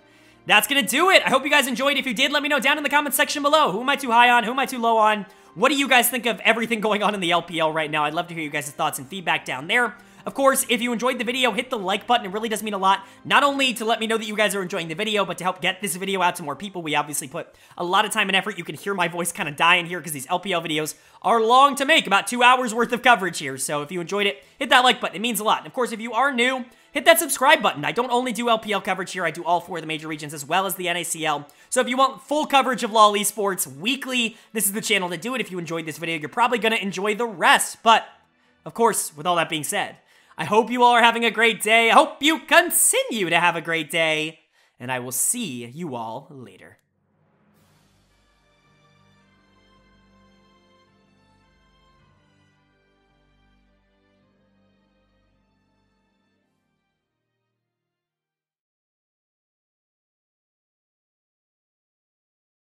that's going to do it. I hope you guys enjoyed. If you did, let me know down in the comments section below. Who am I too high on? Who am I too low on? What do you guys think of everything going on in the LPL right now? I'd love to hear you guys' thoughts and feedback down there. Of course, if you enjoyed the video, hit the like button. It really does mean a lot. Not only to let me know that you guys are enjoying the video, but to help get this video out to more people. We obviously put a lot of time and effort. You can hear my voice kind of dying here because these LPL videos are long to make. About 2 hours worth of coverage here. So if you enjoyed it, hit that like button. It means a lot. And of course, if you are new, hit that subscribe button. I don't only do LPL coverage here, I do all 4 of the major regions as well as the NACL. So if you want full coverage of LoL Esports weekly, this is the channel to do it. If you enjoyed this video, you're probably going to enjoy the rest. But, of course, with all that being said, I hope you all are having a great day. I hope you continue to have a great day. And I will see you all later.